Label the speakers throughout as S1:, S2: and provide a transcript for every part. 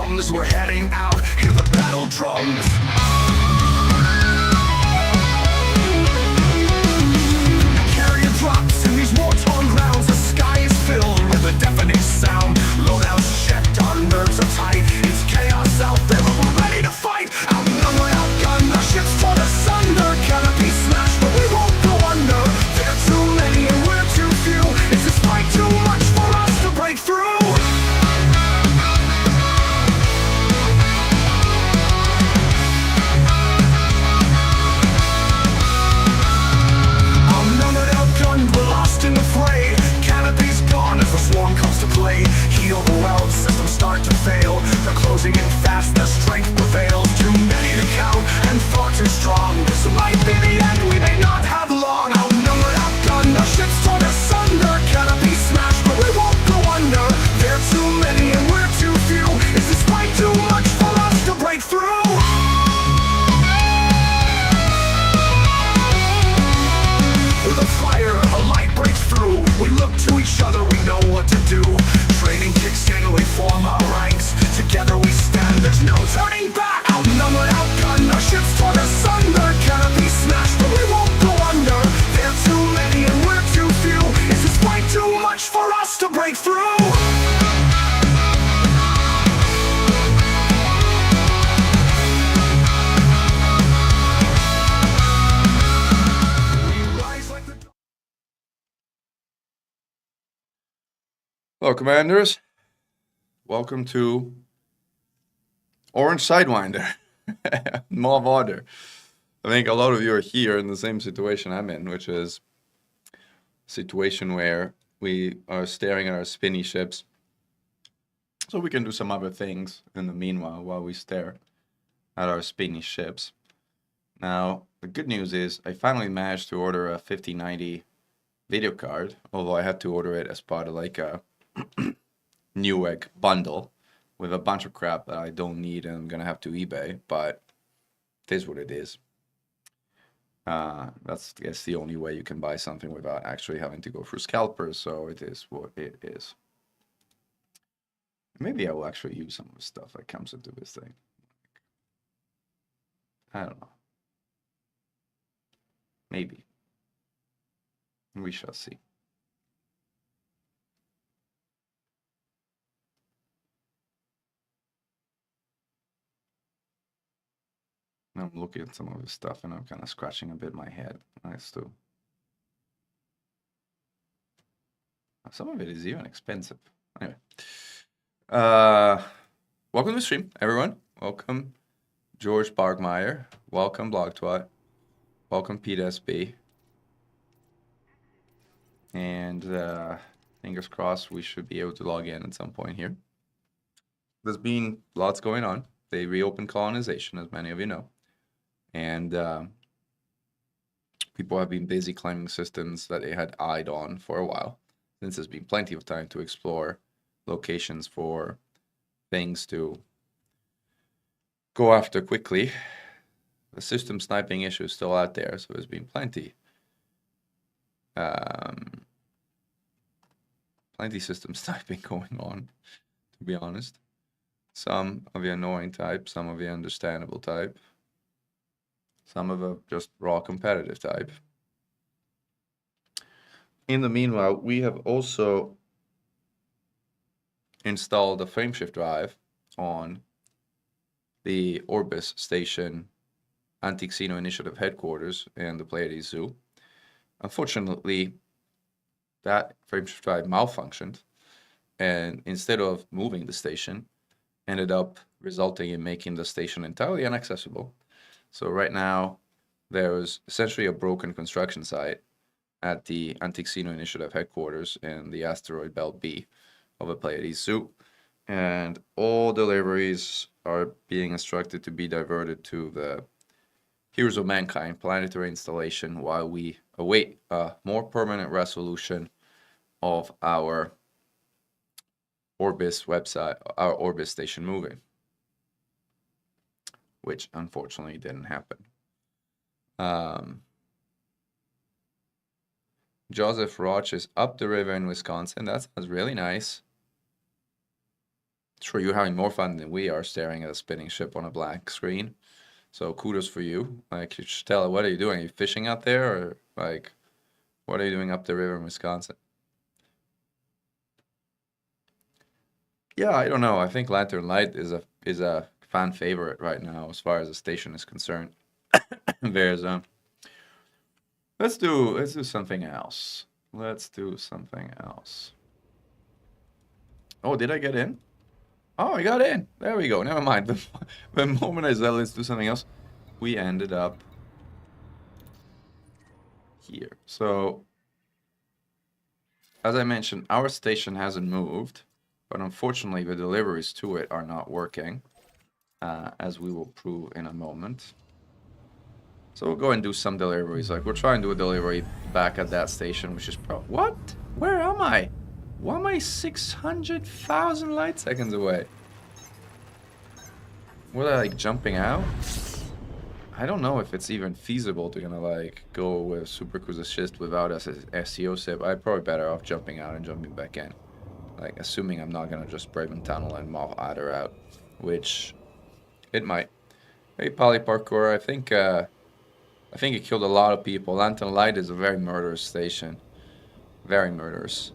S1: comes, we're heading out, hear the battle drums. Carrier drops in these war-torn grounds, the sky is filled with a deafening sound. Loadouts checked, our nerves are tight, it's chaos out there, but we're ready to fight. Outnumbered, outgunned, our ships torn asunder, canopy smashed, but we won't go under. They're too many and we're too few, is this fight too much for us to break through? In the fray, canopy's gone as the swarm comes to play. Heal the world, systems start to fail. They're closing in fast, their strength prevails. Too many to count, and far too strong. This might be the end, we may not have long. Outnumbered, outgunned, our ships torn asunder. Canopy smashed, but we won't go under. There are too many and we're too few. Is this fight too much for us to break through? With a fire, a light breaks through. We look to each other, we know what to do. Training kicks in, we form our ranks. Together we stand, there's no turning back. Outnumbered, outgunned, our ships torn asunder. Canopy smashed, but we won't go under. There are too many and we're too few. Is this fight too much for us to break through?
S2: Hello, Commanders. Welcome to Orange Sidewinder, Mob Order. I think a lot of you are here in the same situation I'm in, which is a situation where we are staring at our spinny ships so we can do some other things in the meanwhile while we stare at our spinny ships. Now, the good news is I finally managed to order a 5090 video card, although I had to order it as part of like a Newegg bundle with a bunch of crap that I don't need and I'm gonna have to eBay, but it is what it is. That's, I guess, the only way you can buy something without actually having to go through scalpers, so it is what it is. Maybe I will actually use some of the stuff that comes into this thing. I don't know. Maybe. We shall see. I'm looking at some of this stuff and I'm kind of scratching a bit my head. Nice too. Some of it is even expensive. Anyway. Welcome to the stream, everyone. Welcome, George Bargmeyer. Welcome, BlogTwat. Welcome, PeteSB. And fingers crossed we should be able to log in at some point here. There's been lots going on. They reopened colonization, as many of you know. And people have been busy claiming systems that they had eyed on for a while, since there's been plenty of time to explore locations for things to go after quickly. The system sniping issue is still out there, so there's been plenty system sniping going on, to be honest. Some of the annoying type, some of the understandable type, some of the just raw competitive type. In the meanwhile, we have also installed a frameshift drive on the Orbis Station Anti-Xeno Initiative headquarters and the Pleiades Zoo. Unfortunately, that frameshift drive malfunctioned, and instead of moving the station, ended up resulting in making the station entirely inaccessible. So right now, there's essentially a broken construction site at the Anti-Xeno Initiative headquarters in the asteroid belt B of the Pleiades Zoo. And all deliveries are being instructed to be diverted to the Heroes of Mankind planetary installation while we await a more permanent resolution of our Orbis website, our Orbis station moving, which unfortunately didn't happen. Joseph Roch is up the river in Wisconsin. That sounds really nice. Sure, you're having more fun than we are staring at a spinning ship on a blank screen. So kudos for you. Like, you should tell her, what are you doing? Are you fishing out there? Or, like, what are you doing up the river in Wisconsin? Yeah, I don't know. I think Lantern Light is a fan favorite right now as far as the station is concerned. There's let's do something else. Let's do something else. Oh, did I get in? Oh, I got in. There we go. Never mind. The moment I said let's do something else, we ended up here. So, as I mentioned, our station hasn't moved, but unfortunately the deliveries to it are not working, as we will prove in a moment. So we'll go and do some deliveries. Like, we'll try and do a delivery back at that station, which is what? Where am I? Why am I 600,000 light seconds away? Was I, like, jumping out? I don't know if it's even feasible to gonna, like, go with Super Cruise Assist without a SEO sip. I'm probably better off jumping out and jumping back in. Like, assuming I'm not gonna just Braven Tunnel and Moth Adder out, which it might. Hey, Poly Parkour, I think it killed a lot of people. Lantern Light is a very murderous station. Very murderous.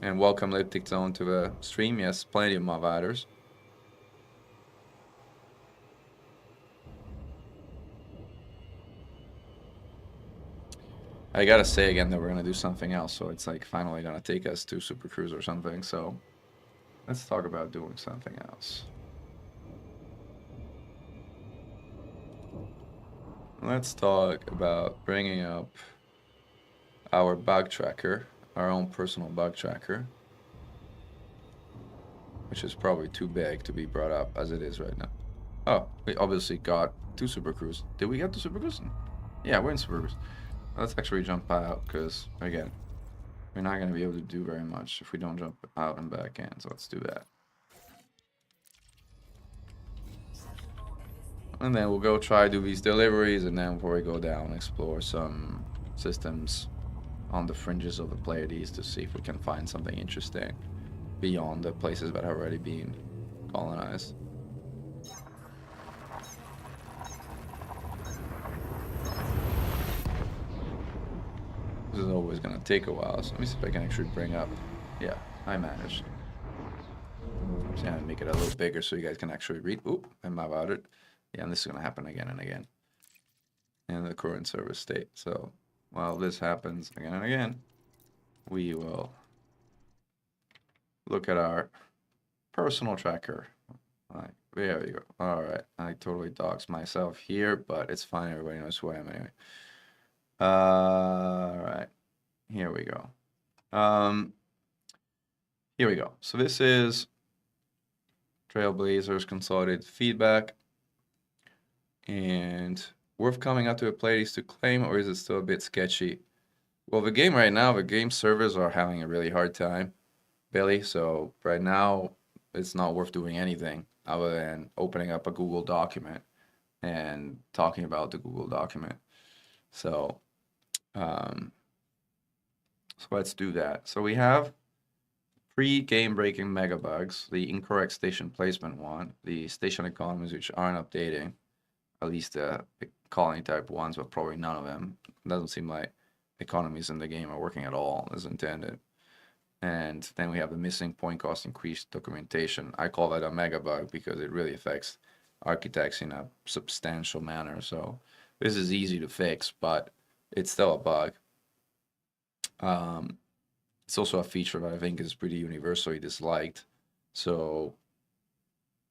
S2: And welcome Liptic Zone to the stream. Yes, plenty of Moth Adders. I gotta say again that we're gonna do something else, so it's like finally gonna take us to Super Cruise or something, so let's talk about doing something else. Let's talk about bringing up our bug tracker, our own personal bug tracker, which is probably too big to be brought up as it is right now. Oh, we obviously got to Super Cruise. Did we get to Super Cruise? Yeah, we're in Super Cruise. Let's actually jump out, because, again, we're not going to be able to do very much if we don't jump out and back in, so let's do that. And then we'll go try to do these deliveries, and then before we go down, explore some systems on the fringes of the Pleiades to see if we can find something interesting beyond the places that have already been colonized. This is always going to take a while, so let me see if I can actually bring up. Yeah, I managed. Just gonna make it a little bigger so you guys can actually read. Oop, I'm about it. Yeah, and this is going to happen again and again in the current service state. So while this happens again and again, we will look at our personal tracker. All right, there we go. All right, I totally doxed myself here, but it's fine. Everybody knows who I am anyway. All right, here we go. Here we go. So this is Trailblazers consolidated feedback. And worth coming out to a Pleiades to claim, or is it still a bit sketchy? Well, the game right now, the game servers are having a really hard time, Billy. So right now, it's not worth doing anything other than opening up a Google document and talking about the Google document. So, let's do that. So we have 3 game-breaking mega bugs: the incorrect station placement one, the station economies which aren't updating, at least the colony type ones, but probably none of them. It doesn't seem like economies in the game are working at all as intended. And then we have the missing point cost increased documentation. I call that a mega bug because it really affects architects in a substantial manner. So this is easy to fix, but it's still a bug. It's also a feature that I think is pretty universally disliked. So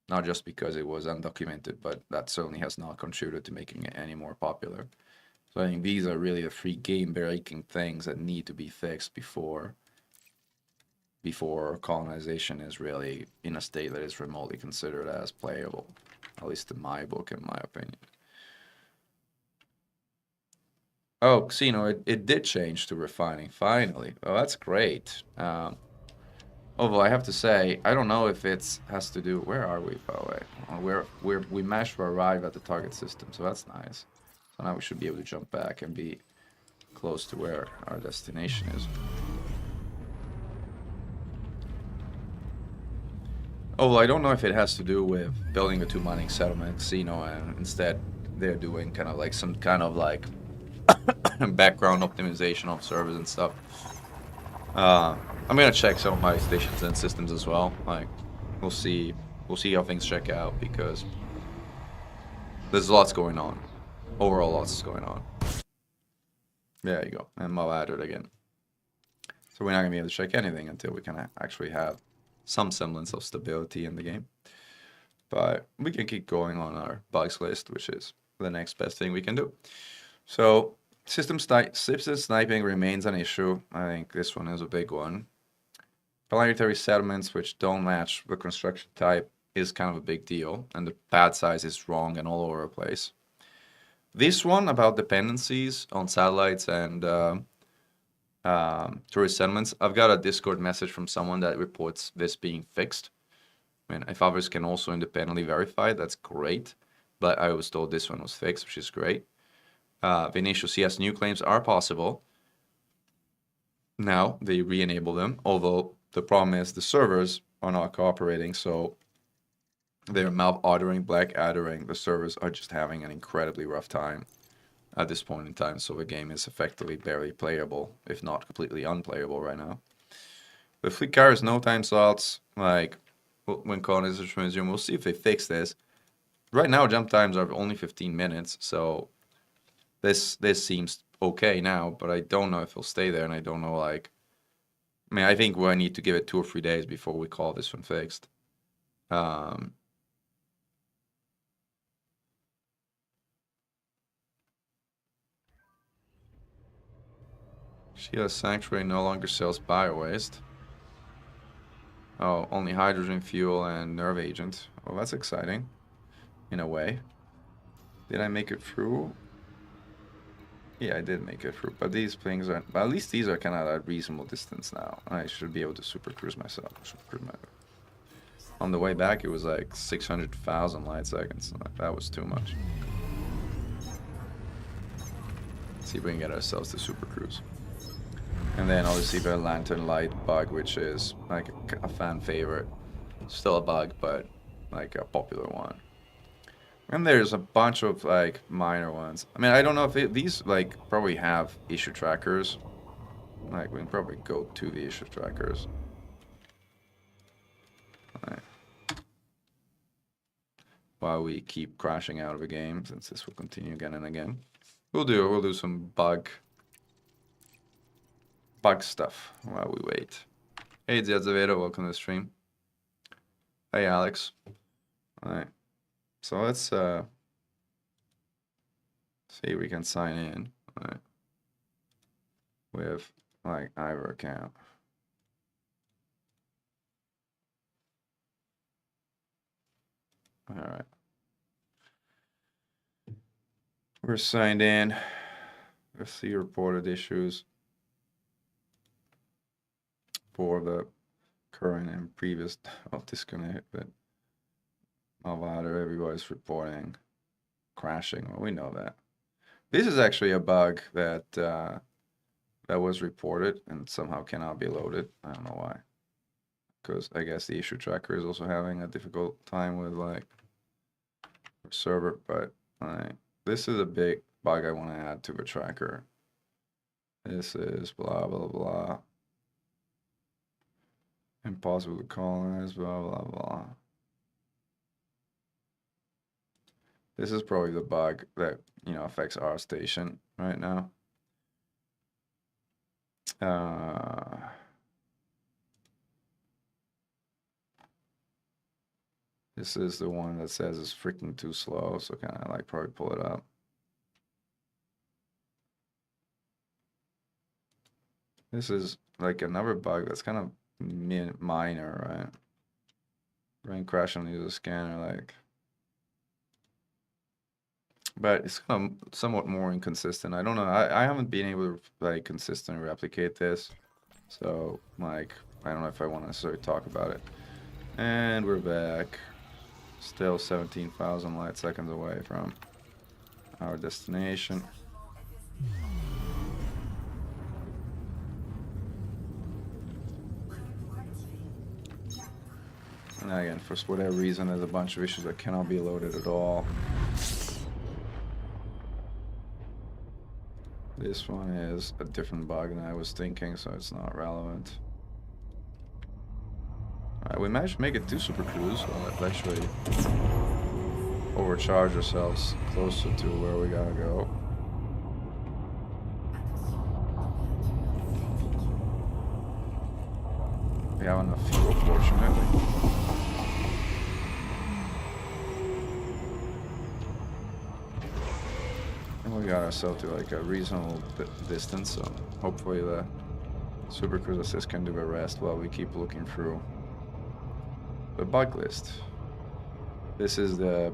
S2: not just because it was undocumented, but that certainly has not contributed to making it any more popular. So I think these are really the 3 game-breaking things that need to be fixed before colonization is really in a state that is remotely considered as playable, at least in my book, in my opinion. Oh, Casino, it did change to refining, finally. Oh, that's great. Although I have to say, I don't know if it has to do. Where are we, by the way? We managed to arrive at the target system, so that's nice. So now we should be able to jump back and be close to where our destination is. Oh, well, I don't know if it has to do with building a 2 mining settlement casino, and instead they're doing kind of like some kind of like background optimization of servers and stuff. I'm gonna check some of my stations and systems as well. Like, we'll see how things check out, because there's lots going on. Overall, lots is going on. There you go, and Mo added again. So we're not gonna be able to check anything until we can actually have some semblance of stability in the game. But we can keep going on our bugs list, which is the next best thing we can do. So system sniping remains an issue. I think this one is a big one. Planetary settlements which don't match the construction type is kind of a big deal, and the pad size is wrong and all over the place. This one about dependencies on satellites and tourist settlements, I've got a Discord message from someone that reports this being fixed. I mean, if others can also independently verify, that's great. But I was told this one was fixed, which is great. Vinicius, yes, new claims are possible. Now they re-enable them, although the problem is the servers are not cooperating, so they're mouth-ordering, black-addering. The servers are just having an incredibly rough time at this point in time, so the game is effectively barely playable, if not completely unplayable right now. The fleet carriers no time slots, like when colonization resume, we'll see if they fix this. Right now, jump times are only 15 minutes, so this seems okay now, but I don't know if it'll stay there, and I don't know, like, I mean, I think we need to give it 2 or 3 days before we call this one fixed. Sheila Sanctuary no longer sells bio-waste. Oh, only hydrogen fuel and nerve agent. Oh, that's exciting. In a way. Did I make it through? Yeah, I did make it through. But these things are... But at least these are kind of at a reasonable distance now. I should be able to super cruise myself. On the way back, it was like 600,000 light seconds. That was too much. Let's see if we can get ourselves to super cruise. And then obviously the lantern light bug, which is like a fan favorite. Still a bug, but like a popular one. And there's a bunch of like minor ones. I mean, I don't know if these like probably have issue trackers. Like we can probably go to the issue trackers. Right. While we keep crashing out of the game, since this will continue again and again. We'll do some bug stuff while we wait. Hey, Azevedo, welcome to the stream. Hey, Alex. All right. So let's see if we can sign in, right, with like either account. All right. We're signed in. Let's see reported issues for the current and previous disconnect, but Malvado, everybody's reporting crashing. Well, we know that. This is actually a bug that that was reported and somehow cannot be loaded. I don't know why. Because I guess the issue tracker is also having a difficult time with like server, but this is a big bug I want to add to the tracker. This is blah blah blah. Impossible to colonize, blah blah blah. This is probably the bug that, you know, affects our station right now. This is the one that says it's freaking too slow, so kind of like probably pull it up. This is like another bug that's kind of minor, right? Brain crash on the user scanner, like. But it's kind of somewhat more inconsistent. I don't know. I haven't been able to like consistently replicate this. So like, I don't know if I want to necessarily talk about it. And we're back. Still 17,000 light seconds away from our destination. And again, for whatever reason, there's a bunch of issues that cannot be loaded at all. This one is a different bug than I was thinking, so it's not relevant. Alright, we managed to make it to Super Cruise, so let's actually overcharge ourselves closer to where we gotta go. We have enough fuel, fortunately. And we got ourselves to like a reasonable distance, so hopefully the Super Cruise Assist can do the rest while we keep looking through the bug list. This is the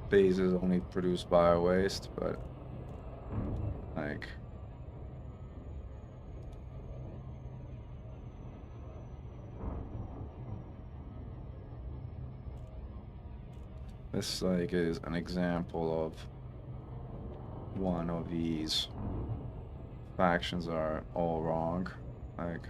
S2: bases only produced bio waste, but like this like is an example of one of these factions are all wrong. Like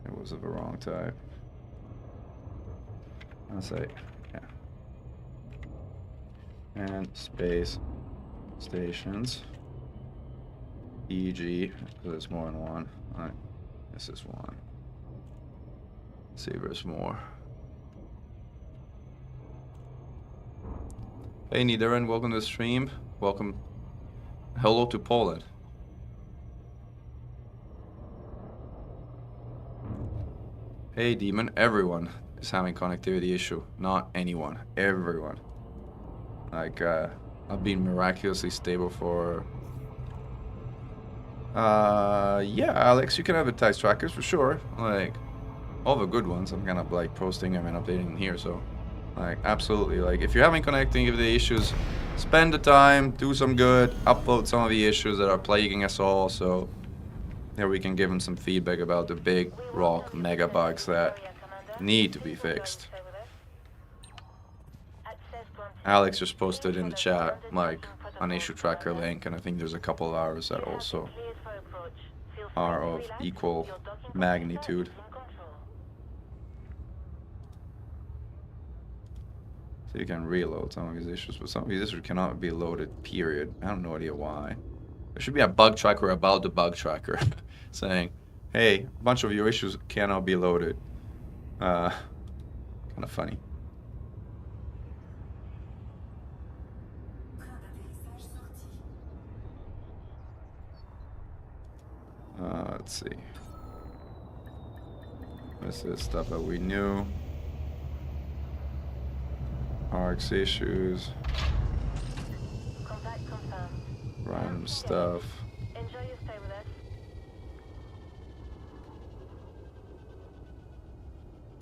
S2: it was of the wrong type. I'll say, yeah. And space stations. EG, because there's more than one. Alright, this is one. Let's see if there's more. Hey Nidoran, welcome to the stream. Welcome. Hello to Poland. Hey Demon, everyone is having connectivity issue. Not anyone, everyone. Like, I've been miraculously stable for... yeah, Alex, you can advertise trackers for sure. Like, all the good ones, I'm kind of like posting them and updating them here, so... Like, absolutely, like, if you're having connectivity issues, spend the time, do some good, upload some of the issues that are plaguing us all, so... There we can give them some feedback about the big rock mega bugs that need to be fixed. Alex just posted in the chat, like, an issue tracker link, and I think there's a couple of ours that also are of equal magnitude. So you can reload some of these issues, but some of these issues cannot be loaded, period. I have no idea why. There should be a bug tracker about the bug tracker saying, hey, a bunch of your issues cannot be loaded. Kind of funny. Let's see. This is stuff that we knew. RX issues. Random stuff.
S3: Enjoy your stay with us.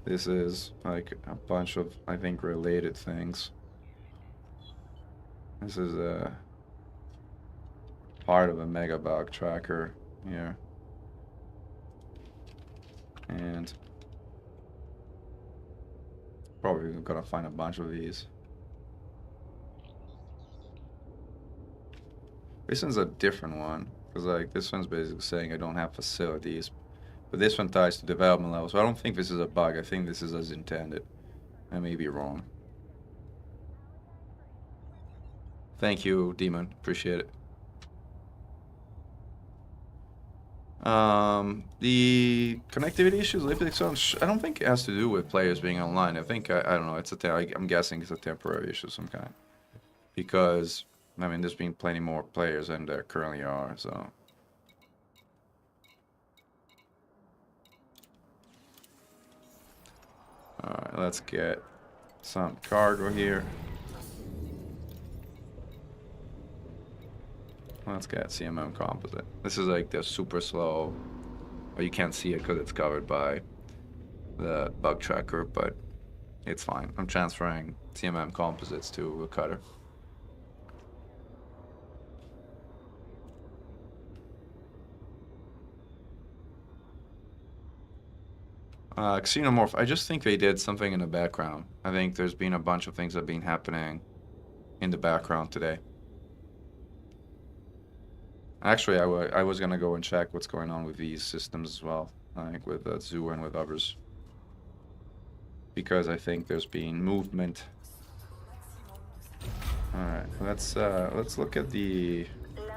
S2: This is like a bunch of, I think, related things. This is a part of a mega bug tracker here. And probably gonna find a bunch of these. This one's a different one, because like this one's basically saying I don't have facilities, but this one ties to development level, so I don't think this is a bug. I think this is as intended. I may be wrong. Thank you, Demon. Appreciate it. The connectivity issues, I don't think it has to do with players being online. I think, I don't know, it's I'm guessing it's a temporary issue of some kind. Because, I mean, there's been plenty more players than there currently are, so. Alright, let's get some cargo here. Let's get CMM composite. This is like the super slow, or you can't see it because it's covered by the bug tracker, but it's fine. I'm transferring CMM composites to a cutter. Xenomorph, I just think they did something in the background. I think there's been a bunch of things that have been happening in the background today. Actually, I was gonna go and check what's going on with these systems as well, like with Zoo and with others, because I think there's been movement. All right, let's look at the.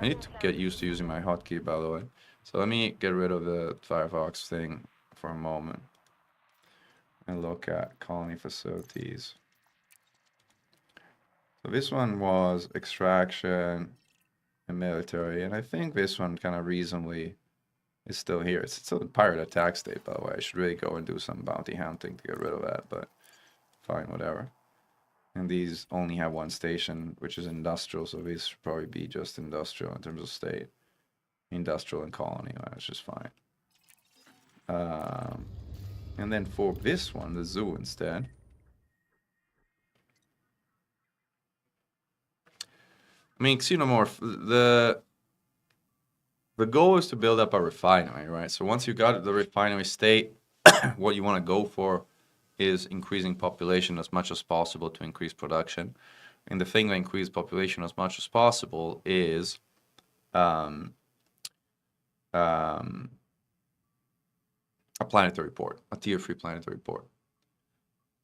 S2: I need to get used to using my hotkey, by the way. So let me get rid of the Firefox thing for a moment and look at colony facilities. So this one was extraction and military, and I think this one kind of reasonably is still here. It's still a pirate attack state, by the way. I should really go and do some bounty hunting to get rid of that, but fine, whatever. And these only have one station, which is industrial, so these should probably be just industrial in terms of state. Industrial and colony, that's just fine. And then for this one, the zoo instead. I mean, Xenomorph, the goal is to build up a refinery, right? So once you got the refinery state, what you want to go for is increasing population as much as possible to increase production. And the thing to increase population as much as possible is a planetary port, a tier 3 planetary port.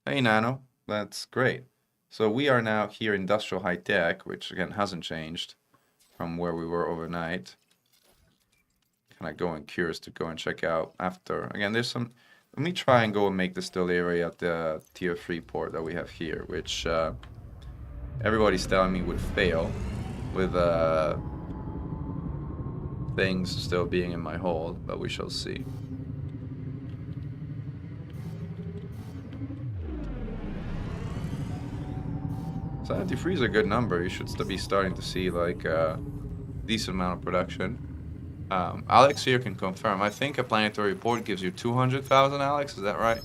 S2: Hey, Nano, that's great. So we are now here industrial high tech, which again hasn't changed from where we were overnight. Kind of going curious to go and check out after. Again, there's some. Let me try and go and make the still area at the tier 3 port that we have here, which everybody's telling me would fail with things still being in my hold, but we shall see. So 73 is a good number. You should still be starting to see like a decent amount of production. Alex here can confirm. I think a planetary port gives you 200,000, Alex. Is that right?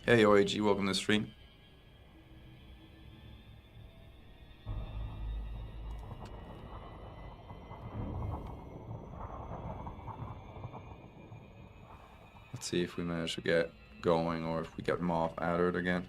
S2: Hey, OAG, welcome to the stream. Let's see if we manage to get going or if we get Moth added again.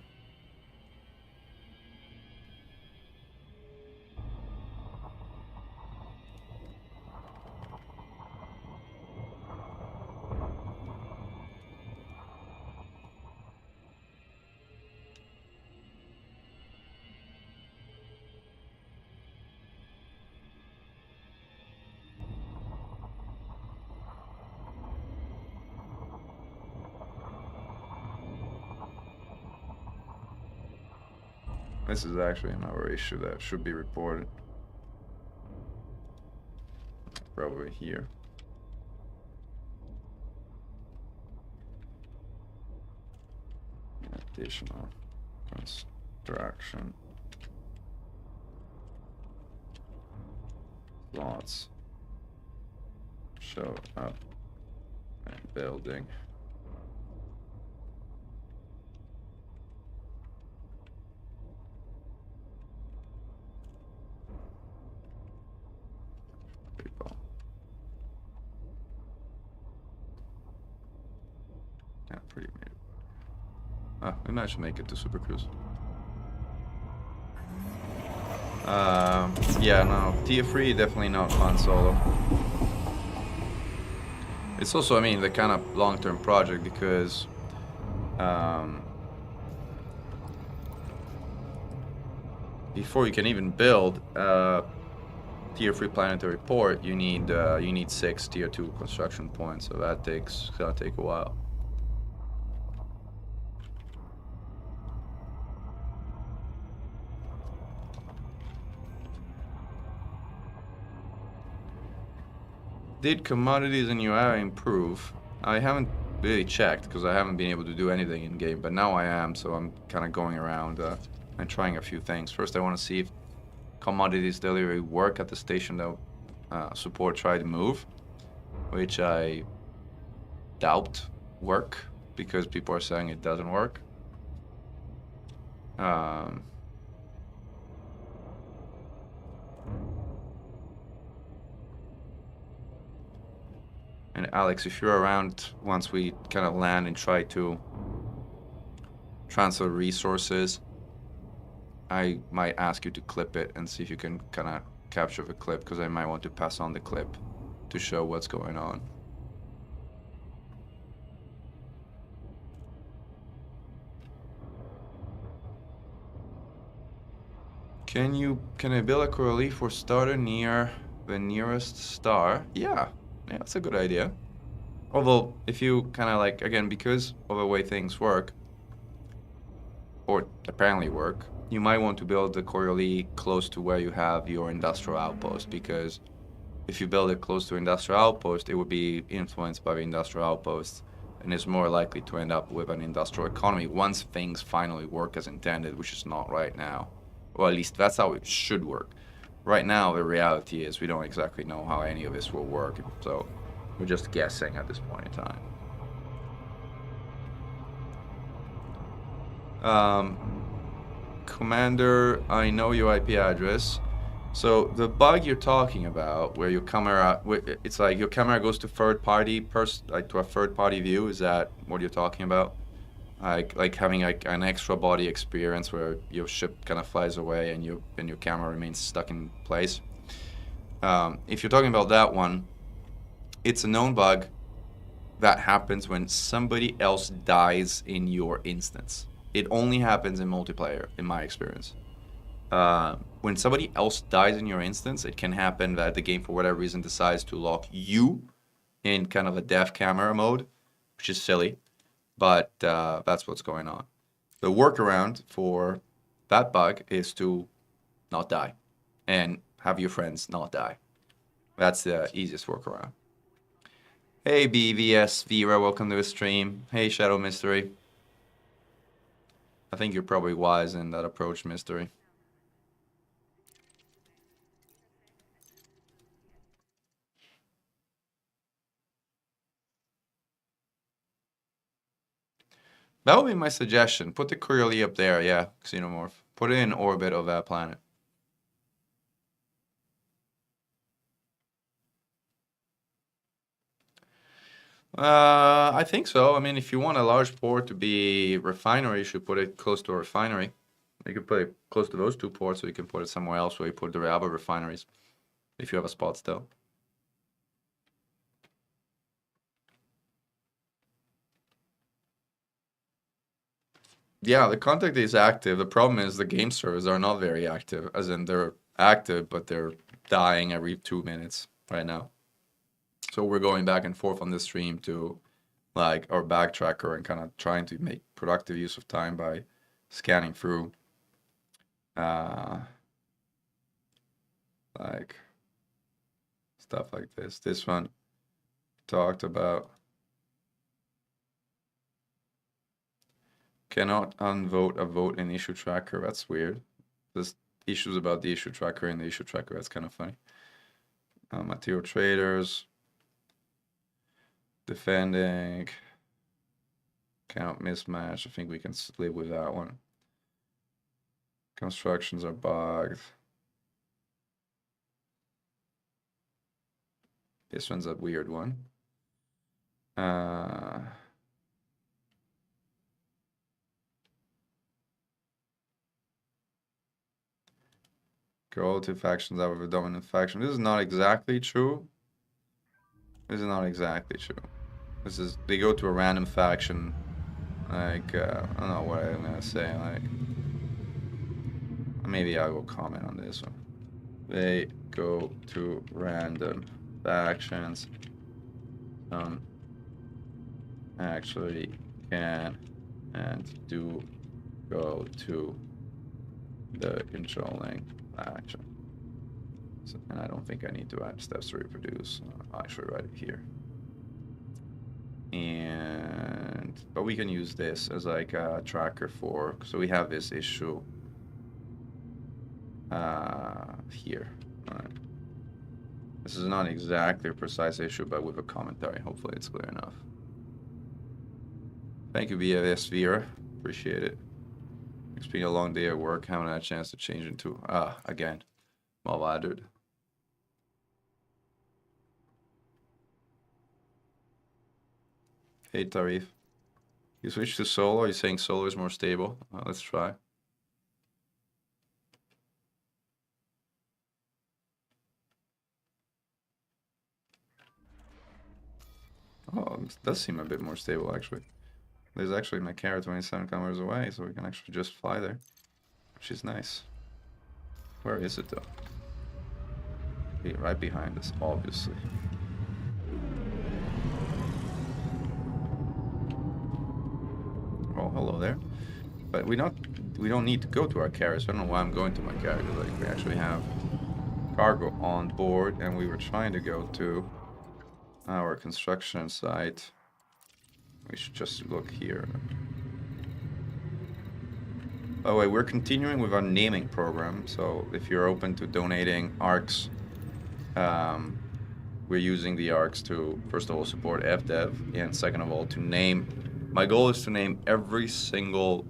S2: This is actually another issue that should be reported. Probably here. Additional construction. Slots. Show up and building. Yeah, pretty made. Ah, we managed to make it to Super Cruise. Yeah, no, tier 3 definitely not fun solo. It's also, I mean, the kind of long-term project because before you can even build tier 3 planetary port, you need 6 tier 2 construction points, so it's gonna take a while. Did commodities in your area improve? I haven't really checked because I haven't been able to do anything in game, but now I am, so I'm kind of going around and trying a few things. First, I want to see if commodities delivery work at the station that support tried to move, which I doubt work because people are saying it doesn't work. And Alex, if you're around once we kind of land and try to transfer resources, I might ask you to clip it and see if you can kind of capture the clip, because I might want to pass on the clip to show what's going on. Can I build a coral leaf for starter near the nearest star? Yeah, that's a good idea. Although, if you kind of like, again, because of the way things work, or apparently work, you might want to build the Coriolis close to where you have your industrial outpost, because if you build it close to industrial outpost, it would be influenced by the industrial outpost, and is more likely to end up with an industrial economy once things finally work as intended, which is not right now. Or at least that's how it should work. Right now, the reality is we don't exactly know how any of this will work, so we're just guessing at this point in time. Commander, I know your IP address. So the bug you're talking about, where your camera, it's like your camera goes to third-party like to a third-party view. Is that what you're talking about? Like having like an extra body experience where your ship kind of flies away and your camera remains stuck in place. If you're talking about that one, it's a known bug that happens when somebody else dies in your instance. It only happens in multiplayer, in my experience. When somebody else dies in your instance, it can happen that the game, for whatever reason, decides to lock you in kind of a death camera mode, which is silly, but that's what's going on. The workaround for that bug is to not die and have your friends not die. That's the easiest workaround. Hey BVS Vera, welcome to the stream. Hey Shadow Mystery. I think you're probably wise in that approach, Mystery. That would be my suggestion. Put the Coriolis up there, yeah, Xenomorph. Put it in orbit of that planet. I think so. I mean, if you want a large port to be refinery, you should put it close to a refinery. You could put it close to those two ports, or you can put it somewhere else where you put the other refineries, if you have a spot still. Yeah, the contact is active. The problem is the game servers are not very active, as in they're active, but they're dying every 2 minutes right now. So we're going back and forth on the stream to like our backtracker and kind of trying to make productive use of time by scanning through like stuff like this. This one talked about cannot unvote a vote in issue tracker. That's weird. There's issues about the issue tracker and the issue tracker. That's kind of funny. Material traders. Defending. Count mismatch. I think we can live with that one. Constructions are bugged. This one's a weird one. Go to factions out of a dominant faction. This is not exactly true. This is not exactly true. This is, they go to a random faction. Like, I don't know what I'm gonna say. Like, maybe I will comment on this one. They go to random factions. Actually can and do go to the controlling faction. So, and I don't think I need to add steps to reproduce. I'll actually write it here. And but we can use this as like a tracker for, so we have this issue here. All right. This is not exactly a precise issue, but with a commentary, hopefully it's clear enough. Thank you, BFS Vera. Appreciate it. It's been a long day at work. Haven't had a chance to change into again. Well, dude. Hey, Tarif. You switch to solo. You're saying solo is more stable. Let's try. Oh, it does seem a bit more stable, actually. There's actually my carrot 27 kilometers away, so we can actually just fly there, which is nice. Where is it, though? Right behind us, obviously. Oh, hello there. But we don't need to go to our carriers. I don't know why I'm going to my carrier. Like, we actually have cargo on board, and we were trying to go to our construction site. We should just look here. By the way, we're continuing with our naming program, so if you're open to donating ARCs, we're using the ARCs to, first of all, support FDev, and second of all, to name. My goal is to name every single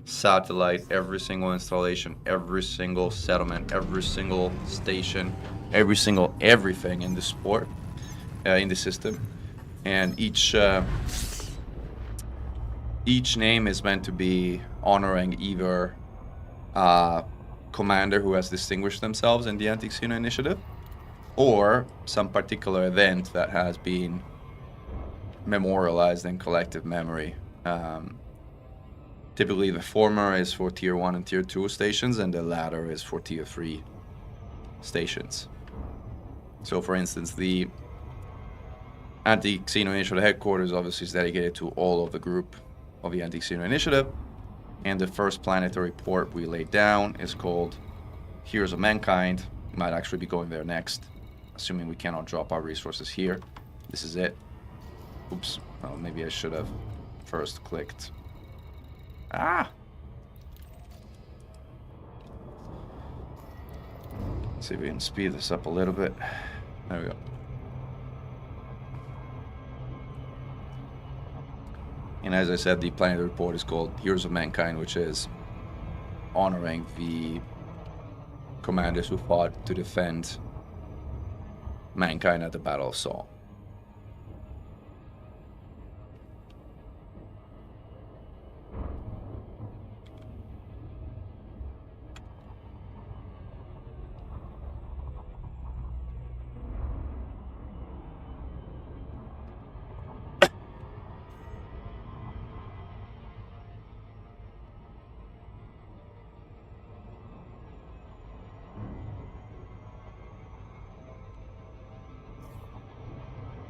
S2: satellite, every single installation, every single settlement, every single station, every single everything in the sport, in the system, and each name is meant to be honoring either a commander who has distinguished themselves in the Anti-Xeno initiative, or some particular event that has been memorialized in collective memory. Typically, the former is for Tier 1 and Tier 2 stations, and the latter is for Tier 3 stations. So, for instance, the Anti-Xeno Initiative headquarters obviously is dedicated to all of the group of the Anti-Xeno Initiative, and the first planetary port we laid down is called Heroes of Mankind. We might actually be going there next, assuming we cannot drop our resources here. This is it. Oops. Well, maybe I should have first clicked. Ah! Let's see if we can speed this up a little bit. There we go. And as I said, the planetary report is called Heroes of Mankind, which is honoring the commanders who fought to defend mankind at the Battle of Saul.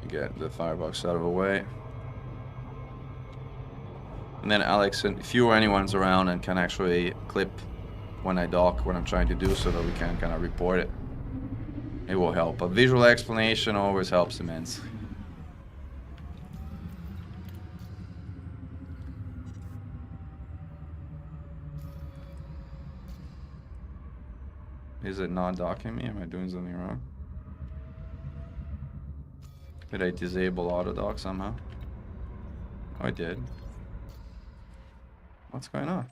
S2: Get the firebox out of the way. And then Alex, and if you or anyone's around and can actually clip when I dock what I'm trying to do so that we can kind of report it, it will help. A visual explanation always helps immensely. Is it not docking me? Am I doing something wrong? Did I disable auto dock somehow? Oh, I did. What's going on?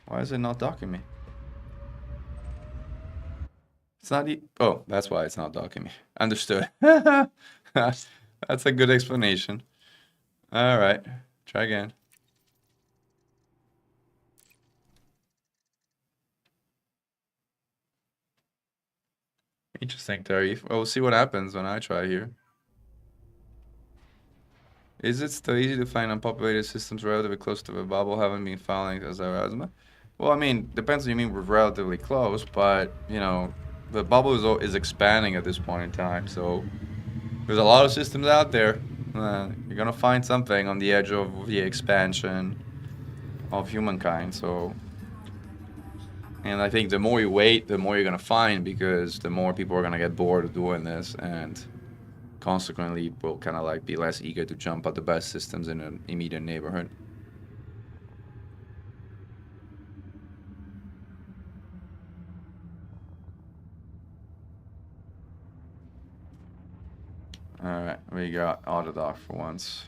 S2: Why is it not docking me? It's not oh, that's why it's not docking me. Understood. That's a good explanation. All right, try again. Interesting, Tarif. Well, we'll see what happens when I try here. Is it still easy to find unpopulated systems relatively close to the bubble? Haven't been following as Erasmus? Well, I mean, depends what you mean with relatively close, but, you know, the bubble is expanding at this point in time, so there's a lot of systems out there. You're gonna find something on the edge of the expansion of humankind, so... And I think the more you wait, the more you're gonna find, because the more people are gonna get bored of doing this, and consequently will kind of like be less eager to jump at the best systems in an immediate neighborhood. Alright, we got autodock for once.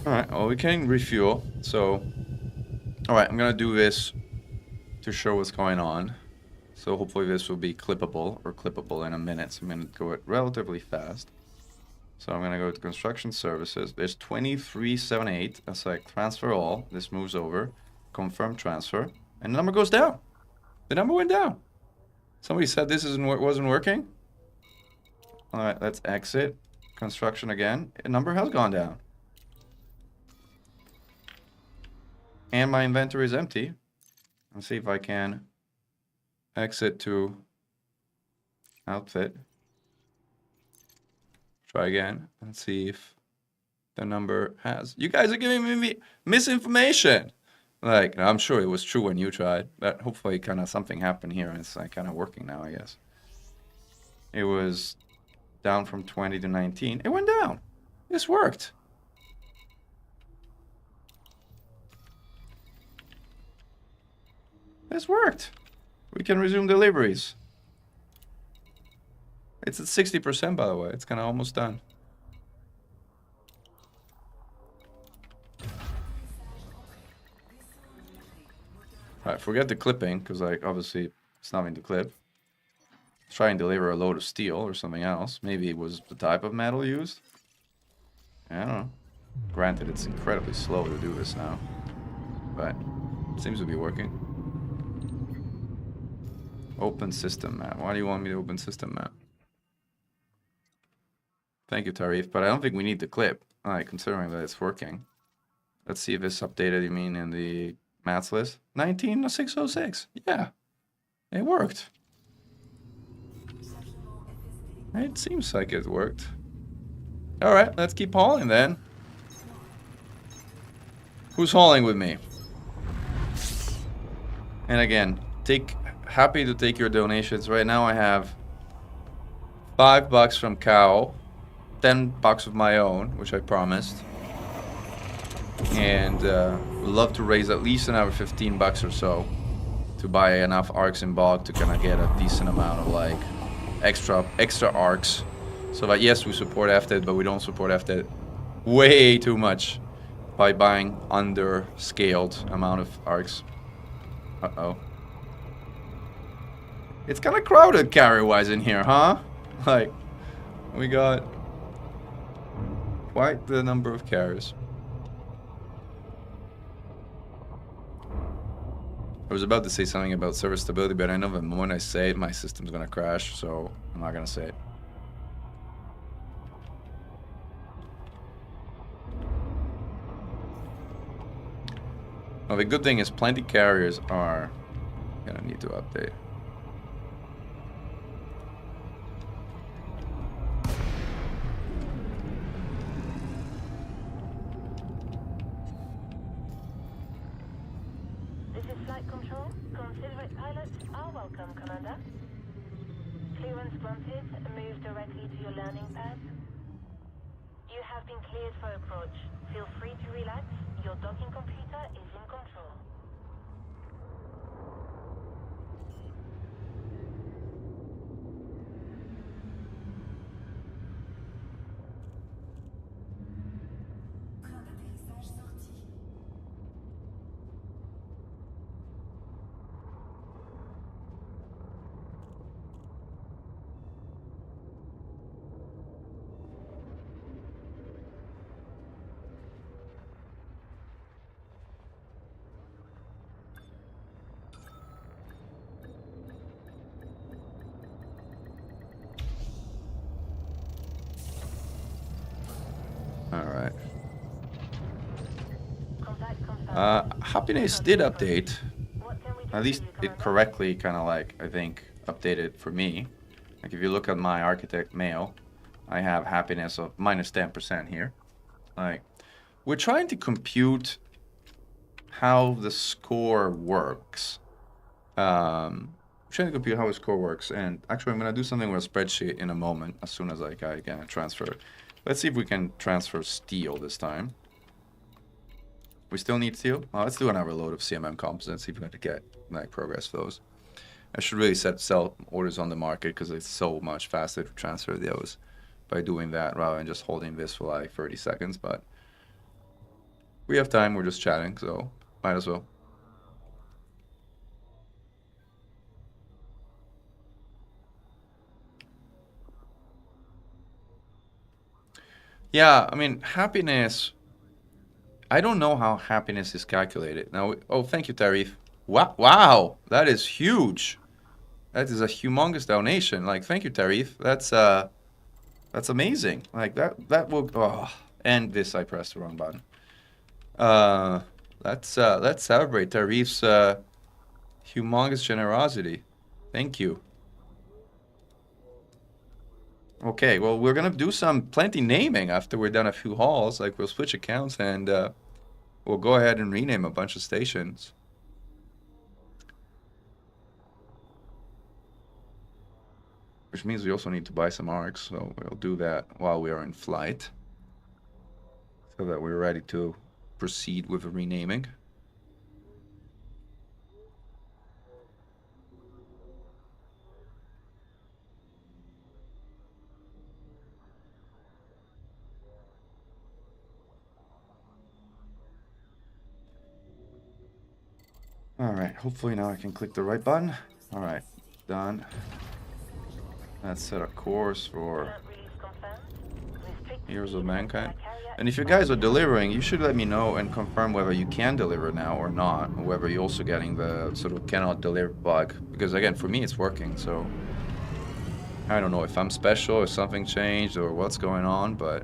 S2: Alright, well, we can refuel. So, alright, I'm gonna do this to show what's going on. So hopefully this will be clippable in a minute. So I'm gonna go it relatively fast. So I'm gonna go to construction services. There's 2378. That's like transfer all. This moves over. Confirm transfer. And the number goes down. The number went down. Somebody said this wasn't working. Alright, let's exit. Construction again. The number has gone down. And my inventory is empty. Let's see if I can exit to outfit. Try again and see if the number has. You guys are giving me misinformation. Like, I'm sure it was true when you tried, but hopefully kind of something happened here and it's like kind of working now, I guess. It was down from 20 to 19. It went down. This worked. This worked. We can resume deliveries. It's at 60%, by the way. It's kind of almost done. Alright, forget the clipping, because, like, obviously, it's nothing to clip. Let's try and deliver a load of steel or something else. Maybe it was the type of metal used. I don't know. Granted, it's incredibly slow to do this now. But it seems to be working. Open system map. Why do you want me to open system map? Thank you, Tarif, but I don't think we need the clip, considering that it's working. Let's see if it's updated, you mean, in the mats list? 19606. Yeah, it worked. It seems like it worked. All right, let's keep hauling then. Who's hauling with me? And again, happy to take your donations. Right now I have $5 from Cow, $10 of my own, which I promised, and would love to raise at least another $15 or so to buy enough arcs in bulk to kind of get a decent amount of like extra arcs, so that yes, we support FTED, but we don't support FTED way too much by buying under-scaled amount of arcs. Uh-oh. It's kind of crowded carry-wise in here, huh? Like, we got quite the number of carriers. I was about to say something about server stability, but I know that when I say it, my system's gonna crash, so I'm not gonna say it. Well, the good thing is plenty carriers are gonna need to update.
S3: This is Flight Control. Considerate pilots are welcome, Commander. Clearance granted. Move directly to your landing pad. You have been cleared for approach. Feel free to relax. Your docking computer is in control.
S2: Alright.
S3: Contact confirmed.
S2: Happiness did update.
S3: What can we do
S2: At least
S3: for you,
S2: it
S3: Commander?
S2: correctly kind of like, I think, updated for me. Like if you look at my architect mail, I have happiness of minus 10% here. Like, we're trying to compute how the score works. Trying to compute how the score works, and actually I'm gonna do something with a spreadsheet in a moment as soon as I can transfer. Let's see if we can transfer steel this time. We still need steel? Well, let's do another load of CMM composites, see if we can get like progress for those. I should really sell orders on the market because it's so much faster to transfer those by doing that rather than just holding this for like 30 seconds, but We have time, we're just chatting, so might as well. Yeah, I mean, happiness. I don't know how happiness is calculated. Now, oh, thank you, Tarif. Wow, that is huge. That is a humongous donation. Like, thank you, Tarif. That's amazing. Like that will. Oh, and this I pressed the wrong button. Let's celebrate Tarif's humongous generosity. Thank you. Okay, well, we're gonna do plenty naming after we're done a few hauls. Like, we'll switch accounts and we'll go ahead and rename a bunch of stations. Which means we also need to buy some arcs, so we'll do that while we are in flight. So that we're ready to proceed with the renaming. Alright, hopefully now I can click the right button. Alright, done. Let's set a course for Heroes of Mankind. And if you guys are delivering, you should let me know and confirm whether you can deliver now or not, or whether you're also getting the sort of cannot deliver bug. Because again, for me it's working, so I don't know if I'm special, if something changed, or what's going on, but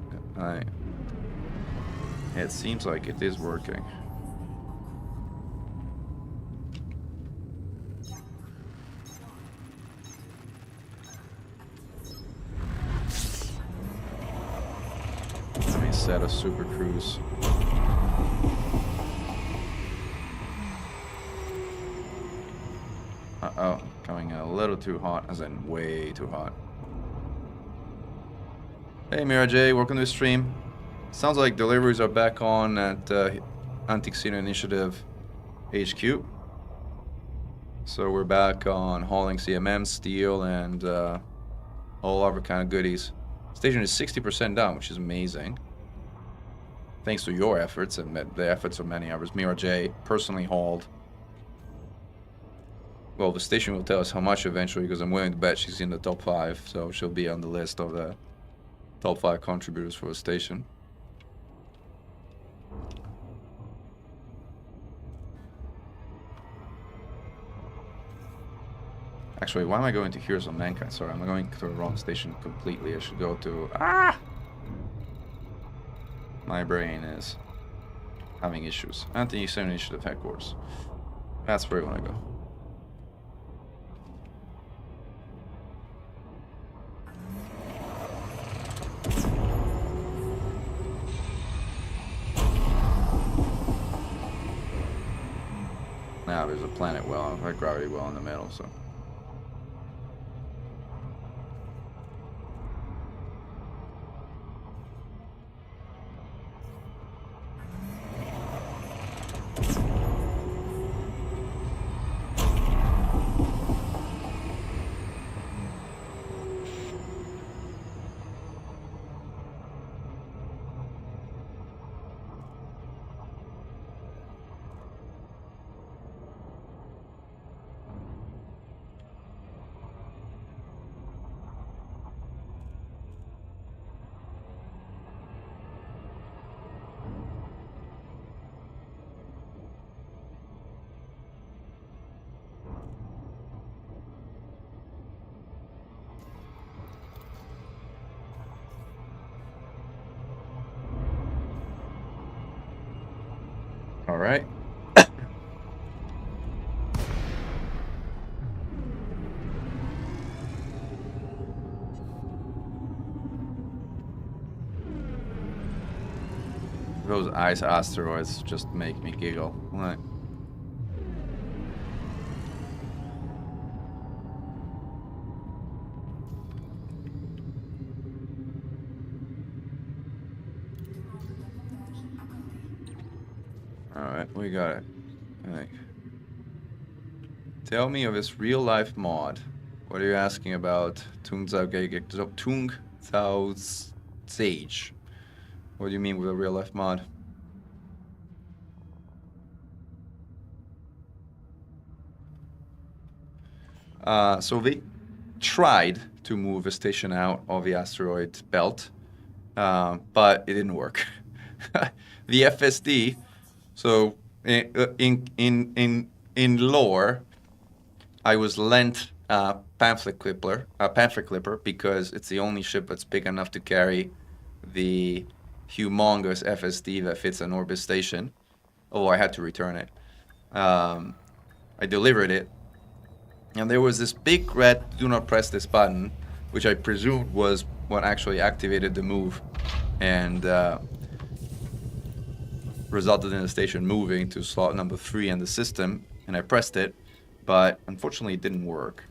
S2: it seems like it is working. Let me set a super cruise. Uh-oh, coming a little too hot, as in way too hot. Hey Mira J, welcome to the stream. Sounds like deliveries are back on at Anti-Casino Initiative HQ. So we're back on hauling CMM, steel, and all other kind of goodies. Station is 60% down, which is amazing. Thanks to your efforts and the efforts of many others. Mira J personally hauled. Well, the station will tell us how much eventually, because I'm willing to bet she's in the top 5, so she'll be on the list of the top 5 contributors for the station. Actually, why am I going to Heroes of Mankind? Sorry, I'm going to the wrong station completely. I should go to... My brain is having issues. Anti-Casino Initiative headquarters. That's where we want to go. Now there's a planet well, a gravity well in the middle, so. All right. Those ice asteroids just make me giggle. What? Alright, we got it. I think. Tell me of this real life mod. What are you asking about? Tung Zhao Sage. What do you mean with a real life mod? So they tried to move a station out of the asteroid belt, but it didn't work. The FSD, so in lore, I was lent a pamphlet clipper because it's the only ship that's big enough to carry the humongous FSD that fits an orbit station. Oh, I had to return it. I delivered it, and there was this big red "Do not press this button," which I presumed was what actually activated the move, and resulted in the station moving to slot number 3 in the system. And I pressed it, but unfortunately it didn't work.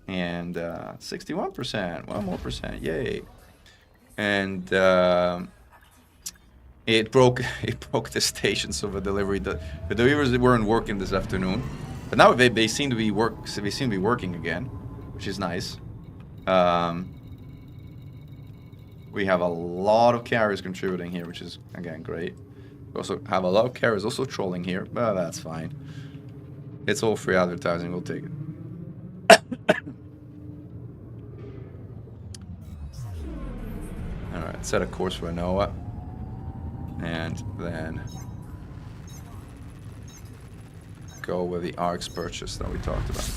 S2: And 61%, 1 more percent, yay! And it broke the station, so the deliveries weren't working this afternoon. But now they seem to be working again, which is nice. We have a lot of carriers contributing here, which is again great. We also have a lot of carriers also trolling here, but that's fine. It's all free advertising, we'll take it. Alright, set a course for Noah. And then go with the ARCS purchase that we talked about.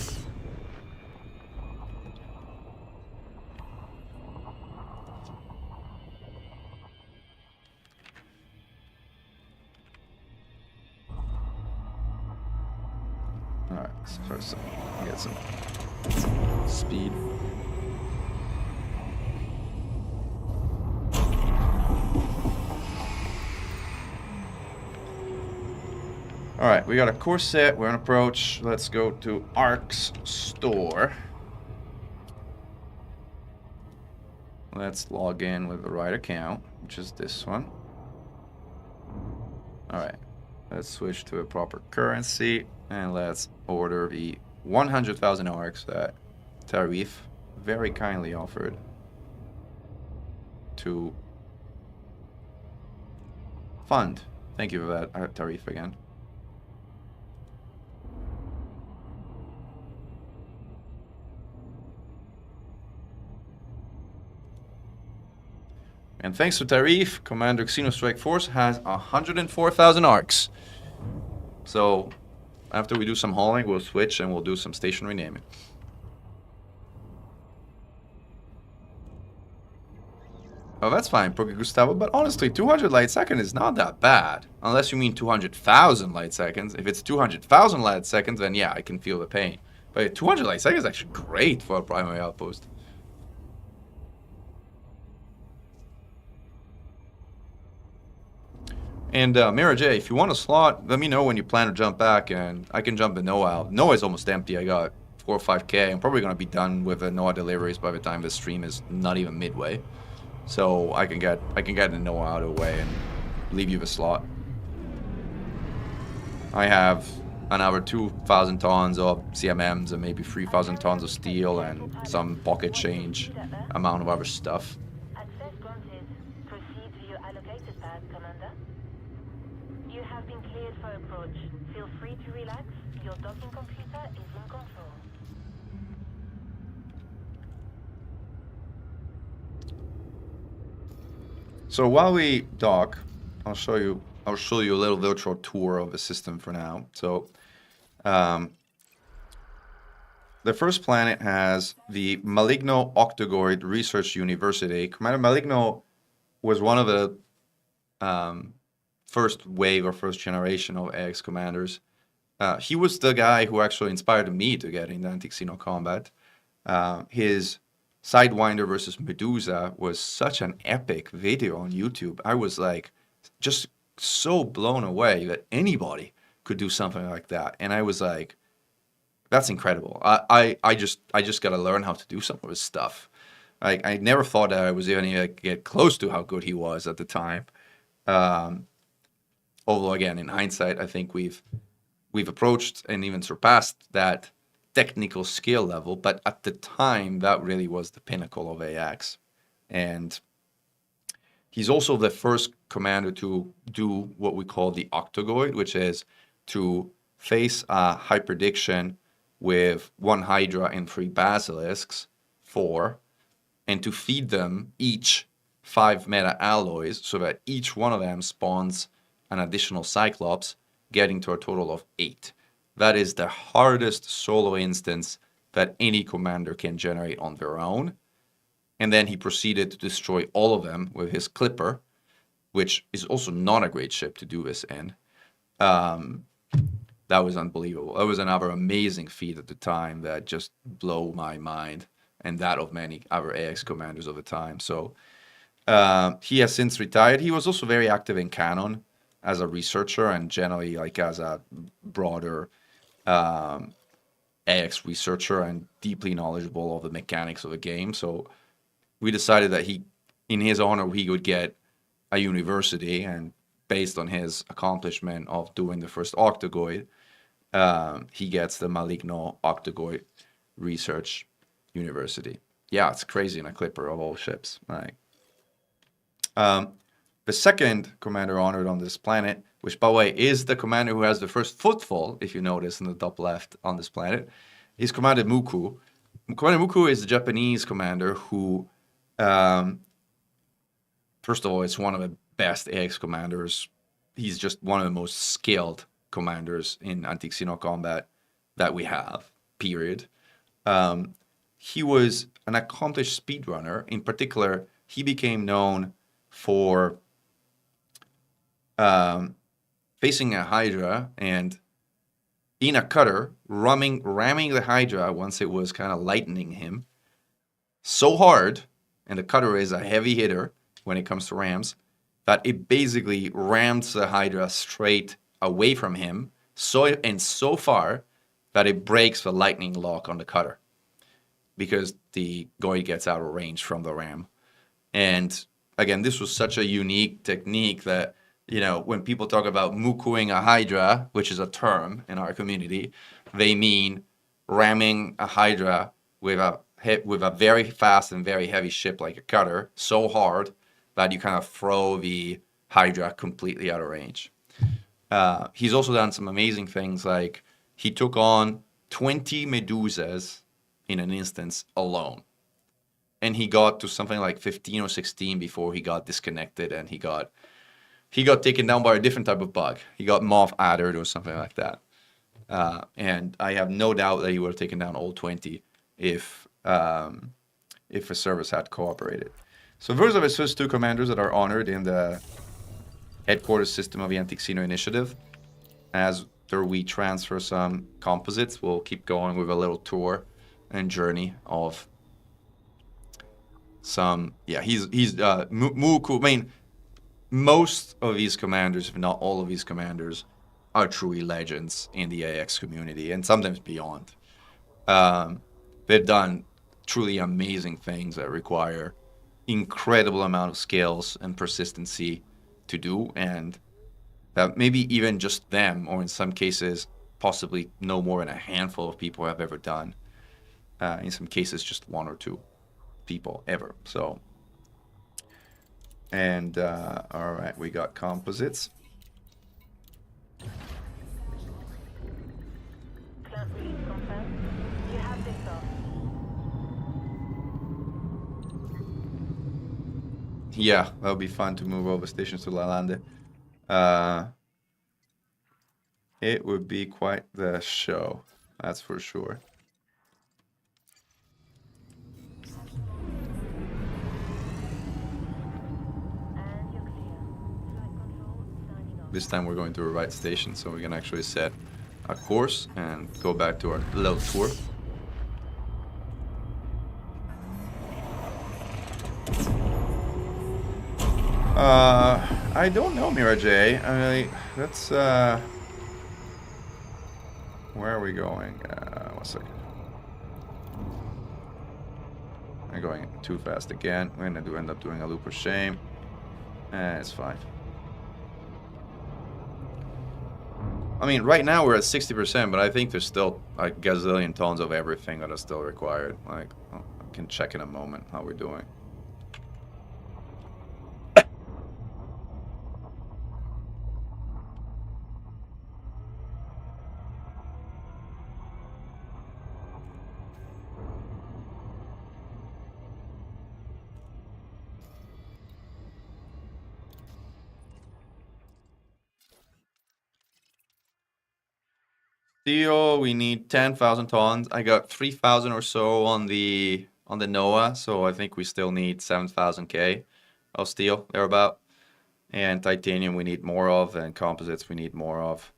S2: Alright, so first get some speed. Alright, we got a course set, we're on approach. Let's go to ARCS store. Let's log in with the right account, which is this one. Alright, let's switch to a proper currency and let's order the 100,000 ARCs that Tarif very kindly offered to fund. Thank you for that, Tarif, again. And thanks to Tarif, Commander Xeno Strike Force has 104,000 ARCs. So after we do some hauling, we'll switch and we'll do some station renaming. Oh, that's fine, Poke Gustavo, but honestly, 200 light seconds is not that bad. Unless you mean 200,000 light seconds. If it's 200,000 light seconds, then yeah, I can feel the pain. But 200 light seconds is actually great for a primary outpost. And Mira J, if you want a slot, let me know when you plan to jump back, and I can jump the Noah out. Noah is almost empty. I got 4 or 5K. I'm probably going to be done with the Noah deliveries by the time the stream is not even midway. So I can get the Noah out of the way and leave you the slot. I have another 2,000 tons of CMMs and maybe 3,000 tons of steel and some pocket change amount of other stuff.
S3: Access granted. Proceed to your allocated pad, Commander. You have been cleared for approach. Feel free to relax. Your docking computer is in control.
S2: So while we dock, I'll show you a little virtual tour of the system for now. So the first planet has the Maligno Octogoid Research University. Commander Maligno was one of the first wave or first generation of AX commanders. He was the guy who actually inspired me to get into anti-Xeno combat. His Sidewinder versus Medusa was such an epic video on YouTube. I was like just so blown away that anybody could do something like that. And I was like, that's incredible. I just got to learn how to do some of his stuff. I never thought that I was even going to get close to how good he was at the time. Although again, in hindsight, I think we've approached and even surpassed that technical skill level, but at the time that really was the pinnacle of AX. And he's also the first commander to do what we call the octogoid, which is to face a hyperdiction with 1 Hydra and 3 Basilisks, 4, and to feed them each 5 meta alloys so that each one of them spawns an additional Cyclops, getting to a total of 8. That is the hardest solo instance that any commander can generate on their own. And then he proceeded to destroy all of them with his Clipper, which is also not a great ship to do this in. That was unbelievable. That was another amazing feat at the time that just blew my mind, and that of many other AX commanders of the time. So he has since retired. He was also very active in canon as a researcher and generally like as a broader AX researcher and deeply knowledgeable of the mechanics of the game. So we decided that in his honor, he would get a university, and based on his accomplishment of doing the first Octogoid, he gets the Maligno Octogoid Research University. Yeah, it's crazy in a Clipper of all ships. Right. The second commander honored on this planet, which by the way is the commander who has the first footfall, if you notice in the top left on this planet, is Commander Muku. Commander Muku is the Japanese commander who, first of all, is one of the best AX commanders. He's just one of the most skilled commanders in anti-Xeno combat that we have, period. He was an accomplished speedrunner. In particular, he became known for facing a Hydra and in a cutter, ramming the Hydra once it was kind of lightning him so hard, and the cutter is a heavy hitter when it comes to rams, that it basically rams the Hydra straight away from him so far that it breaks the lightning lock on the cutter because the Goy gets out of range from the ram. And again, this was such a unique technique that, you know, when people talk about mukuing a Hydra, which is a term in our community, they mean ramming a Hydra with a very fast and very heavy ship like a cutter so hard that you kind of throw the Hydra completely out of range. He's also done some amazing things, like he took on 20 Medusas in an instance alone. And he got to something like 15 or 16 before he got disconnected, and he got taken down by a different type of bug. He got moth addered or something like that. And I have no doubt that he would have taken down all 20 if the service had cooperated. So those are the first 2 commanders that are honored in the headquarters system of the Anti-Xeno Initiative. As we transfer some composites, we'll keep going with a little tour and journey of some. Yeah, he's Muku. I mean, most of these commanders, if not all of these commanders, are truly legends in the AX community and sometimes beyond. They've done truly amazing things that require incredible amount of skills and persistency to do, and that maybe even just them, or in some cases, possibly no more than a handful of people have ever done. In some cases, just 1 or 2 people ever. So, and all right, we got composites.
S3: Clamp release confirmed. You have this off.
S2: Yeah, that would be fun to move over stations to Lalande. It would be quite the show, that's for sure.
S3: And you're clear. Flight control signing off.
S2: This time we're going to the right station, so we can actually set a course and go back to our little tour. I don't know, Mira J. I mean, that's, where are we going? 1 second. I'm going too fast again. We're gonna end up doing a loop of shame. It's fine. I mean, right now we're at 60%, but I think there's still a gazillion tons of everything that is still required. Like, I can check in a moment how we're doing. steel, we need 10,000 tons. I got 3,000 or so on the NOAA, so I think we still need 7,000 K of steel, thereabout. And titanium we need more of, and composites we need more of.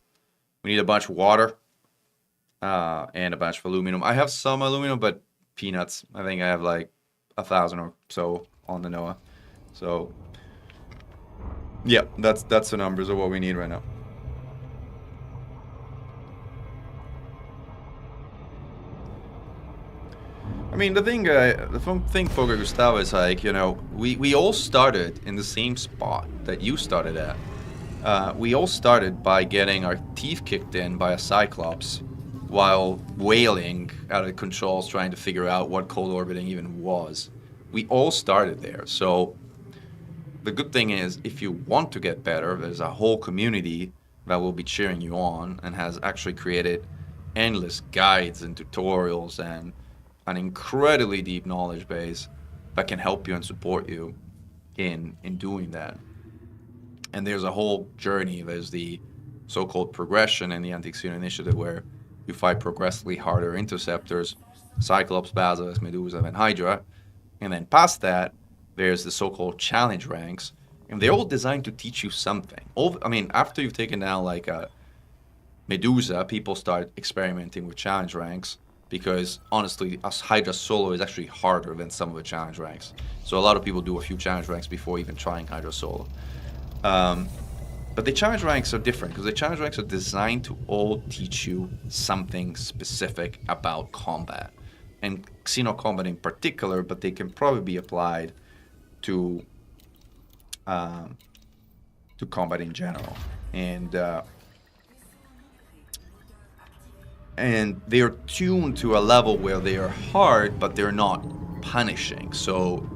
S2: We need a bunch of water, and a bunch of aluminum. I have some aluminum, but peanuts. I think I have like 1,000 or so on the NOAA. So yeah, that's the numbers of what we need right now. I mean, the fun thing for Gustavo is like, you know, we all started in the same spot that you started at. We all started by getting our teeth kicked in by a Cyclops while wailing out of controls trying to figure out what cold orbiting even was. We all started there. So the good thing is, if you want to get better, there's a whole community that will be cheering you on and has actually created endless guides and tutorials and an incredibly deep knowledge base that can help you and support you in doing that. And there's a whole journey. There's the so-called progression in the Anti-Xeno Initiative, where you fight progressively harder interceptors, Cyclops, Basilisk, Medusa, and Hydra. And then past that, there's the so-called challenge ranks, and they're all designed to teach you something. I mean, after you've taken down like a Medusa, people start experimenting with challenge ranks, because honestly, Hydra solo is actually harder than some of the challenge ranks. So a lot of people do a few challenge ranks before even trying Hydra solo. But the challenge ranks are different, because the challenge ranks are designed to all teach you something specific about combat, and Xeno combat in particular, but they can probably be applied to combat in general. And they are tuned to a level where they are hard, but they're not punishing. So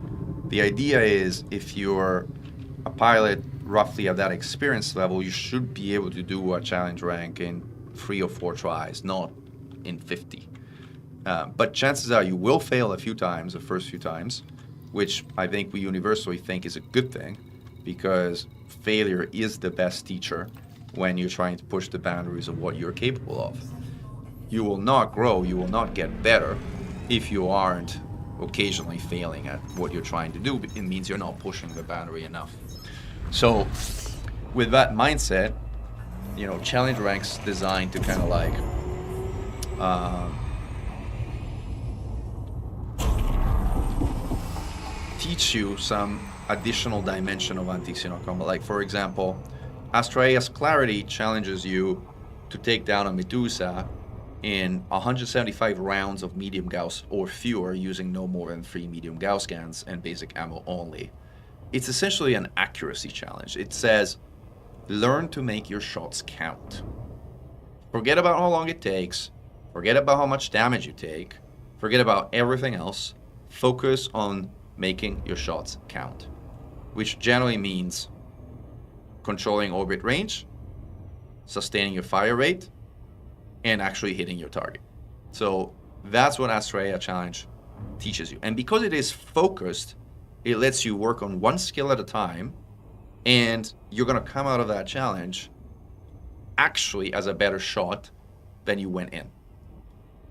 S2: the idea is, if you're a pilot roughly at that experience level, you should be able to do a challenge rank in 3 or 4 tries, not in 50. But chances are you will fail a few times, the first few times, which I think we universally think is a good thing, because failure is the best teacher when you're trying to push the boundaries of what you're capable of. You will not grow, you will not get better if you aren't occasionally failing at what you're trying to do. It means you're not pushing the boundary enough. So with that mindset, you know, challenge ranks designed to kind of like teach you some additional dimension of anti-Xeno combat. Like, for example, Astraea's Clarity challenges you to take down a Medusa in 175 rounds of medium Gauss or fewer, using no more than 3 medium Gauss scans and basic ammo only. It's essentially an accuracy challenge. It says, learn to make your shots count. Forget about how long it takes. Forget about how much damage you take. Forget about everything else. Focus on making your shots count, which generally means controlling orbit range, sustaining your fire rate, and actually hitting your target. So that's what Astraea Challenge teaches you. And because it is focused, it lets you work on one skill at a time, and you're going to come out of that challenge actually as a better shot than you went in.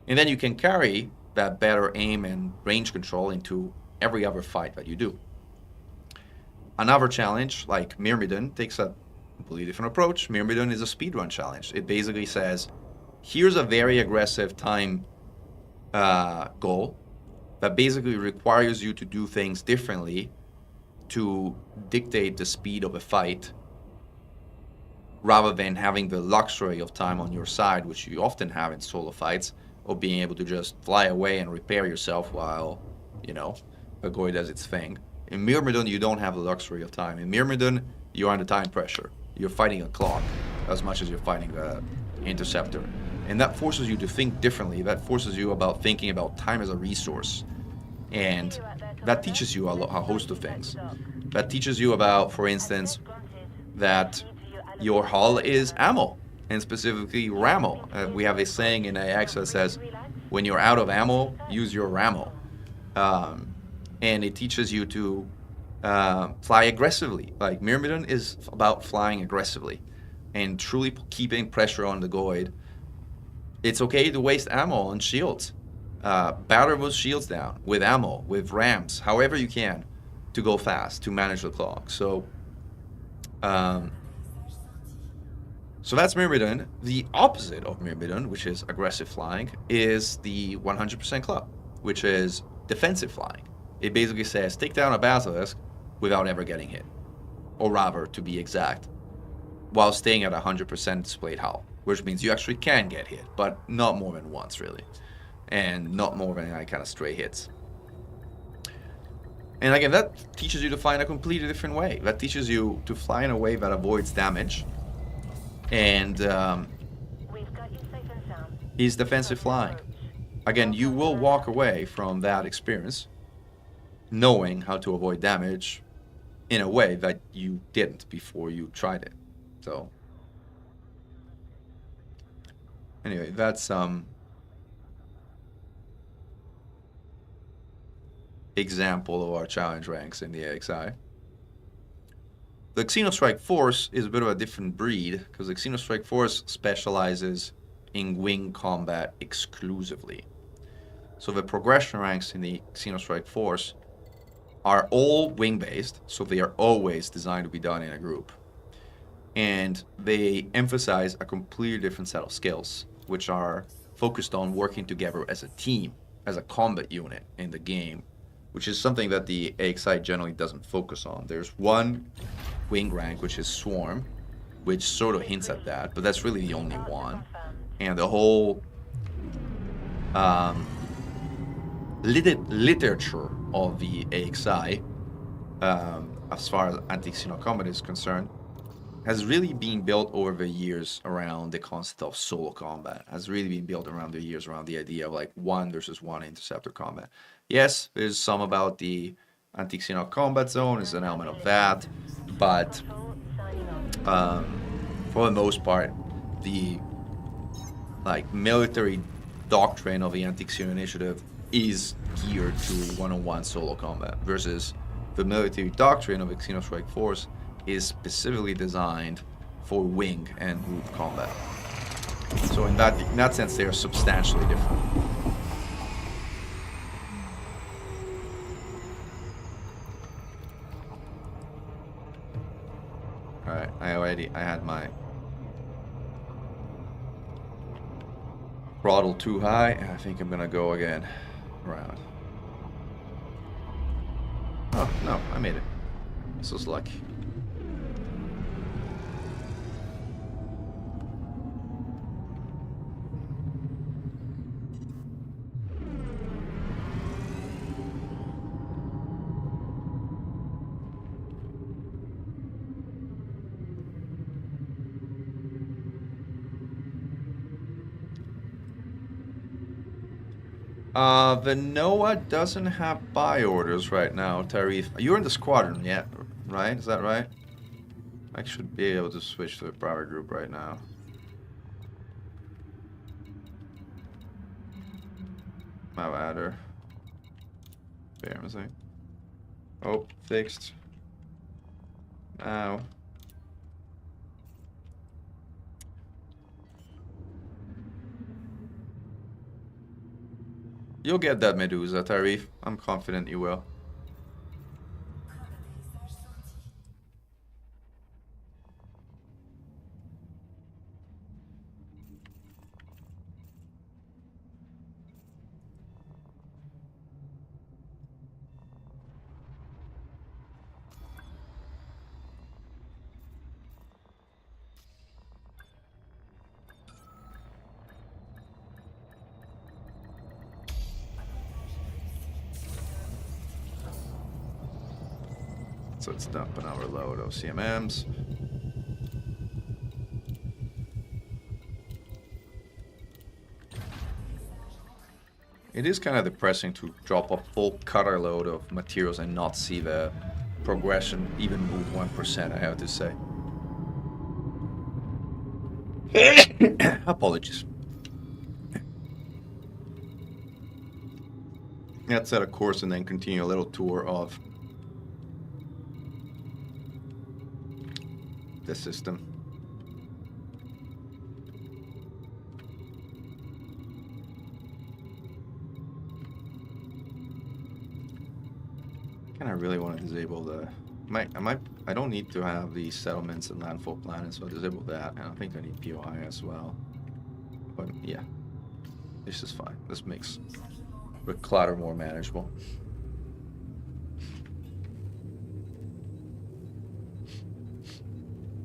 S2: And then you can carry that better aim and range control into every other fight that you do. Another challenge, like Myrmidon, takes a completely different approach. Myrmidon is a speedrun challenge. It basically says, here's a very aggressive time goal that basically requires you to do things differently to dictate the speed of a fight, rather than having the luxury of time on your side, which you often have in solo fights, or being able to just fly away and repair yourself while, you know, a Goy does its thing. In Myrmidon, you don't have the luxury of time. In Myrmidon, you're under time pressure. You're fighting a clock as much as you're fighting the interceptor. And that forces you to think differently. That forces you about thinking about time as a resource. And that teaches you a host of things. That teaches you about, for instance, that your hull is ammo, and specifically Rammo. We have a saying in AX that says, when you're out of ammo, use your Rammo. And it teaches you to fly aggressively. Like, Myrmidon is about flying aggressively and truly keeping pressure on the Goid It's okay to waste ammo on shields. Batter those shields down with ammo, with rams, however you can, to go fast, to manage the clock. So that's Myrmidon. The opposite of Myrmidon, which is aggressive flying, is the 100% club, which is defensive flying. It basically says take down a basilisk without ever getting hit, or rather, to be exact, while staying at 100% displayed hull, which means you actually can get hit, but not more than once, really, and not more than kind of stray hits. And again, that teaches you to fly in a completely different way. That teaches you to fly in a way that avoids damage, and is defensive flying. Again, you will walk away from that experience knowing how to avoid damage in a way that you didn't before you tried it. So anyway, that's example of our challenge ranks in the AXI. The Xenostrike Force is a bit of a different breed, because the Xenostrike Force specializes in wing combat exclusively. So the progression ranks in the Xenostrike Force are all wing-based, so they are always designed to be done in a group. And they emphasize a completely different set of skills, which are focused on working together as a team, as a combat unit in the game, which is something that the AXI generally doesn't focus on. There's one wing rank, which is Swarm, which sort of hints at that, but that's really the only one. And the whole literature of the AXI, as far as anti-xeno combat is concerned, has really been built over the years around the concept of solo combat. Has really been built around the years around the idea of like 1 versus 1 interceptor combat. Yes, there's some about the anti-xeno combat zone, is an element of that, but for the most part, the like military doctrine of the anti-xeno initiative is geared to one-on-one solo combat, versus the military doctrine of the Xenostrike Force is specifically designed for wing and group combat. So in that sense, they are substantially different. Alright, I had my throttle too high, and I think I'm gonna go again around. Oh, no, I made it. This was lucky. The NOAA doesn't have buy orders right now, Tarif. You're in the squadron yet, right? Is that right? I should be able to switch to a private group right now. My ladder. Bear me a second. Oh, fixed. Now. You'll get that Medusa, Tarif. I'm confident you will. So let's dump another load of CMMs. It is kind of depressing to drop a full cutter load of materials and not see the progression even move 1%, I have to say. Apologies. Let's set a course and then continue a little tour of the system. And I really want to disable the... I don't need to have the settlements and landfall planets, so I'll disable that. And I think I need POI as well. But yeah, this is fine. This makes the clutter more manageable.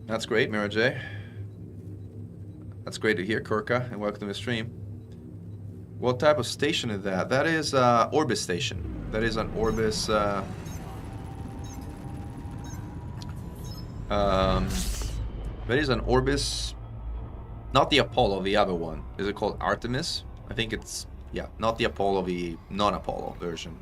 S2: That's great, Mira J. That's great to hear, Kurka, and welcome to the stream. What type of station is that? That is Orbis station. That is an Orbis. That is an Orbis, not the Apollo, the other one. Is it called Artemis? I think it's, yeah, not the Apollo, the non-Apollo version.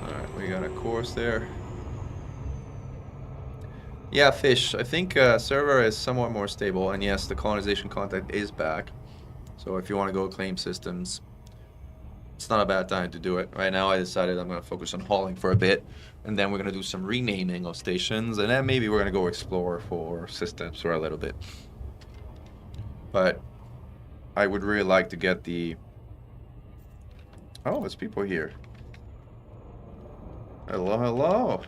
S2: Alright, we got a course there. Yeah, Fish. I think server is somewhat more stable, and yes, the colonization contact is back. So if you want to go claim systems, it's not a bad time to do it. Right now, I decided I'm going to focus on hauling for a bit, and then we're going to do some renaming of stations, and then maybe we're going to go explore for systems for a little bit. But I would really like to get the... Oh, there's people here. Hello, hello.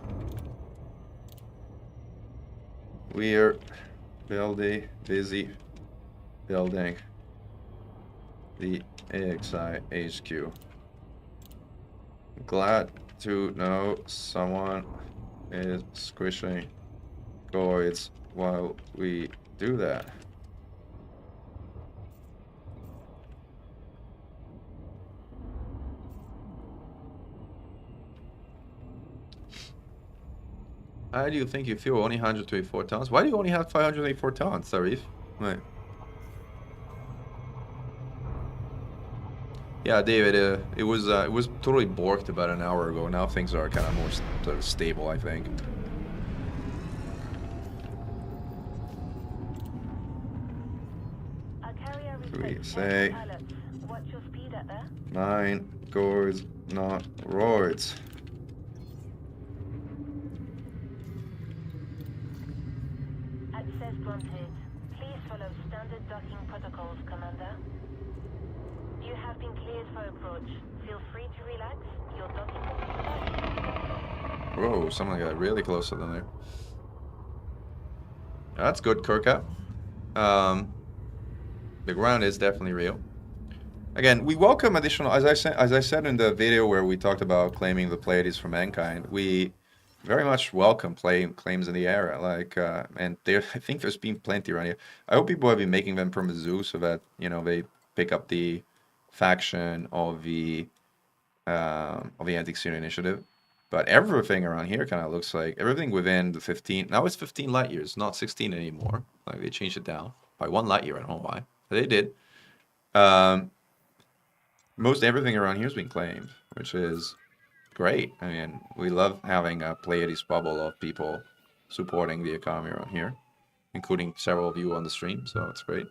S2: We're busy building the AXI HQ. Glad to know someone is squishing goids while we do that. How do you think you feel only 124 tons? Why do you only have 584 tons, Sarif? Right. Yeah, David, it was totally borked about an hour ago. Now things are kind of more sort of stable, I think. We say 9 gourds, not roids.
S3: Access granted. Please follow standard docking protocols, Commander. You have been cleared for approach. Feel free to relax. Your docking will be...
S2: Whoa, someone got really close to them there. That's good, Kurka. The ground is definitely real. Again, we welcome additional, as I said in the video where we talked about claiming the Pleiades from mankind, we very much welcome claims in the area. Like, and there, I think there's been plenty around here. I hope people have been making them from the zoo so that, you know, they pick up the faction of the Anti-Xeno Initiative. But everything around here kind of looks like everything within the 15. Now it's 15 light years, not 16 anymore. Like they changed it down by 1 light year. I don't know why. But they did. Most everything around here has been claimed, which is great. I mean, we love having a Pleiades bubble of people supporting the economy around here, including several of you on the stream. So it's great.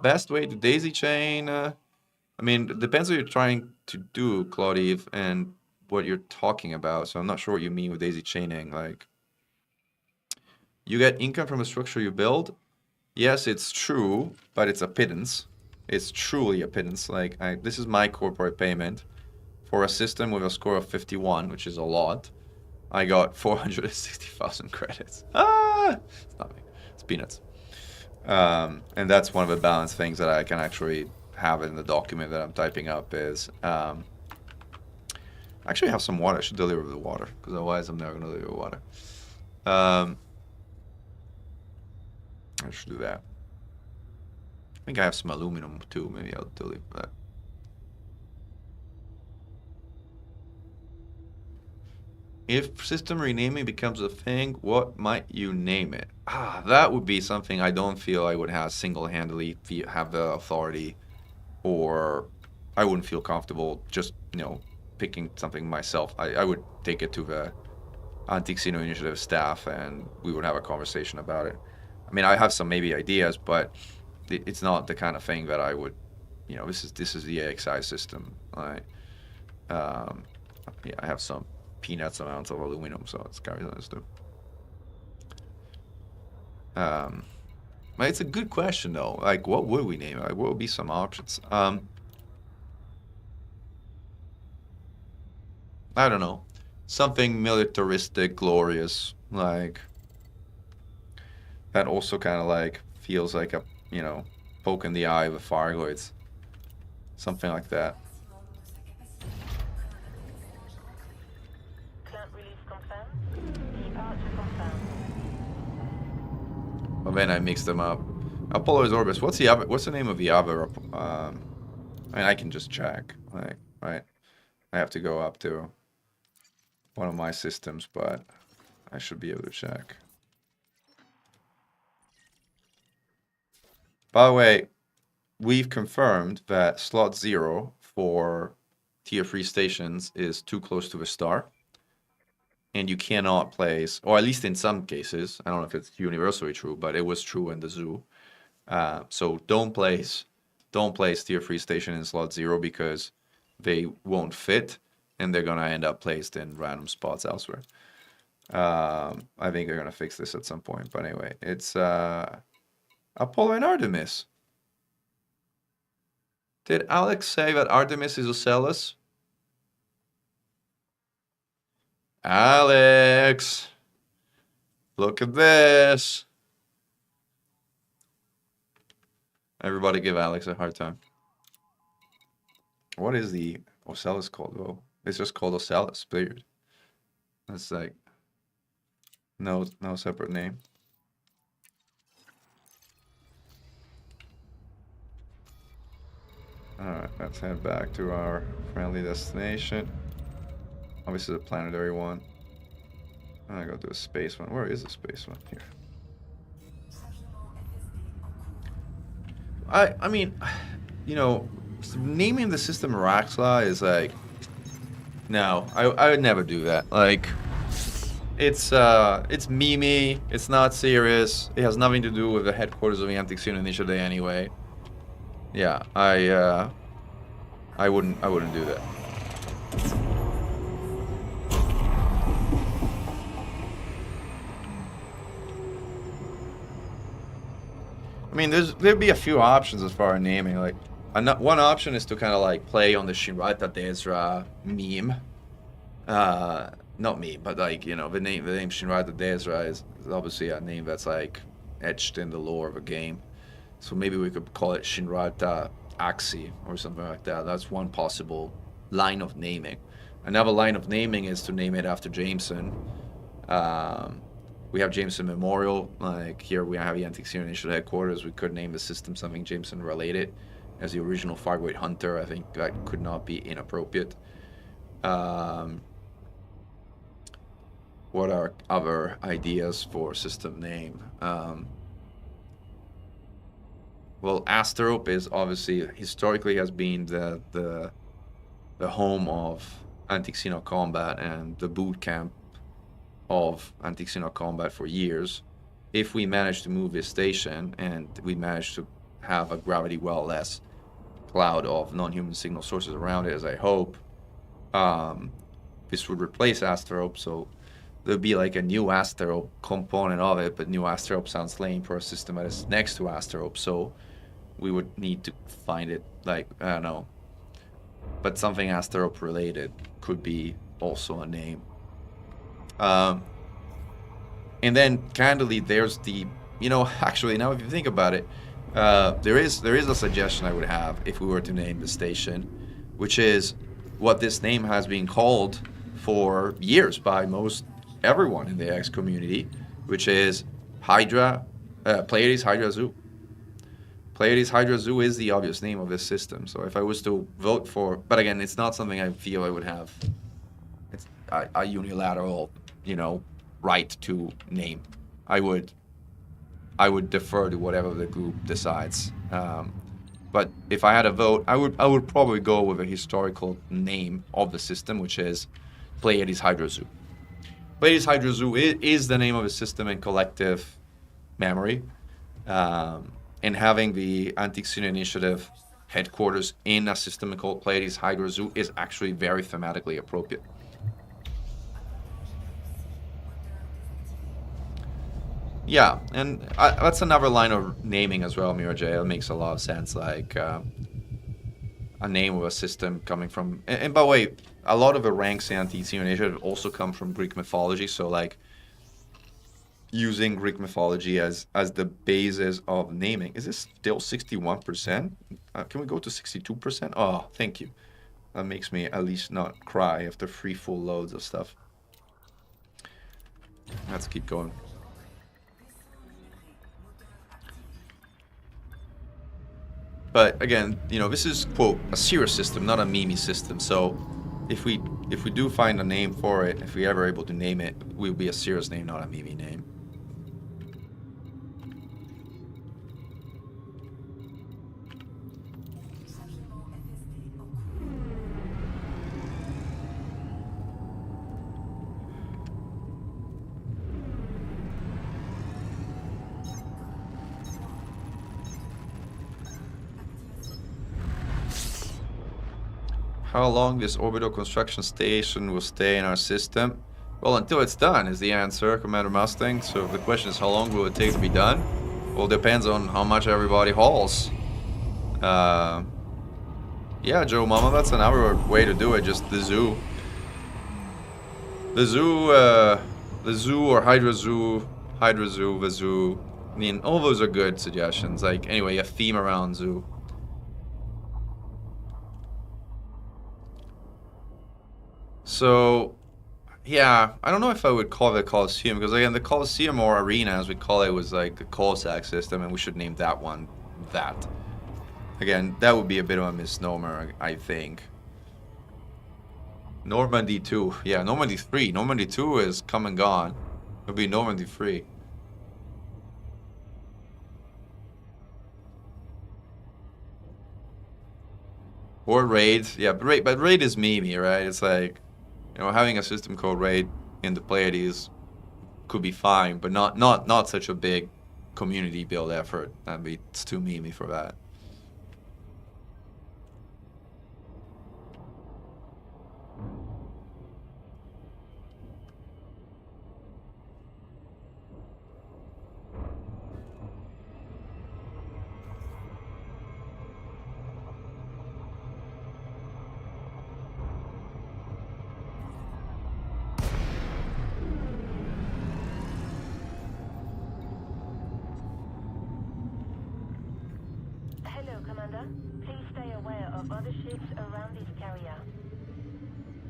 S2: Best way to daisy chain. I mean, it depends what you're trying to do, Claude, and what you're talking about. So I'm not sure what you mean with daisy chaining. Like, you get income from a structure you build. Yes, it's true, but it's a pittance. It's truly a pittance. Like, this is my corporate payment for a system with a score of 51, which is a lot. I got 460,000 credits. Ah, it's nothing. It's peanuts. And that's one of the balance things that I can actually have in the document that I'm typing up is, I actually have some water. I should deliver the water, because otherwise I'm never going to deliver water. I should do that. I think I have some aluminum too. Maybe I'll deliver that. If system renaming becomes a thing, what might you name it? That would be something I don't feel I would have single-handedly have the authority, or I wouldn't feel comfortable just, you know, picking something myself. I would take it to the Anti-Xeno Initiative staff and we would have a conversation about it. I mean, I have some maybe ideas, but it's not the kind of thing that I would, you know, this is the AXI system. Yeah, I have some peanuts amounts of aluminum, so it's carries on this too. But it's a good question though. Like, what would we name it? Like, what would be some options? I don't know. Something militaristic, glorious, like that also kind of like feels like a, you know, poke in the eye of a Fargoids. Something like that.
S3: Plant release confirmed. Departure confirmed.
S2: Well, then I mixed them up. Apollo's Orbis. What's the name of the other? I mean, I can just check. Like, right? I have to go up to one of my systems, but I should be able to check. By the way, we've confirmed that slot 0 for tier 3 stations is too close to a star. And you cannot place, or at least in some cases, I don't know if it's universally true, but it was true in the zoo. So don't place tier 3 station in slot 0 because they won't fit and they're gonna end up placed in random spots elsewhere. I think they're gonna fix this at some point, but anyway, it's Apollo and Artemis. Did Alex say that Artemis is Ocellus? Alex, look at this. Everybody give Alex a hard time. What is the Ocellus called, though? It's just called Ocellus, period. That's like no separate name. Alright, let's head back to our friendly destination. Obviously the planetary one. I go to a space one. Where is the space one? Here. I mean, you know, naming the system Raxla is like, no, I would never do that. Like, it's memey, it's not serious, it has nothing to do with the headquarters of the Anti-Xeno Initiative anyway. Yeah, I wouldn't do that. I mean, there'd be a few options as far as naming. Like, one option is to kind of like play on the Shinrata Dezra meme. Not meme, but like, you know, the name Shinrata Dezra is obviously a name that's like etched in the lore of a game. So maybe we could call it Shinrata Axi or something like that. That's one possible line of naming. Another line of naming is to name it after Jameson. We have Jameson Memorial. Like here we have the Anti-Xeno Initiative headquarters. We could name the system something Jameson related. As the original Fargoid Hunter, I think that could not be inappropriate. What are other ideas for system name? Well, Asterope is obviously historically has been the home of Anti-Xeno combat and the boot camp of Anti-Xeno combat for years. If we manage to move this station and we manage to have a gravity well less cloud of non-human signal sources around it, as I hope, this would replace Asterope, so there'd be like a new Asterope component of it, but new Asterope sounds lame for a system that is next to Asterope, so we would need to find it, like, I don't know, but something Asterope related could be also a name. And then candidly, there's the, you know, actually now if you think about it, there is a suggestion I would have if we were to name the station, which is what this name has been called for years by most everyone in the X community, which is Pleiades Hydra Zoo. Pleiades Hydra Zoo is the obvious name of this system. So if I was to vote for, but again, it's not something I feel I would have. It's a unilateral, you know, right to name. I would defer to whatever the group decides. But if I had a vote, I would probably go with a historical name of the system, which is Pleiades Hydra Zoo. Pleiades Hydra Zoo is the name of the system in collective memory. And having the Anti-Xeno Initiative headquarters in a system called Pleiades Hydra Zoo is actually very thematically appropriate. Yeah, and that's another line of naming as well, Mira J. It makes a lot of sense, like a name of a system coming from... And by the way, a lot of the ranks in Antiquity Initiative also come from Greek mythology, so like using Greek mythology as the basis of naming. Is this still 61%? Can we go to 62%? Oh, thank you. That makes me at least not cry after 3 full loads of stuff. Let's keep going. But again, you know, this is, quote, a serious system, not a meme system. So if we do find a name for it, if we ever able to name it, it will be a serious name, not a meme name. How long this orbital construction station will stay in our system? Well, until it's done is the answer, Commander Mustang. So if the question is how long will it take to be done? Well, it depends on how much everybody hauls. Yeah, Joe Mama, that's another way to do it, just the zoo. The zoo or Hydra Zoo, the zoo. I mean, all those are good suggestions. Like, anyway, a theme around zoo. So, yeah, I don't know if I would call it a Coliseum, because again, the Coliseum or Arena, as we call it, was like the Cossack system, and we should name that one that. Again, that would be a bit of a misnomer, I think. Normandy 2. Yeah, Normandy 3. Normandy 2 is come and gone. It'll be Normandy 3. Or Raid. Yeah, but Raid is memey, right? It's like, you know, having a system called Raid in the Pleiades could be fine, but not such a big community build effort. It's too memey for that.
S3: Please stay aware of other ships around this carrier.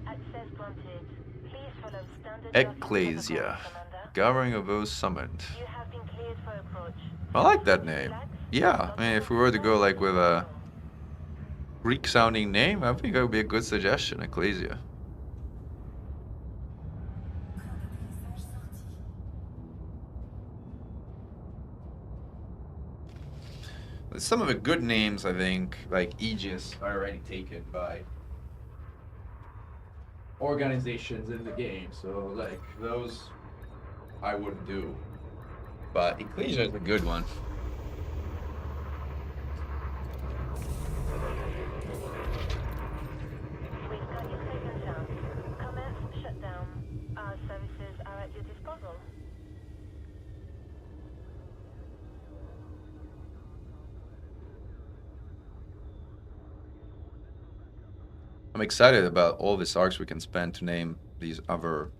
S3: Access granted. Please follow standard
S2: Ecclesia. Gathering of those summoned.
S3: You have been cleared for approach.
S2: I like that name. Yeah, I mean, if we were to go like with a Greek-sounding name, I think that would be a good suggestion, Ecclesia. Some of the good names, I think, like Aegis, are already taken by organizations in the game. So, like, those I wouldn't do. But Ecclesia is a good one.
S3: We've got you safe and sound. Commerce shut down. Our services are at your disposal.
S2: I'm excited about all these arcs we can spend to name these other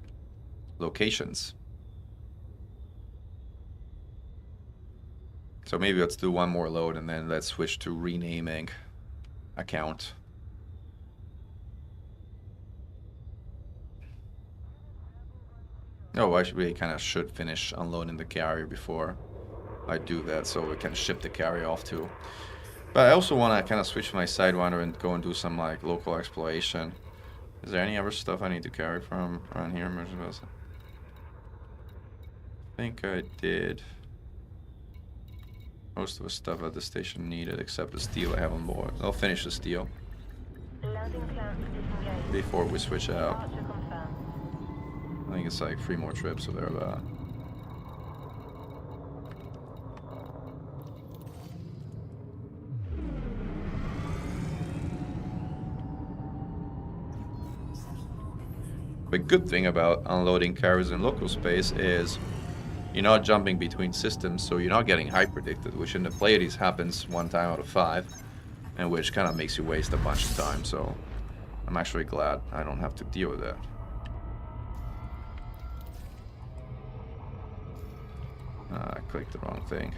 S2: locations. So maybe let's do one more load and then let's switch to renaming account. Oh, we kind of should finish unloading the carrier before I do that, so we can ship the carrier off too. But I also want to kind of switch my Sidewinder and go and do some like local exploration. Is there any other stuff I need to carry from around here? I think I did most of the stuff at the station needed, except the steel I have on board. I'll finish the steel before we switch out. I think it's like 3 more trips or thereabout. The good thing about unloading carriers in local space is You're not jumping between systems, so you're not getting hyperdicted, which in the Pleiades happens 1 time out of 5, and which kind of makes you waste a bunch of time, so I'm actually glad I don't have to deal with that. I clicked the wrong thing.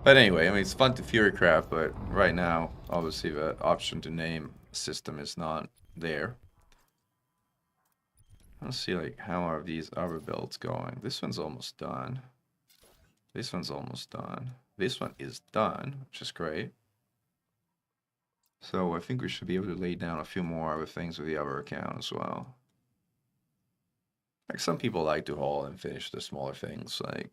S2: But anyway, I mean, it's fun to theorycraft, but right now, obviously, the option to name a system is not there. Let's see, like, how are these other builds going? This one's almost done. This one's almost done. This one is done, which is great. So I think we should be able to lay down a few more other things with the other account as well. Like, some people like to haul and finish the smaller things, like,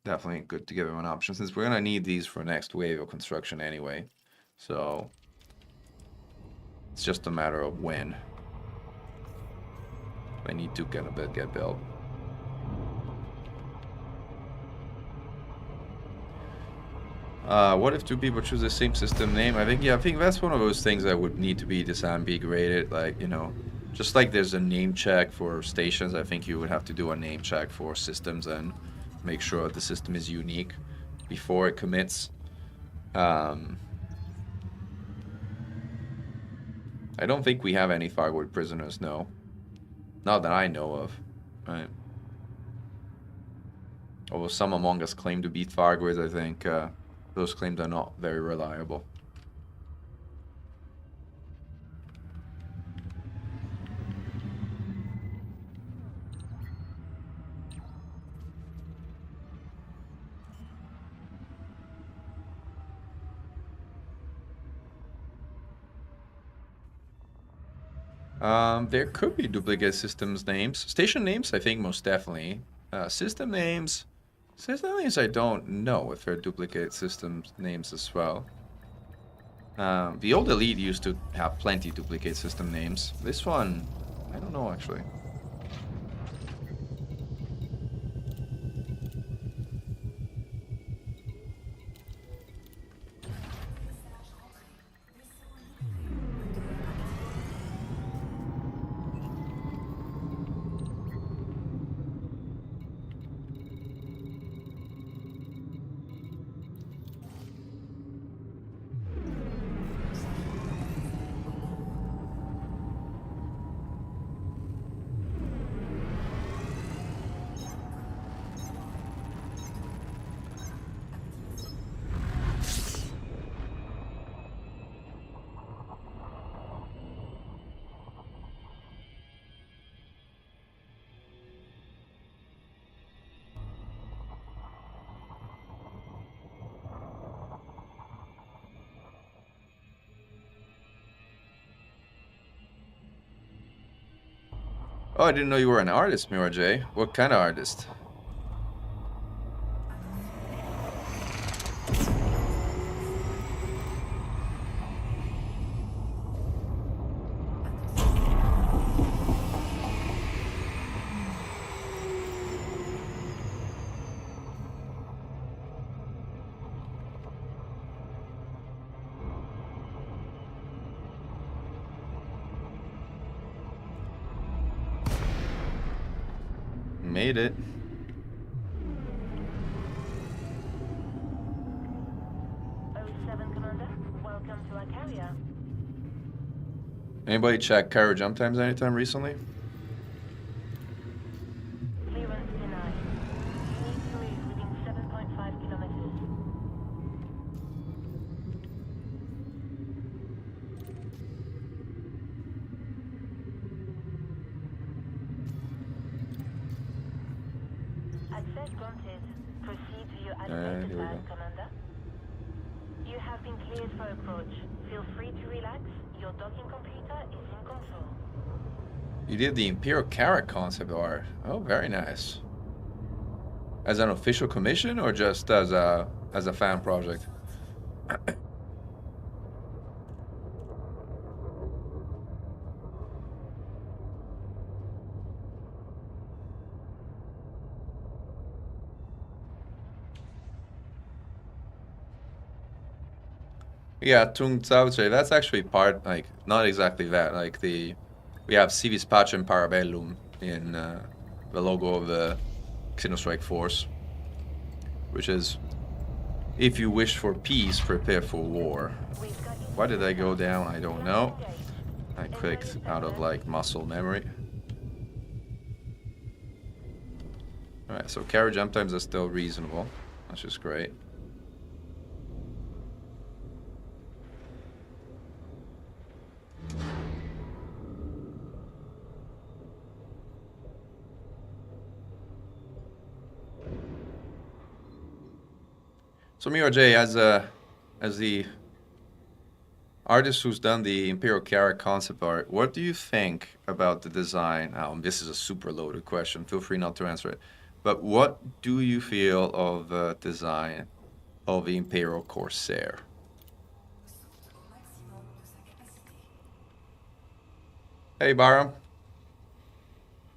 S2: definitely good to give them an option, since we're gonna need these for next wave of construction anyway. So it's just a matter of when I need to get built. What if 2 people choose the same system name? I think that's one of those things that would need to be disambiguated. Like, you know, just like there's a name check for stations, I think you would have to do a name check for systems and make sure the system is unique before it commits. I don't think we have any Fargoid prisoners, no. Not that I know of, right? Although some among us claim to beat Fargoids, I think those claims are not very reliable. There could be duplicate systems names. Station names, I think most definitely. System names I don't know if they're duplicate systems names as well. The old Elite used to have plenty duplicate system names. This one, I don't know actually. Oh, I didn't know you were an artist, Mira J. What kind of artist? Made it.
S3: Commander. Welcome to our carrier.
S2: Anybody check Cairo jump times anytime recently?
S3: Clearance denied. You need to move within 7.5 kilometers. Access granted. Proceed to your allocated path, Commander. You have been cleared for approach. Feel free to relax. Your docking computer is in control.
S2: You did the Imperial Carrot concept art. Oh, very nice. As an official commission or just as a fan project? Yeah, Tung Tsauche, that's actually part, like, not exactly that. Like, we have Civis Pacem Parabellum in the logo of the Xenostrike Force, which is, if you wish for peace, prepare for war. Why did I go down? I don't know. I clicked out of, like, muscle memory. Alright, so carry jump times are still reasonable. That's just great. So Mira J, as the artist who's done the Imperial Carrack concept art, what do you think about the design? This is a super loaded question. Feel free not to answer it. But what do you feel of the design of the Imperial Corsair? Hey, Baram.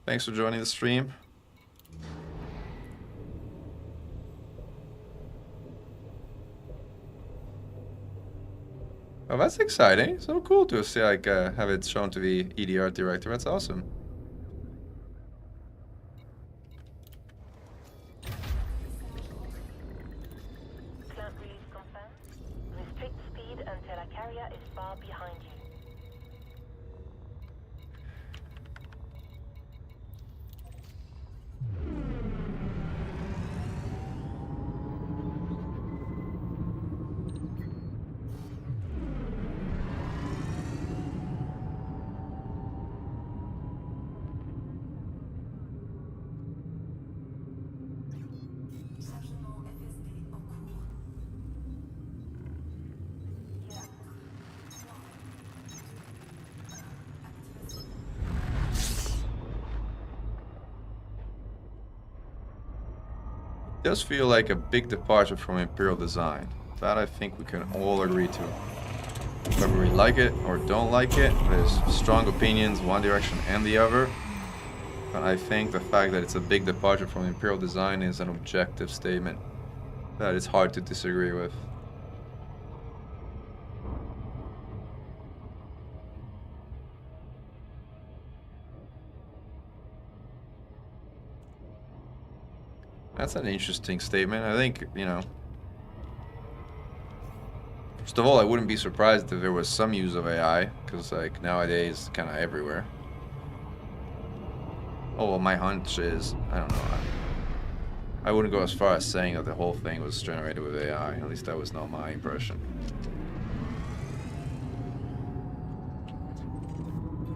S2: Thanks for joining the stream. Oh, that's exciting. So cool to see, like, have it shown to the EDR director. That's awesome.
S3: Clamp release confirmed. Restrict speed until a carrier is far behind you.
S2: Does feel like a big departure from Imperial design. That I think we can all agree to. Whether we like it or don't like it, there's strong opinions one direction and the other. But I think the fact that it's a big departure from Imperial design is an objective statement that it's hard to disagree with. That's an interesting statement. I think, you know, first of all, I wouldn't be surprised if there was some use of AI, because, like, nowadays, it's kind of everywhere. Oh, well, my hunch is, I don't know, I wouldn't go as far as saying that the whole thing was generated with AI. At least that was not my impression.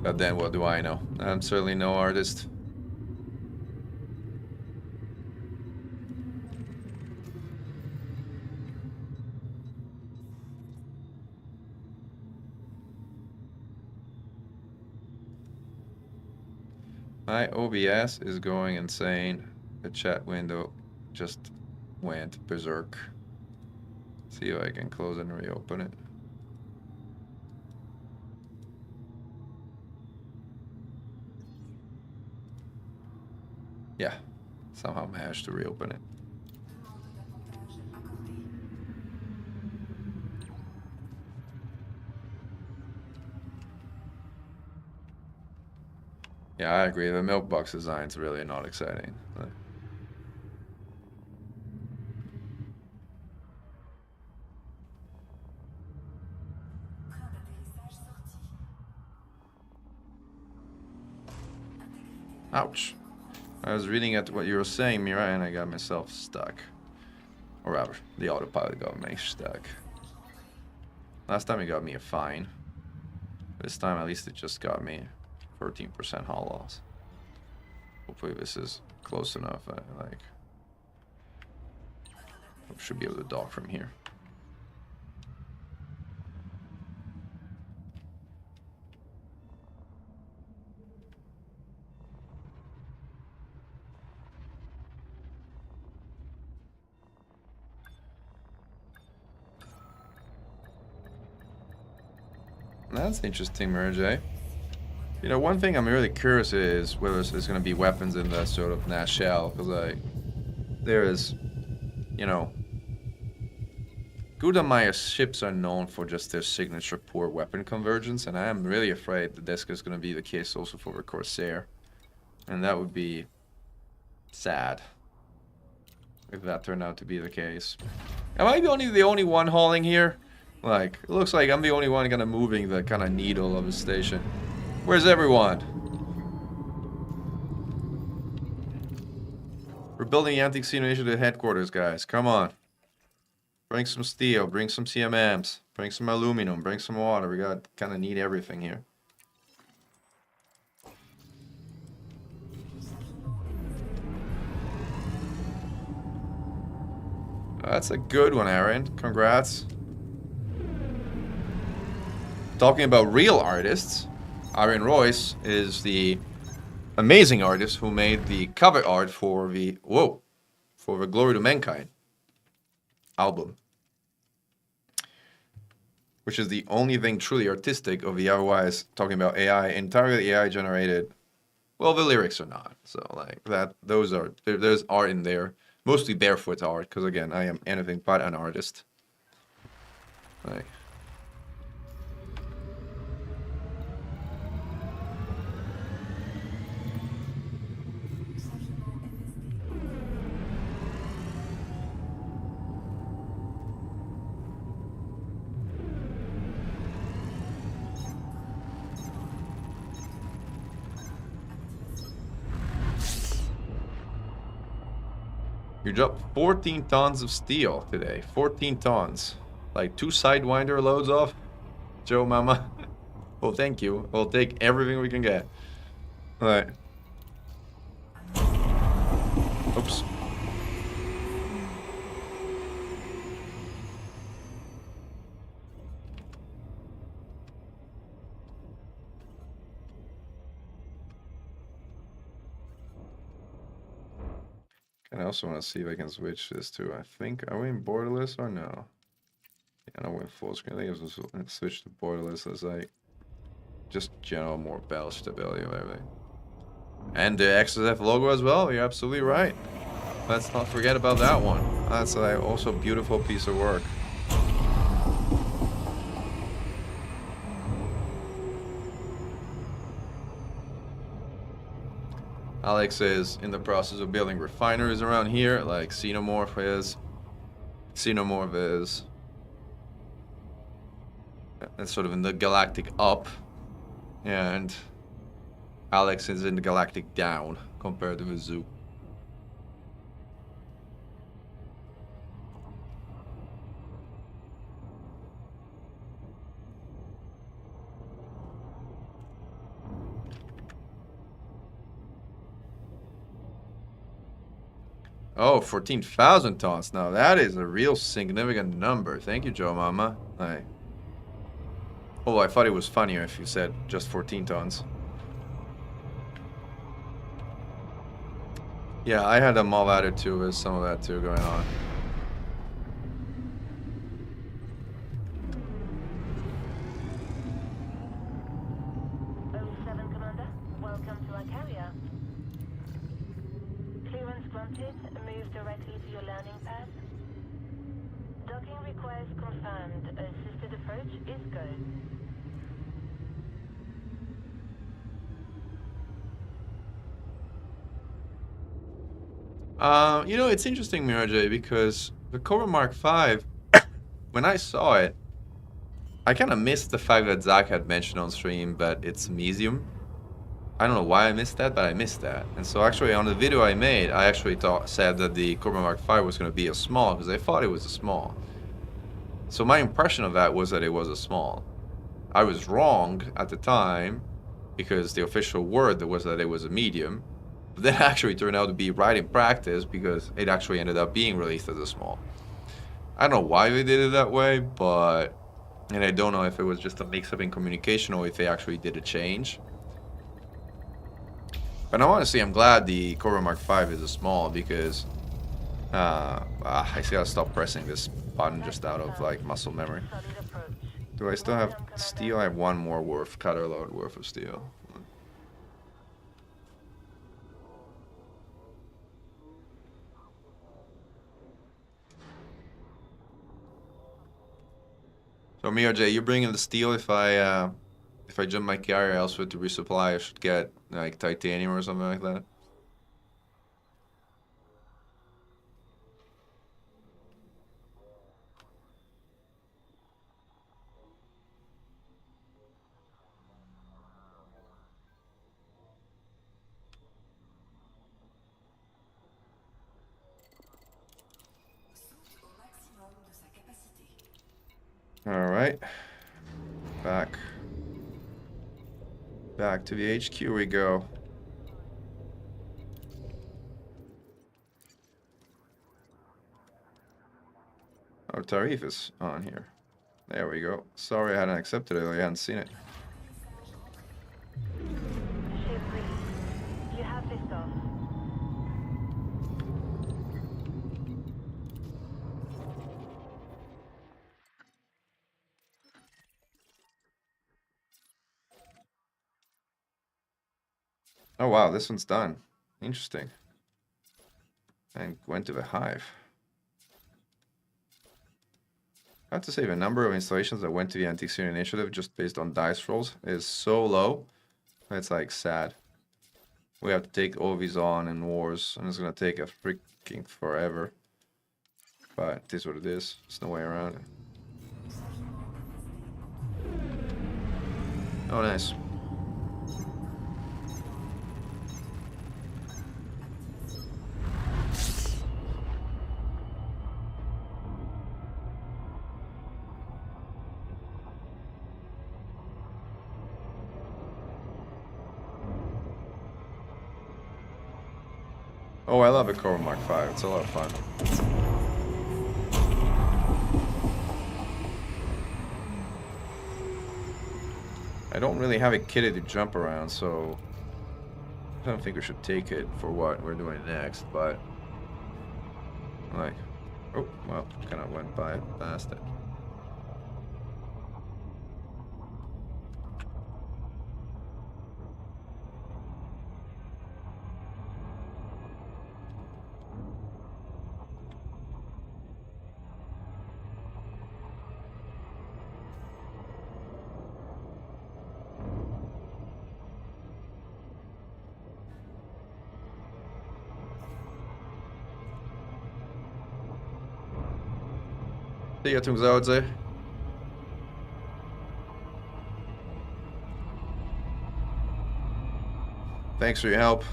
S2: But then what do I know? I'm certainly no artist. My OBS is going insane. The chat window just went berserk. See if I can close and reopen it. Yeah, somehow managed to reopen it. Yeah, I agree. The milk box design is really not exciting. Ouch. I was reading at what you were saying, Mira, and I got myself stuck. Or rather, the autopilot got me stuck. Last time it got me a fine. This time, at least it just got me 13% hull loss. Hopefully this is close enough. I should be able to dock from here. That's interesting, Merge. You know, one thing I'm really curious is whether there's going to be weapons in the sort of nashell, because there is, you know, Good that my ships are known for just their signature poor weapon convergence, and I am really afraid that this is going to be the case also for the Corsair. And that would be sad if that turned out to be the case. Am I the only one hauling here? Like, it looks like I'm the only one kind of moving the kind of needle of the station. Where's everyone? We're building the Antique Scene Initiative headquarters, guys. Come on. Bring some steel, bring some CMMs, bring some aluminum, bring some water. We got kind of need everything here. That's a good one, Aaron. Congrats. Talking about real artists, Aaron Royce is the amazing artist who made the cover art for the Glory to Mankind album, which is the only thing truly artistic of the otherwise talking about AI, entirely AI generated. Well, the lyrics are not, so like that. There's art in there, mostly barefoot art, because again, I am anything but an artist. Like. You dropped 14 tons of steel today. 14 tons. Like 2 Sidewinder loads off. Joe Mama. Well, thank you. We'll take everything we can get. Alright. Oops. And I also want to see if I can switch this to, I think, are we in borderless or no? Yeah, no, we're in full screen. I think I was switch to borderless as like just general more battle stability of everything. And the XSF logo as well. You're absolutely right. Let's not forget about that one. That's also a beautiful piece of work. Alex is in the process of building refineries around here, like Xenomorph is. Xenomorph is. That's sort of in the galactic up. And Alex is in the galactic down compared to the zoo. Oh, 14,000 tons. Now that is a real significant number. Thank you, Joe Mama. Like, oh, I thought it was funnier if you said just 14 tons. Yeah, I had a mob added too. There's some of that too going on.
S3: Move directly to your landing pad. Docking request confirmed. Assisted approach is go.
S2: You know, it's interesting, Miraj, because the Cobra Mark V, when I saw it, I kind of missed the fact that Zach had mentioned on stream that it's medium. I don't know why I missed that, but I missed that. And so actually on the video I made, I actually said that the Cobra Mark V was going to be a small, because I thought it was a small. So my impression of that was that it was a small. I was wrong at the time, because the official word was that it was a medium. But that actually turned out to be right in practice, because it actually ended up being released as a small. I don't know why they did it that way, but... And I don't know if it was just a mix-up in communication or if they actually did a change. But honestly, I'm glad the Cobra Mark V is a small, because I just gotta stop pressing this button just out of like muscle memory. Do I still have steel? I have one more cutter load worth of steel. So Mirj, you're bringing the steel. If I jump my carrier elsewhere to resupply, I should get like titanium or something like that. All right, back to the HQ we go. Our Tarif is on here. There we go. Sorry I hadn't accepted it. I hadn't seen it.
S3: Ship release. You have liftoff.
S2: Oh wow, this one's done. Interesting. And went to the hive. I have to say the number of installations that went to the Anti-Xeno initiative just based on dice rolls is so low. It's like sad. We have to take all of these on in wars, and it's gonna take a freaking forever. But it is what it is. There's no way around it. Oh, nice. Oh, I love a Cobra Mark 5. It's a lot of fun. I don't really have a kitted to jump around, so I don't think we should take it for what we're doing next, but like, oh, well, kind of went by past it. See ya, Tungzaodze. Thanks for your help.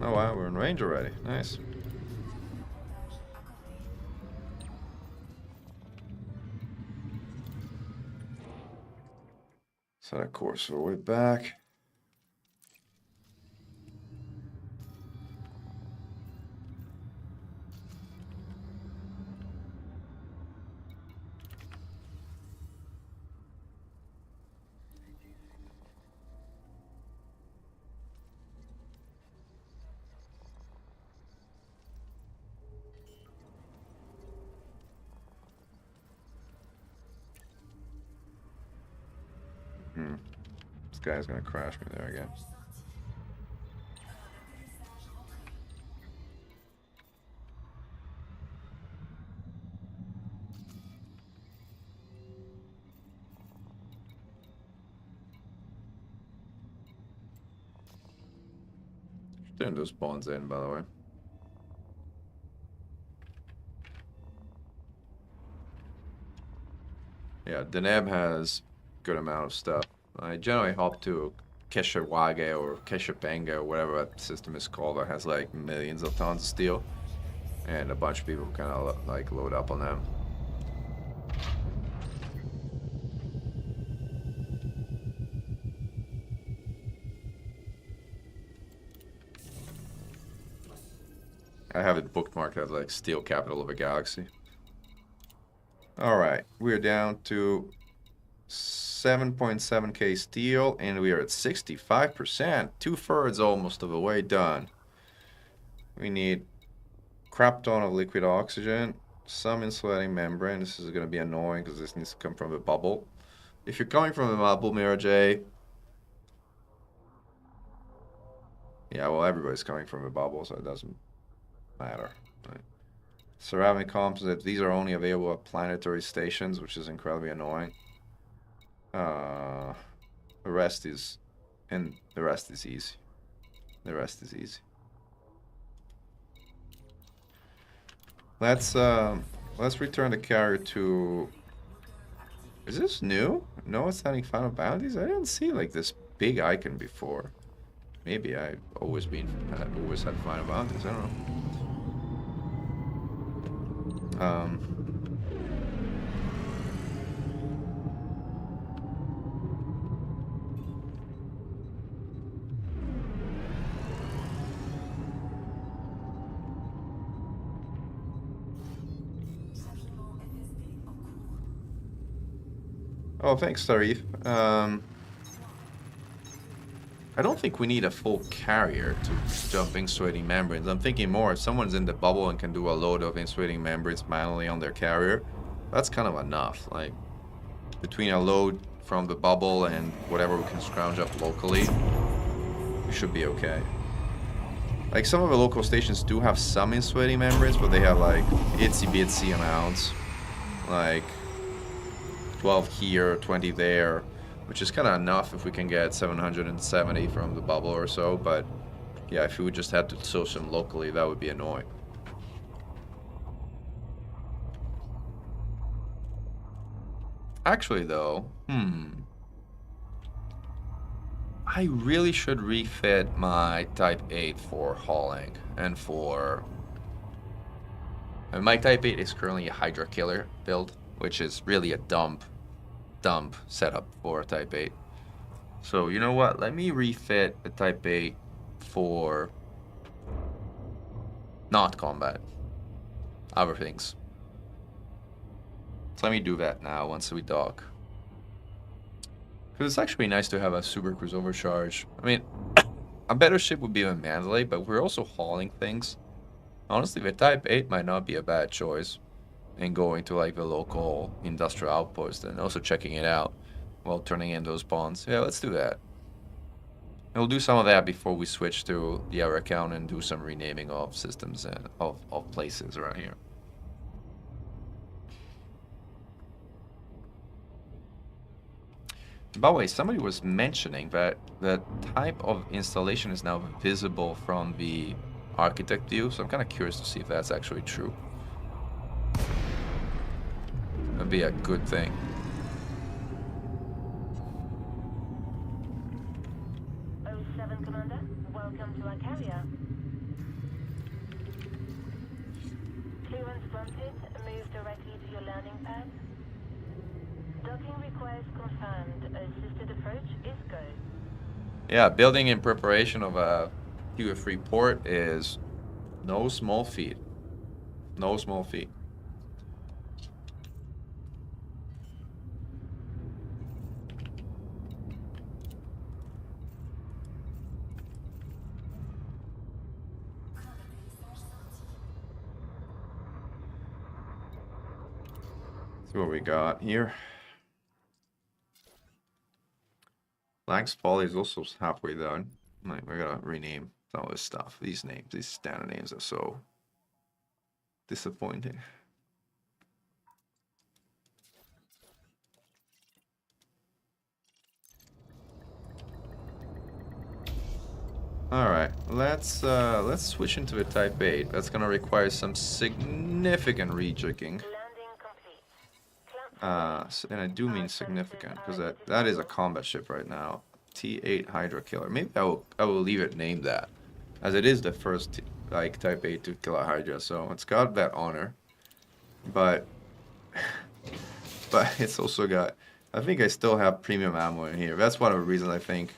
S2: Oh wow, we're in range already. Nice. Set a course for way back. This guy's gonna crash me there again. Turn those bonds in, by the way. Yeah, Deneb has good amount of stuff. I generally hop to Keshawage or Keshapenga or whatever that system is called that has like millions of tons of steel. And a bunch of people kind of like load up on them. I have it bookmarked as like steel capital of a galaxy. Alright, we're down to 7.7k steel and we are at 65%. 2/3 almost of the way done. We need crap ton of liquid oxygen some insulating membrane. This is going to be annoying because this needs to come from a bubble. If you're coming from a bubble, Mirage, yeah, well, everybody's coming from a bubble, so it doesn't matter. Right? Ceramic composites, these are only available at planetary stations, which is incredibly annoying. The rest is, and the rest is easy. The rest is easy. Let's return the carrier to. Is this new? No one's setting final bounties? I didn't see like this big icon before. Maybe I've always had final bounties. I don't know. Oh, thanks, Tarif. I don't think we need a full carrier to jump insulating membranes. I'm thinking more if someone's in the bubble and can do a load of insulating membranes manually on their carrier, that's kind of enough. Like, between a load from the bubble and whatever we can scrounge up locally, we should be okay. Like, some of the local stations do have some insulating membranes, but they have, like, itsy-bitsy amounts. Like, 12 here, 20 there, which is kind of enough if we can get 770 from the bubble or so, but yeah, if we would just have to source them locally, that would be annoying. Actually, though, I really should refit my Type 8 for hauling and for... my Type 8 is currently a Hydra Killer build, which is really a dump setup for a Type 8. So, you know what? Let me refit a Type 8 for not combat. Other things. So let me do that now once we dock. Because it's actually nice to have a Super Cruise overcharge. I mean, a better ship would be a Mandalay, but we're also hauling things. Honestly, the Type 8 might not be a bad choice. And going to like the local industrial outpost and also checking it out while turning in those bonds. Yeah, let's do that. And we'll do some of that before we switch to the other account and do some renaming of systems and of places around here. By the way, somebody was mentioning that the type of installation is now visible from the architect view, so I'm kind of curious to see if that's actually true. That'd be a good thing.
S3: Commander, welcome to our carrier. Clearance granted. Move directly to your landing pad. Docking request confirmed. Assisted approach is go.
S2: Yeah, building in preparation of a Tier 3 port is no small feat. No small feat. See what we got here. Black's Folly is also halfway done. Like, we gotta rename all this stuff. These names, these standard names are so disappointing. Alright, let's switch into the Type 8. That's gonna require some significant rejigging. And I do mean significant, because that is a combat ship right now. T8 Hydra Killer. Maybe I will leave it named that, as it is the first like Type 8 to kill a Hydra, so it's got that honor. But it's also got, I think I still have premium ammo in here. That's one of the reasons I think.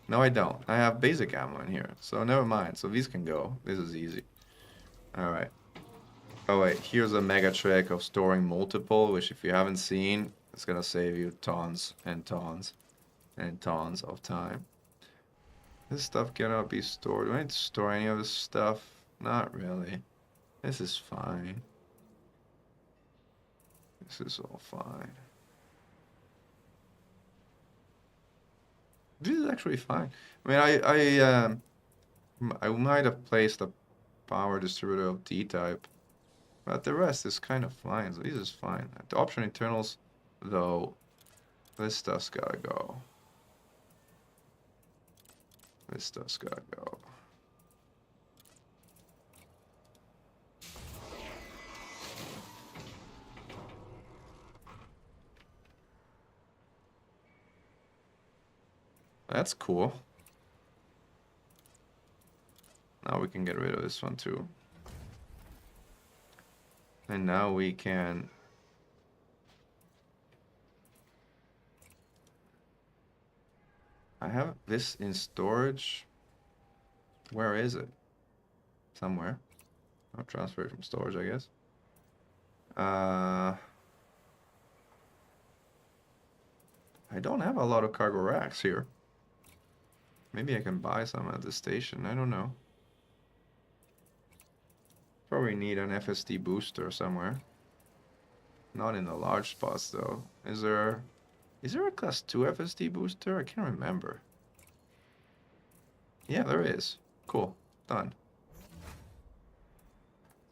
S2: No, I don't. I have basic ammo in here, so never mind. So these can go. This is easy. All right. Oh wait, here's a mega trick of storing multiple, which if you haven't seen, it's gonna save you tons and tons and tons of time. This stuff cannot be stored. Do I need to store any of this stuff? Not really. This is fine. This is all fine. This is actually fine. I mean, I might have placed a power distributor of D-type, but the rest is kind of fine. So this is fine. The option internals, though, this stuff's gotta go. This stuff's gotta go. That's cool. Now we can get rid of this one too. And now we can... I have this in storage. Where is it? Somewhere. I'll transfer it from storage, I guess. I don't have a lot of cargo racks here. Maybe I can buy some at the station. I don't know. Probably need an FSD booster somewhere. Not in the large spots though. Is there a class 2 FSD booster? I can't remember. Yeah, there is. Cool. Done.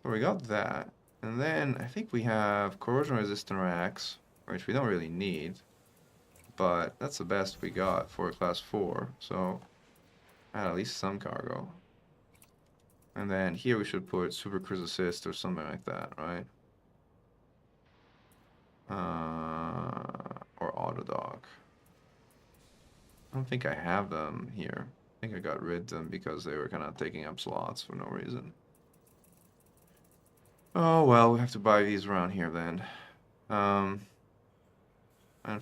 S2: So we got that. And then I think we have corrosion resistant racks, which we don't really need. But that's the best we got for a class 4. So add at least some cargo. And then here we should put super cruise assist or something like that, right? Or auto dock. I don't think I have them here. I think I got rid of them because they were kind of taking up slots for no reason. Oh well, we have to buy these around here then. And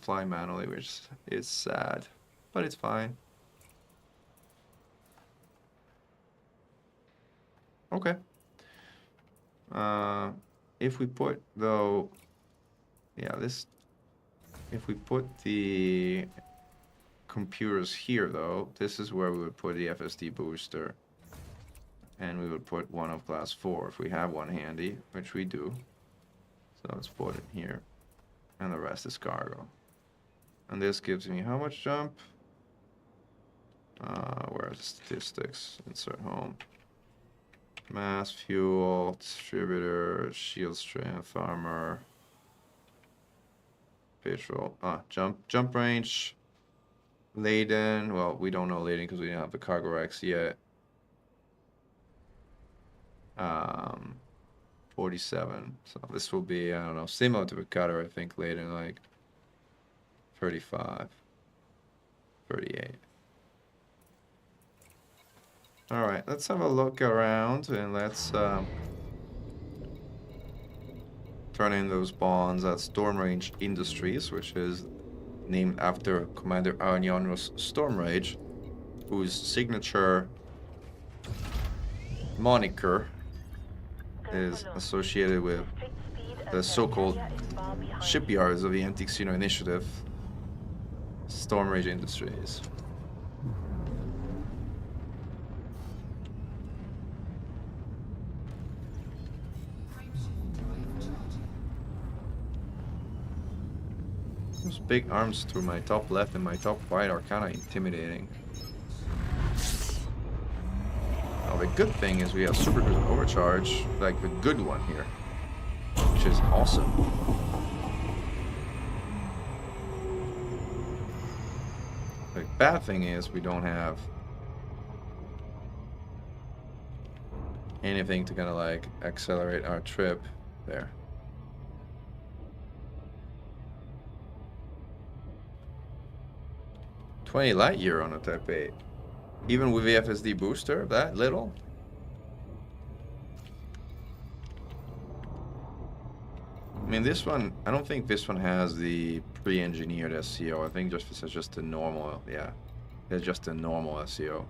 S2: fly manually, which is sad, but it's fine. Okay. If we put though, yeah, this. If we put the computers here though, this is where we would put the FSD booster, and we would put one of class 4 if we have one handy, which we do. So let's put it here, and the rest is cargo. And this gives me how much jump? Where are the statistics? Insert home. Mass, fuel, distributor, shield strength, armor, petrol. Jump range, laden. Well, we don't know laden because we didn't have the cargo racks yet. 47. So this will be, I don't know, similar to the cutter, I think, laden, like 35, 38. All right, let's have a look around and let's turn in those bonds at Storm Range Industries, which is named after Commander Arianos Storm Rage, whose signature moniker is associated with the so-called shipyards of the Anti-Casino Initiative, Storm Rage Industries. Those big arms through my top left and my top right are kind of intimidating. Now the good thing is we have Super Cruise Overcharge, like the good one here, which is awesome. The bad thing is we don't have anything to kind of like accelerate our trip there. $20 light year on a Type 8. Even with the FSD booster, that little? I mean, this one, I don't think this one has the pre-engineered SCO. I think this is just a normal, yeah. It's just a normal SCO.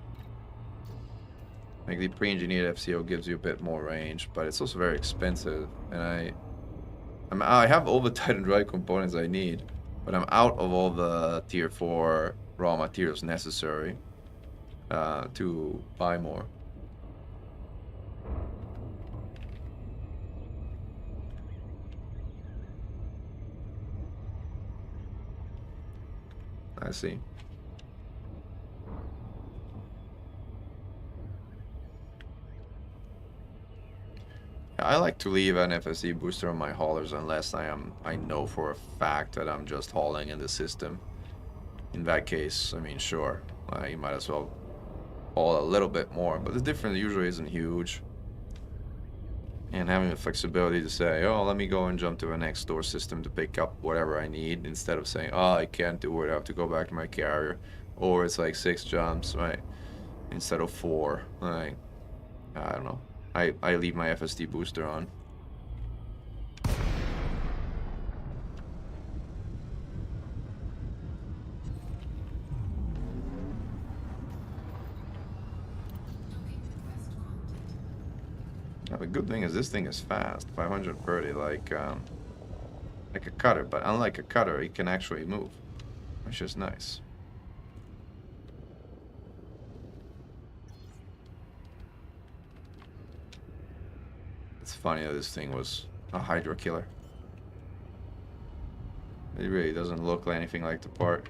S2: Like the pre-engineered FCO gives you a bit more range, but it's also very expensive. And I have all the Titan Drive components I need, but I'm out of all the tier 4 raw materials necessary to buy more. I see. I like to leave an FSD booster on my haulers unless I know for a fact that I'm just hauling in the system. In that case, I mean, sure, you might as well haul a little bit more, but the difference usually isn't huge. And having the flexibility to say, oh, let me go and jump to a next door system to pick up whatever I need, instead of saying, oh, I can't do it, I have to go back to my carrier. Or it's like 6 jumps, right? Instead of 4. Like, I don't know. I leave my FSD booster on. Now, the good thing is this thing is fast, 530, like a cutter, but unlike a cutter, it can actually move, which is nice. It's funny that this thing was a Hydra killer. It really doesn't look like anything like the part.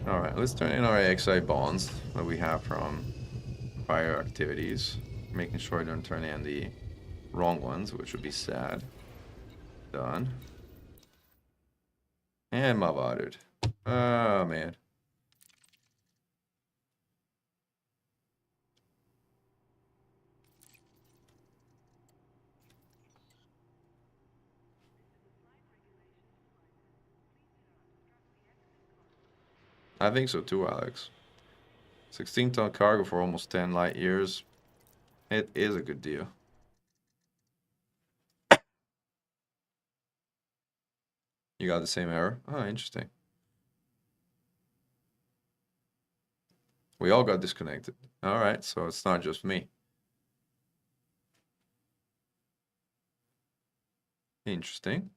S2: Alright, let's turn in our XI bonds that we have from prior activities. Making sure I don't turn in the wrong ones, which would be sad. Done. And mob audit. Oh, man. I think so too, Alex. 16-ton cargo for almost 10 light years. It is a good deal. You got the same error? Oh, interesting. We all got disconnected. Alright, so it's not just me. Interesting.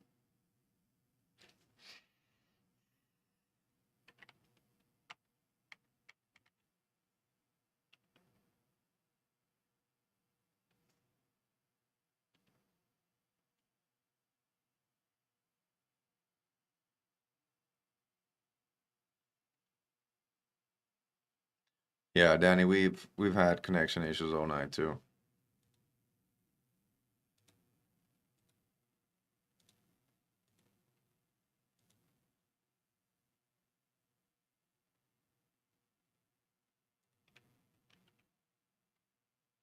S2: Yeah, Danny, we've had connection issues all night too.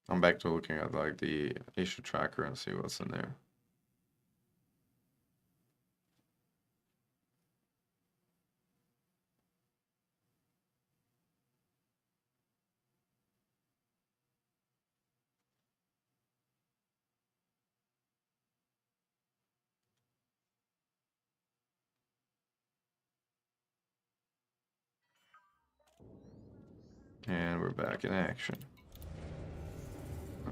S2: I'm back to looking at like the issue tracker and see what's in there. And we're back in action.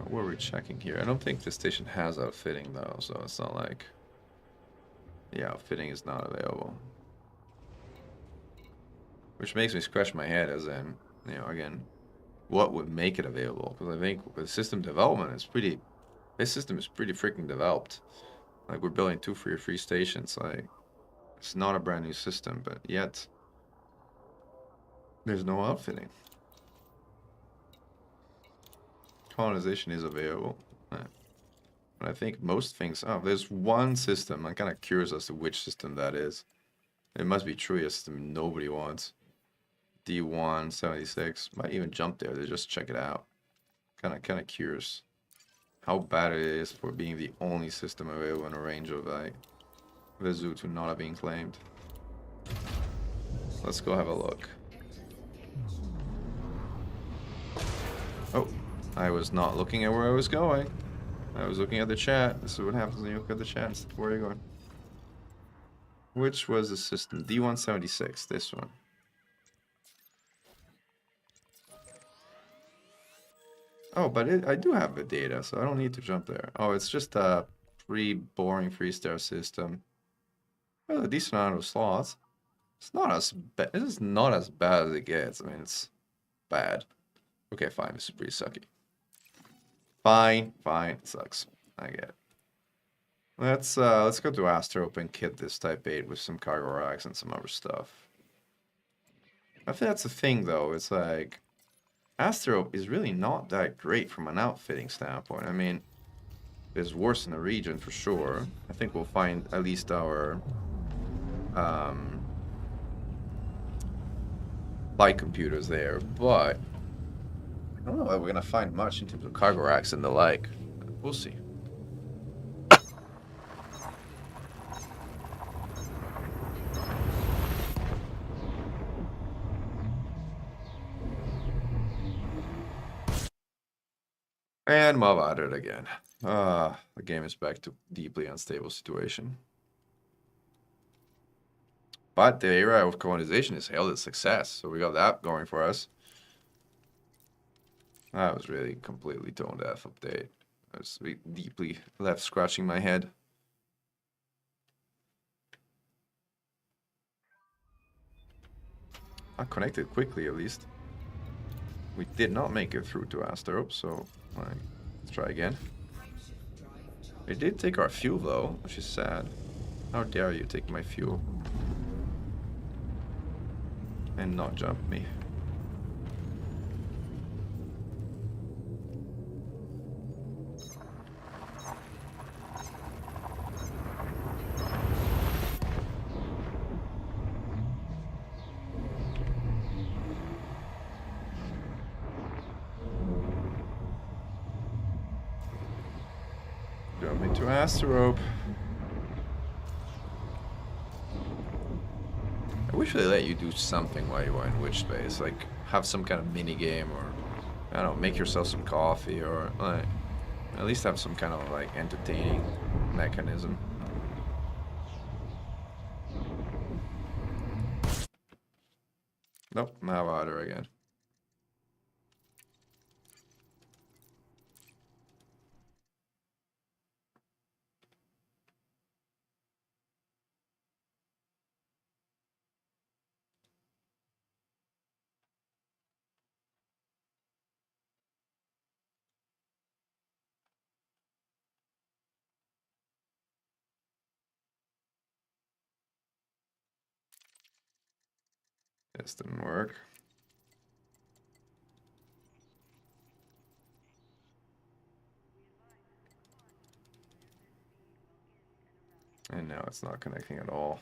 S2: What are we checking here? I don't think the station has outfitting though, so it's not like... Yeah, outfitting is not available. Which makes me scratch my head, as in, you know, again, what would make it available? Because I think the system development is pretty... This system is pretty freaking developed. Like, we're building 2 free stations, like... It's not a brand new system, but yet... There's no outfitting. Colonization is available. But I think most things... Oh, there's one system. I'm kind of curious as to which system that is. It must be truly a system nobody wants. D176. Might even jump there to just check it out. Kind of curious how bad it is for being the only system available in a range of like the zoo to not have been claimed. Let's go have a look. Oh, I was not looking at where I was going. I was looking at the chat. This is what happens when you look at the chat. Where are you going? Which was the system? D176, this one. Oh, but I do have the data, so I don't need to jump there. Oh, it's just pretty boring 3-star system. Well, a decent amount of slots. It's not as bad. This is not as bad as it gets. I mean, it's bad. Okay, fine. This is pretty sucky. Fine, fine. It sucks. I get it. Let's go to Astrop and kit this Type 8 with some cargo racks and some other stuff. I think that's the thing, though. It's like Astrop is really not that great from an outfitting standpoint. I mean, it's worse in the region for sure. I think we'll find at least our light computers there, but I don't know if we're gonna find much in terms of cargo racks and the like. We'll see. And mob at it again. The game is back to deeply unstable situation. But the era of colonization is hailed as success, so we got that going for us. That was really completely tone deaf update. I was deeply left scratching my head. I connected quickly at least. We did not make it through to Astrop, so let's try again. They did take our fuel though, which is sad. How dare you take my fuel and not jump me. Jump into Astrop. I wish they let you do something while you are in witch space, like have some kind of mini game, or I don't know, make yourself some coffee, or like at least have some kind of like entertaining mechanism. Nope, now water again. This didn't work. And now it's not connecting at all.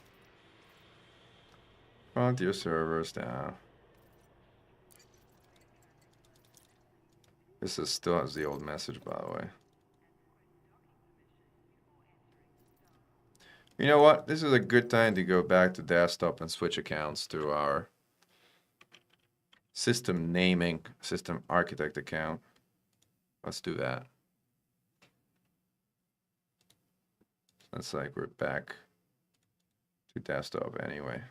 S2: Frontier servers down. This is still has the old message, by the way. You know what? This is a good time to go back to desktop and switch accounts to our system naming, system architect account. Let's do that. Looks like we're back to desktop anyway.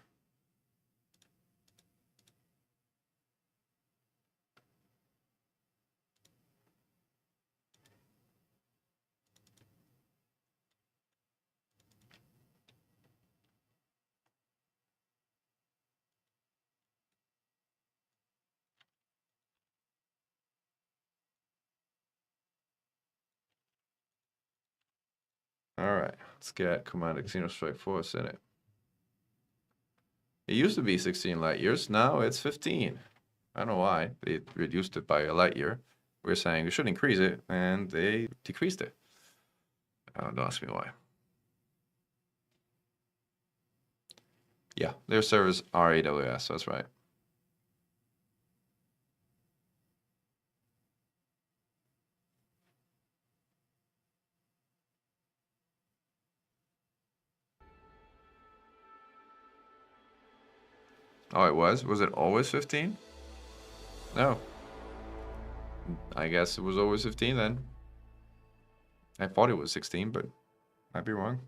S2: All right, let's get Command Xeno Strike Force in it. It used to be 16 light years. Now it's 15. I don't know why. They reduced it by a light year. We're saying we should increase it, and they decreased it. Don't ask me why. Yeah, their servers are AWS, that's right. Oh, it was? Was it always 15? No. I guess it was always 15 then. I thought it was 16, but might be wrong.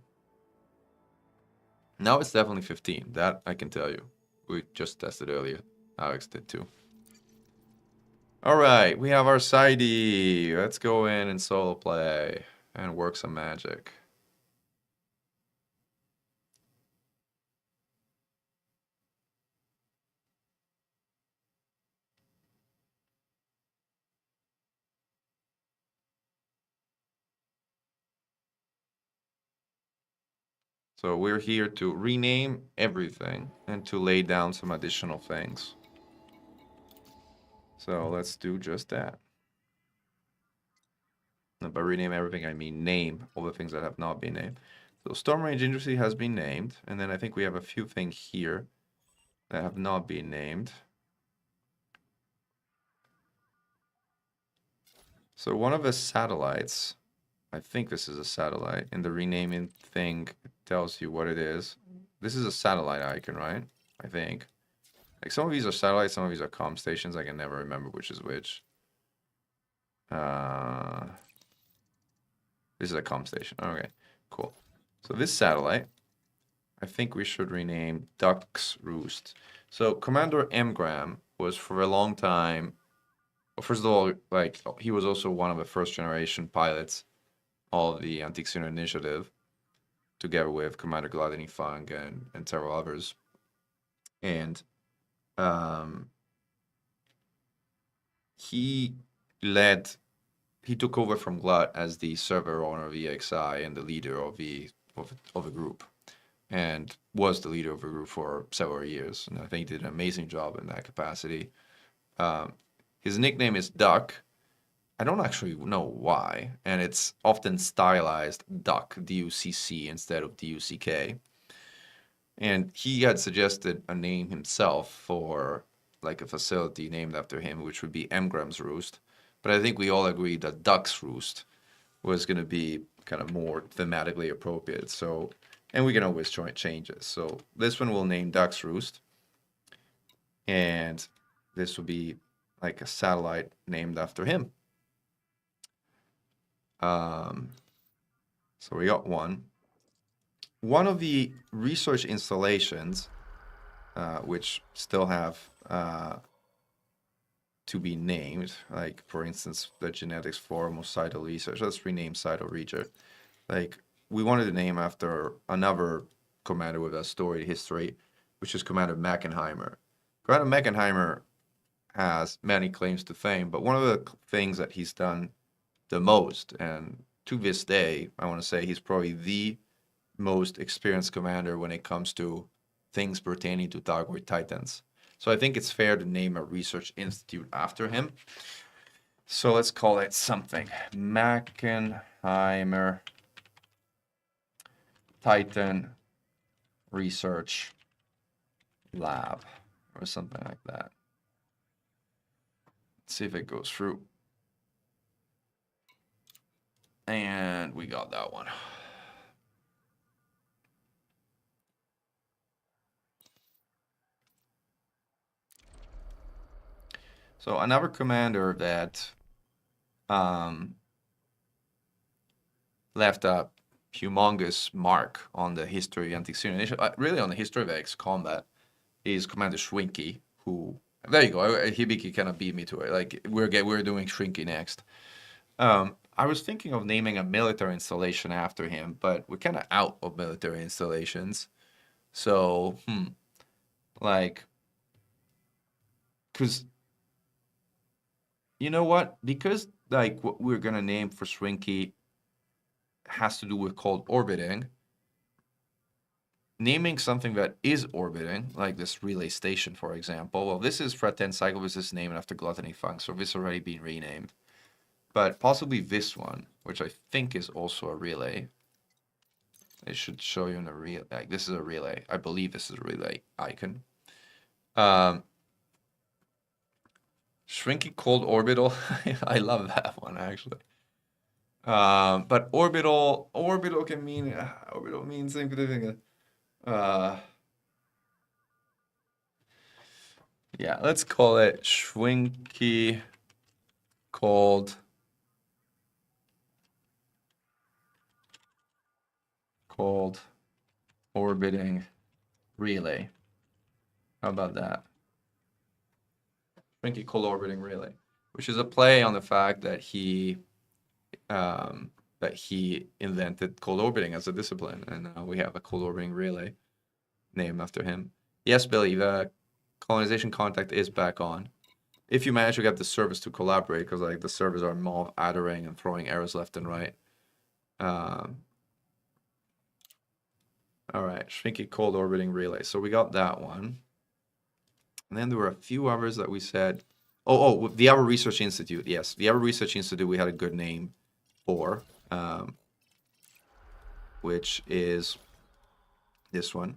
S2: Now it's definitely 15. That I can tell you. We just tested earlier. Alex did too. Alright, we have our sidey. Let's go in and solo play and work some magic. So we're here to rename everything and to lay down some additional things. So let's do just that. And by rename everything, I mean name all the things that have not been named. So Storm Range Industry has been named, and then I think we have a few things here that have not been named. So one of the satellites, I think this is a satellite, and the renaming thing tells you what it is. This is a satellite icon, right? I think. Like some of these are satellites, some of these are comm stations. I can never remember which is which. This is a comm station. Okay, cool. So this satellite, I think we should rename Duck's Roost. So Commander Mgram was for a long time, well, first of all, like he was also one of the first generation pilots of the Antique-Xeno Initiative, together with Commander Gluttony Funk and several others. And he took over from Glut as the server owner of EXI and the leader of the group, and was the leader of the group for several years. And I think he did an amazing job in that capacity. His nickname is Duck. I don't actually know why, and it's often stylized Duck, D-U-C-C, instead of D-U-C-K. And he had suggested a name himself for like a facility named after him, which would be Mgram's Roost. But I think we all agreed that Duck's Roost was going to be kind of more thematically appropriate. So, and we can always try changes. So this one we'll name Duck's Roost. And this will be like a satellite named after him. So we got one. One of the research installations, which still have to be named, like for instance, the genetics forum of Cyto Research. Let's rename Cyto Research. Like we wanted to name after another commander with a storied history, which is Commander Mechanheimer. Commander Mechanheimer has many claims to fame, but one of the things that he's done the most, and to this day, I want to say he's probably the most experienced commander when it comes to things pertaining to Thargoid Titans. So I think it's fair to name a research institute after him. So let's call it something. Mechanheimer Titan Research Lab or something like that. Let's see if it goes through. And we got that one. So another commander that left a humongous mark on the history of Antique-Xeno Initiative, really on the history of X combat, is Commander Shrinky, who, there you go, Hibiki kind of beat me to it. Like, we're doing Shrinky next. I was thinking of naming a military installation after him, but we're kind of out of military installations. So, like, because, you know what? Because, like, what we're going to name for Shrinky has to do with cold orbiting, naming something that is orbiting, like this relay station, for example. Well, this is Fred 10 Cycle, this is named after Gluttony Funk, so this already been renamed. But possibly this one, which I think is also a relay. It should show you in the relay. Like, this is a relay. I believe this is a relay icon. Shrinky Cold Orbital. I love that one, actually. But orbital can mean orbital means same thing. Yeah, let's call it Shrinky Cold Orbiting Relay. How about that? Shrinky Cold Orbiting Relay, which is a play on the fact that he invented cold orbiting as a discipline, and now we have a cold orbiting relay named after him. Yes, Billy, the colonization contact is back on. If you manage to get the servers to collaborate, because like the servers are more addering and throwing errors left and right. All right, Shrinky Cold Orbiting Relay. So we got that one. And then there were a few others that we said. Oh, Viera Research Institute. Yes, Viera Research Institute we had a good name for, which is this one.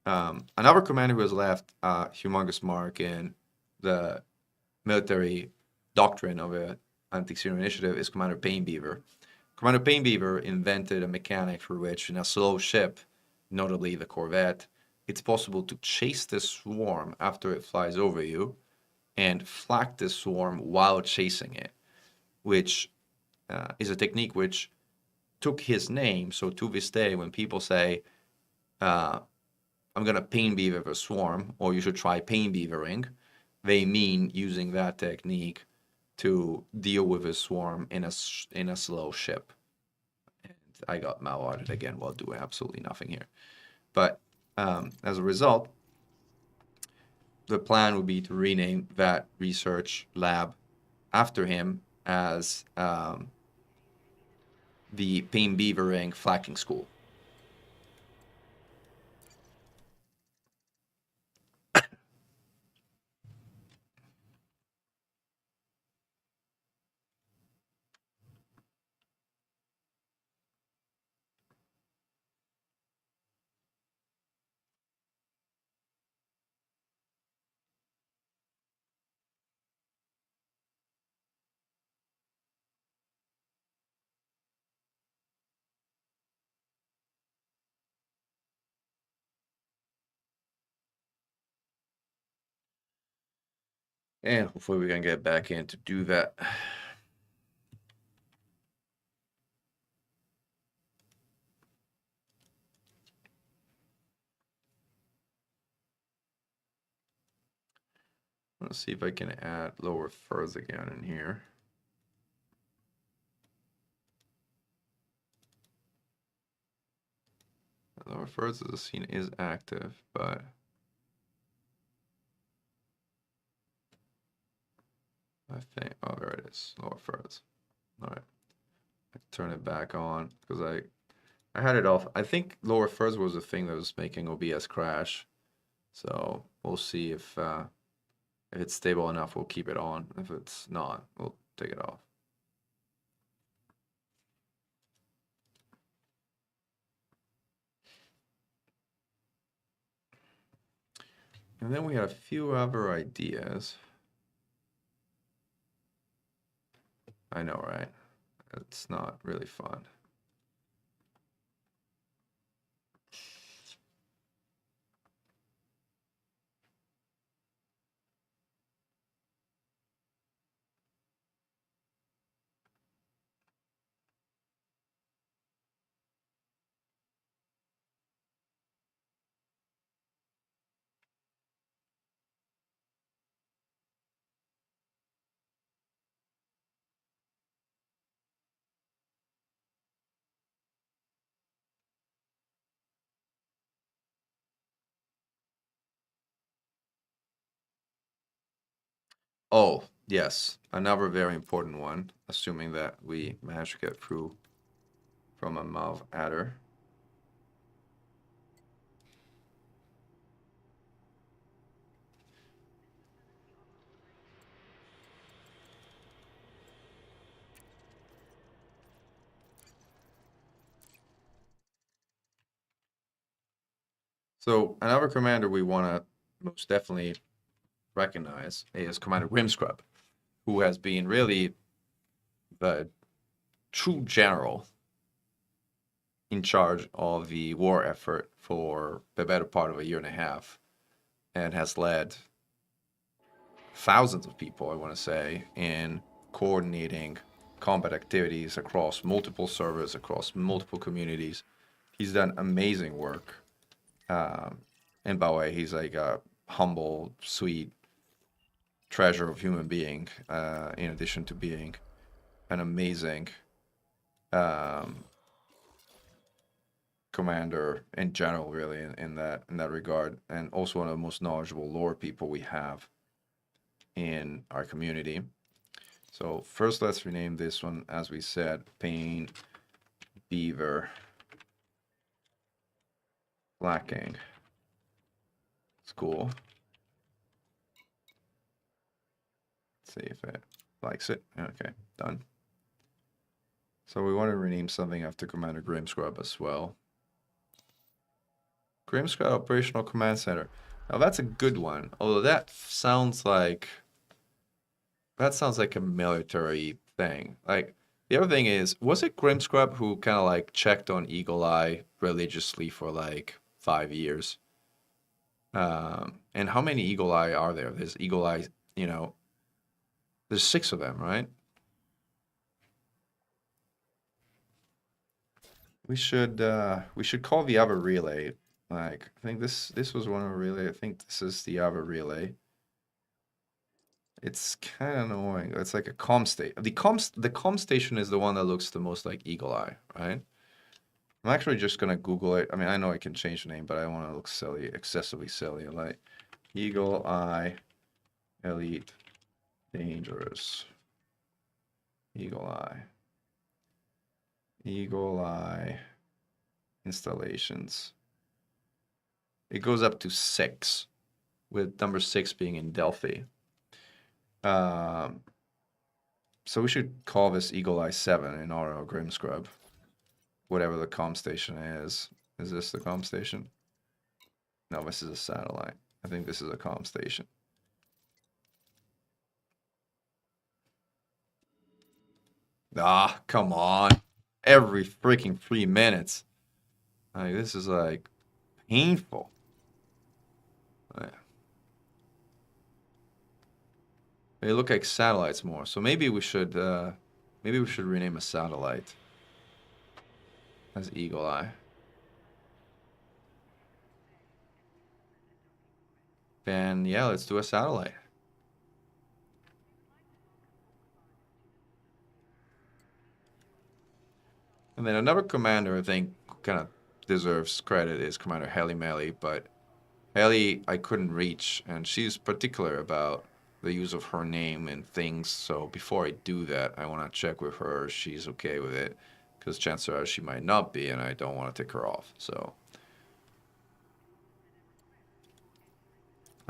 S2: Another commander who has left a humongous mark in the military doctrine of an anti-Xeno initiative is Commander Painbeaver. Commander Painbeaver invented a mechanic for which, in a slow ship, notably the Corvette, it's possible to chase the swarm after it flies over you and flak the swarm while chasing it, which is a technique which took his name. So to this day, when people say, I'm going to Painbeaver the swarm, or you should try Painbeavering, they mean using that technique to deal with a swarm in a slow ship. And I got malwarded again while doing absolutely nothing here. But as a result, the plan would be to rename that research lab after him as the Painbeavering Flacking School. And hopefully we can get back in to do that. Let's see if I can add lower furs again in here. Lower furs as a scene is active, but I think, oh, there it is, lower furs. All right, I turn it back on because I had it off. I think lower furs was the thing that was making OBS crash. So we'll see if it's stable enough, we'll keep it on. If it's not, we'll take it off. And then we had a few other ideas. I know, right? It's not really fun. Oh, yes, another very important one, assuming that we manage to get through from a Malv adder. So another commander we want to most definitely recognize is Commander Grimscrub, who has been really the true general in charge of the war effort for the better part of a year and a half, and has led thousands of people, I want to say, in coordinating combat activities across multiple servers, across multiple communities. He's done amazing work. And by the way, he's like a humble, sweet treasure of human being, in addition to being an amazing commander in general, really, in that regard, and also one of the most knowledgeable lore people we have in our community. So first, let's rename this one, as we said, Pain Beaver lacking. It's cool. Let's see if it likes it. Okay, done. So we want to rename something after Commander Grimscrub as well. Grimscrub Operational Command Center. Now that's a good one. Although that sounds like a military thing. Like the other thing is, was it Grimscrub who kind of like checked on Eagle Eye religiously for like 5 years? And how many Eagle Eye are there? There's Eagle Eye, you know, there's 6 of them, right? We should call the other relay. Like I think this was one of the relay. I think this is the other relay. It's kind of annoying. It's like a comm station. The comm station is the one that looks the most like Eagle Eye, right? I'm actually just gonna Google it. I mean, I know I can change the name, but I don't want to look silly, excessively silly. Like Eagle Eye, Elite, Dangerous, Eagle Eye, Eagle Eye, installations. It goes up to 6, with number 6 being in Delphi. So we should call this Eagle Eye 7 in RL Grimscrub. Whatever the comm station is. Is this the comm station? No, this is a satellite. I think this is a comm station. Ah, come on. Every freaking 3 minutes. Like, this is like painful. They look like satellites more. So maybe we should rename a satellite as Eagle Eye. And yeah, let's do a satellite. And then another commander I think kind of deserves credit is Commander Heli Melly, but Heli I couldn't reach, and she's particular about the use of her name and things. So before I do that, I want to check with her if she's okay with it, because chances are she might not be, and I don't want to take her off. So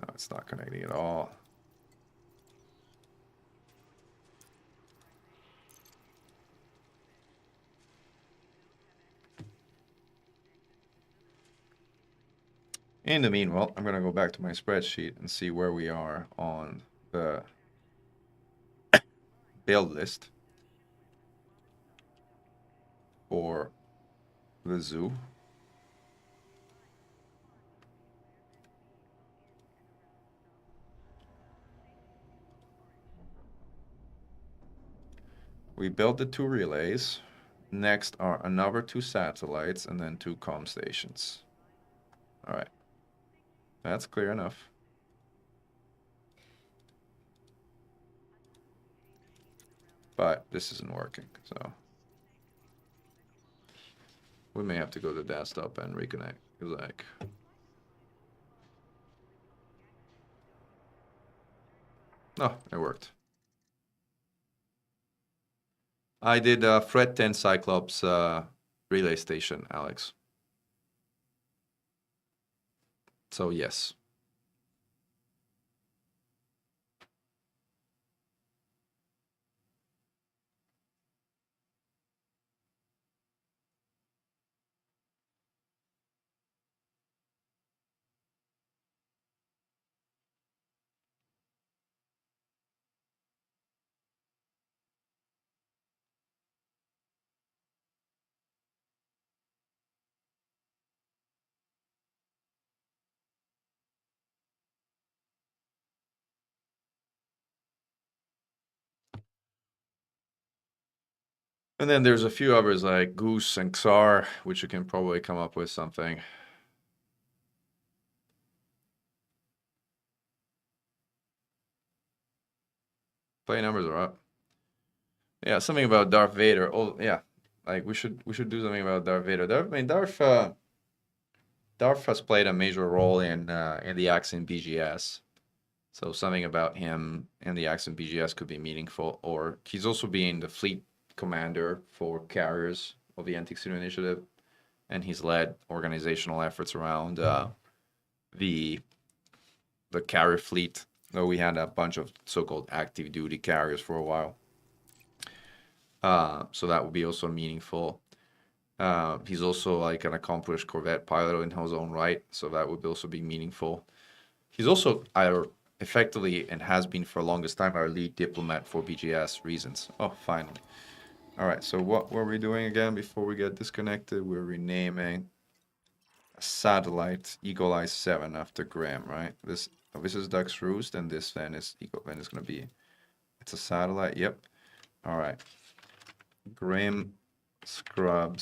S2: no, it's not connecting at all. In the meanwhile, I'm going to go back to my spreadsheet and see where we are on the build list for the zoo. We built the 2 relays. Next are another 2 satellites and then 2 comm stations. All right. That's clear enough. But this isn't working, so we may have to go to desktop and reconnect. Like, oh, it worked. I did Fred 10 Cyclops relay station, Alex. So yes. And then there's a few others like Goose and Xar, which you can probably come up with something. Play numbers are up. Yeah, something about Darth Vader. Oh yeah, like we should do something about Darth Vader. Darth has played a major role in the Axon BGS. So something about him and the Axon BGS could be meaningful. Or he's also being the fleet commander for carriers of the Antique Zero Initiative. and he's led organizational efforts around the carrier fleet. So we had a bunch of so-called active duty carriers for a while. So that would be also meaningful. He's also like an accomplished corvette pilot in his own right, so that would also be meaningful. He's also effectively, and has been for the longest time, our lead diplomat for BGS reasons. Oh, finally. All right, so what were we doing again before we get disconnected? We're renaming a satellite Eagle-Eye 7 after Graham, right? This is Duck's Roost, and this then is going to be, it's a satellite, yep. All right. Grim Scrub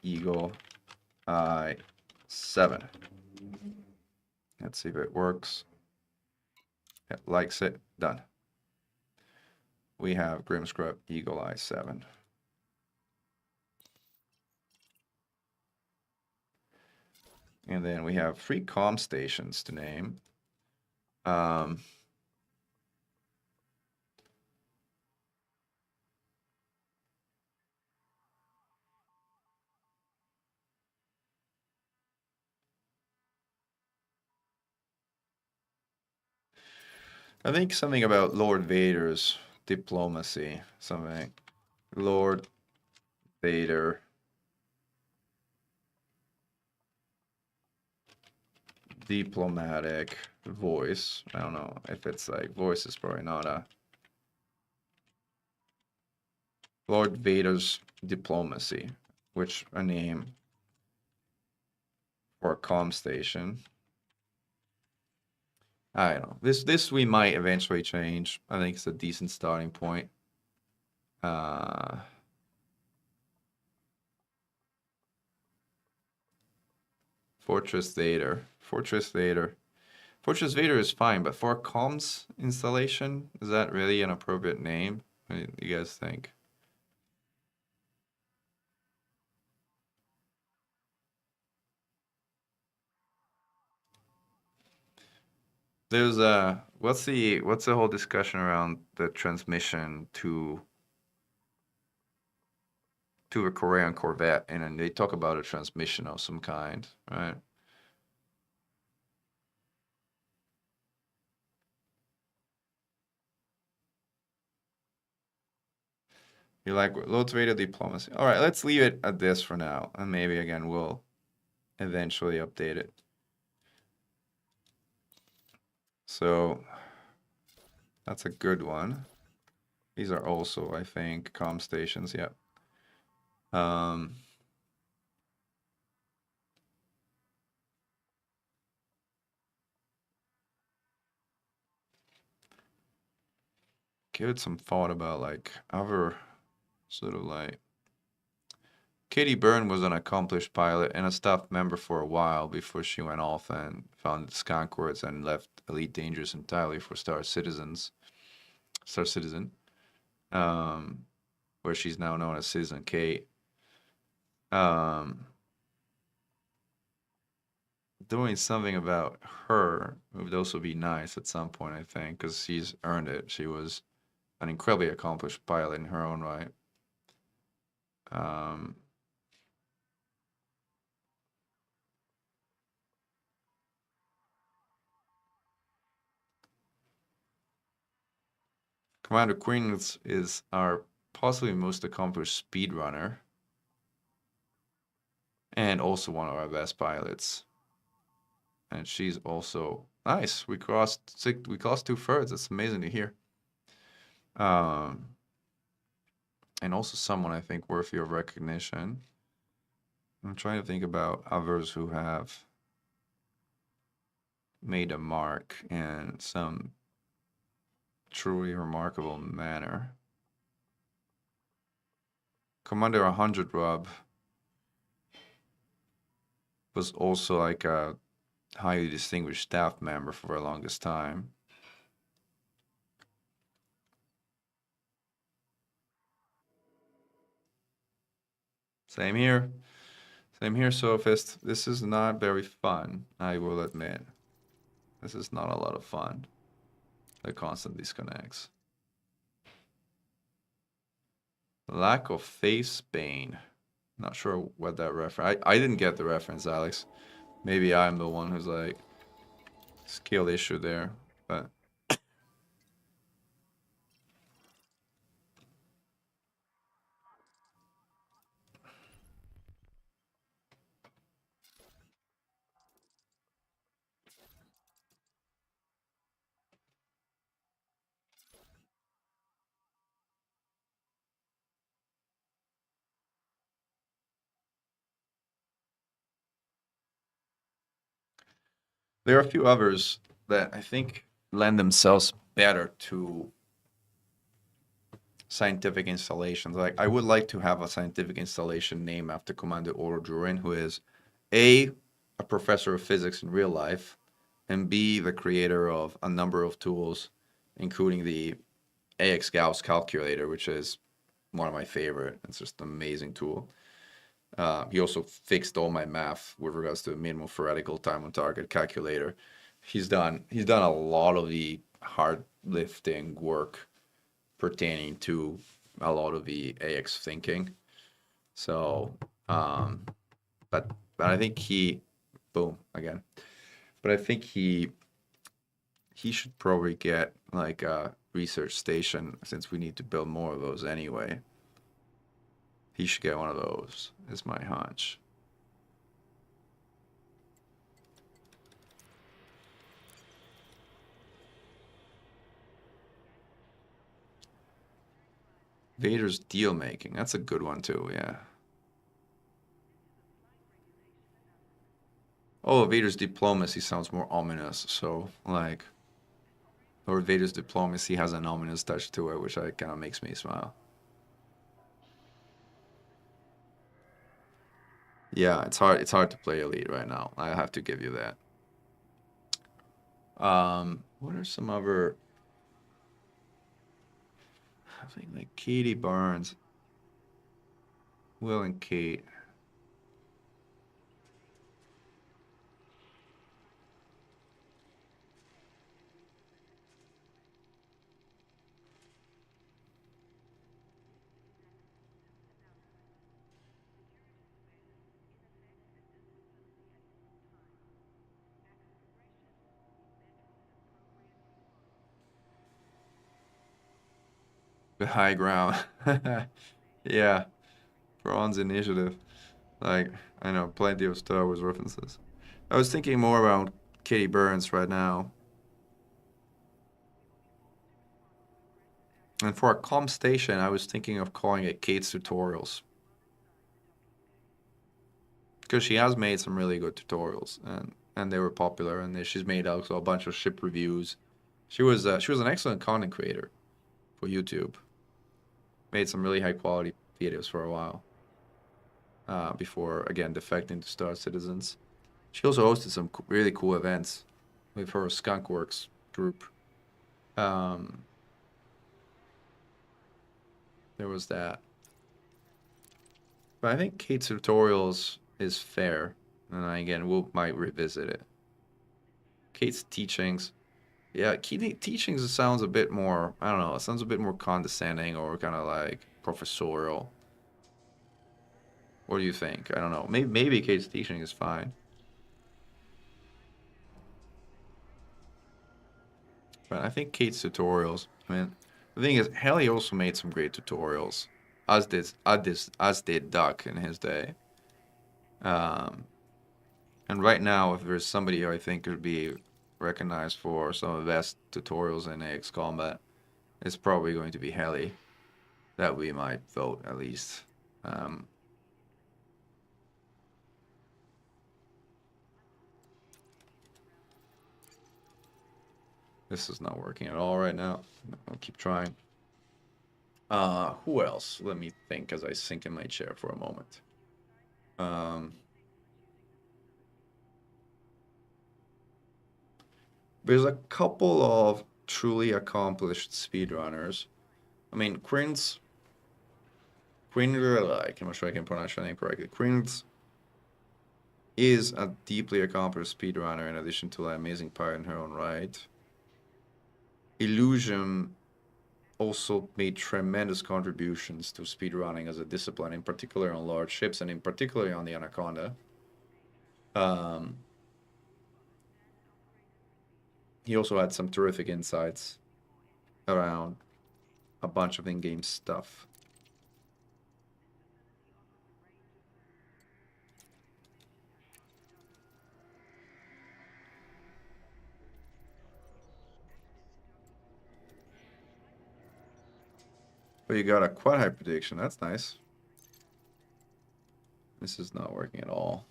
S2: Eagle-Eye 7. Let's see if it works. It likes it. Done. We have Grim Scrub Eagle-Eye 7. And then we have 3 comm stations to name. I think something about Lord Vader's diplomacy. Something. Lord Vader. Diplomatic voice. I don't know if it's like voice is probably not a. Lord Vader's diplomacy, which a name for a comm station. I don't know. This we might eventually change. I think it's a decent starting point. Fortress Vader. Fortress Vader. Fortress Vader is fine, but for a comms installation, is that really an appropriate name? What do you guys think? There's what's the whole discussion around the transmission to a Korean corvette, and then they talk about a transmission of some kind, right? You like Lord Vader diplomacy? All right, let's leave it at this for now, and maybe again we'll eventually update it. So that's a good one. These are also, I think, comm stations. Yep. Give it some thought about like other sort of like. Katie Byrne was an accomplished pilot and a staff member for a while before she went off and founded Skunkworks and left Elite Dangerous entirely for Star Citizen, where she's now known as Citizen Kate. Doing something about her would also be nice at some point, I think, because she's earned it. She was an incredibly accomplished pilot in her own right. Commander Queen is our possibly most accomplished speedrunner, and also one of our best pilots. And she's also nice. We crossed 2/3. That's amazing to hear. And also someone I think worthy of recognition. I'm trying to think about others who have made a mark in some truly remarkable manner. Commander 100 Rob was also like a highly distinguished staff member for the longest time. Same here. Same here, Sophist. This is not very fun, I will admit. This is not a lot of fun. The constant disconnects. Lack of face pain. Not sure what that reference. I didn't get the reference, Alex. Maybe I'm the one who's like skill issue there, but there are a few others that I think lend themselves better to scientific installations. Like I would like to have a scientific installation named after Commander Oro Durin, who is a professor of physics in real life, and B, the creator of a number of tools, including the AX Gauss calculator, which is one of my favorite. It's just an amazing tool. He also fixed all my math with regards to the minimal theoretical time on target calculator. He's done a lot of the hard lifting work pertaining to a lot of the AX thinking. So, but I think he, boom again. But I think he should probably get like a research station since we need to build more of those anyway. He should get one of those, is my hunch. Vader's deal making. That's a good one too, yeah. Oh, Vader's diplomacy sounds more ominous, so like, or Vader's diplomacy has an ominous touch to it, which kind of makes me smile. Yeah, it's hard to play Elite right now. I have to give you that. What are some other? I think like Katie Barnes, Will and Kate. The high ground. Yeah, Bronze Initiative. Like, I know plenty of Star Wars references. I was thinking more about Katie Burns right now. And for a comm station, I was thinking of calling it Kate's Tutorials. Because she has made some really good tutorials, and they were popular, and she's made also a bunch of ship reviews. She was an excellent content creator for YouTube. Made some really high quality videos for a while. Before again defecting to Star Citizens. She also hosted some really cool events with her Skunkworks group. There was that. But I think Kate's tutorials is fair, and again might revisit it. Kate's teachings, yeah, teachings sounds a bit more. I don't know. It sounds a bit more condescending or kind of like professorial. What do you think? I don't know. Maybe Kate's teaching is fine. But I think Kate's tutorials. I mean, the thing is, Haley also made some great tutorials, as did Duck in his day. And right now, if there's somebody who I think could be recognized for some of the best tutorials in AX Combat, it's probably going to be Haley. That we might vote at least. This is not working at all right now. I'll keep trying. Who else? Let me think as I sink in my chair for a moment. There's a couple of truly accomplished speedrunners. I mean, I'm not sure I can pronounce your name correctly. Quinz is a deeply accomplished speedrunner in addition to an amazing part in her own right. Illusion also made tremendous contributions to speedrunning as a discipline, in particular on large ships and in particular on the Anaconda. He also had some terrific insights around a bunch of in-game stuff. But you got a quad height prediction. That's nice. This is not working at all.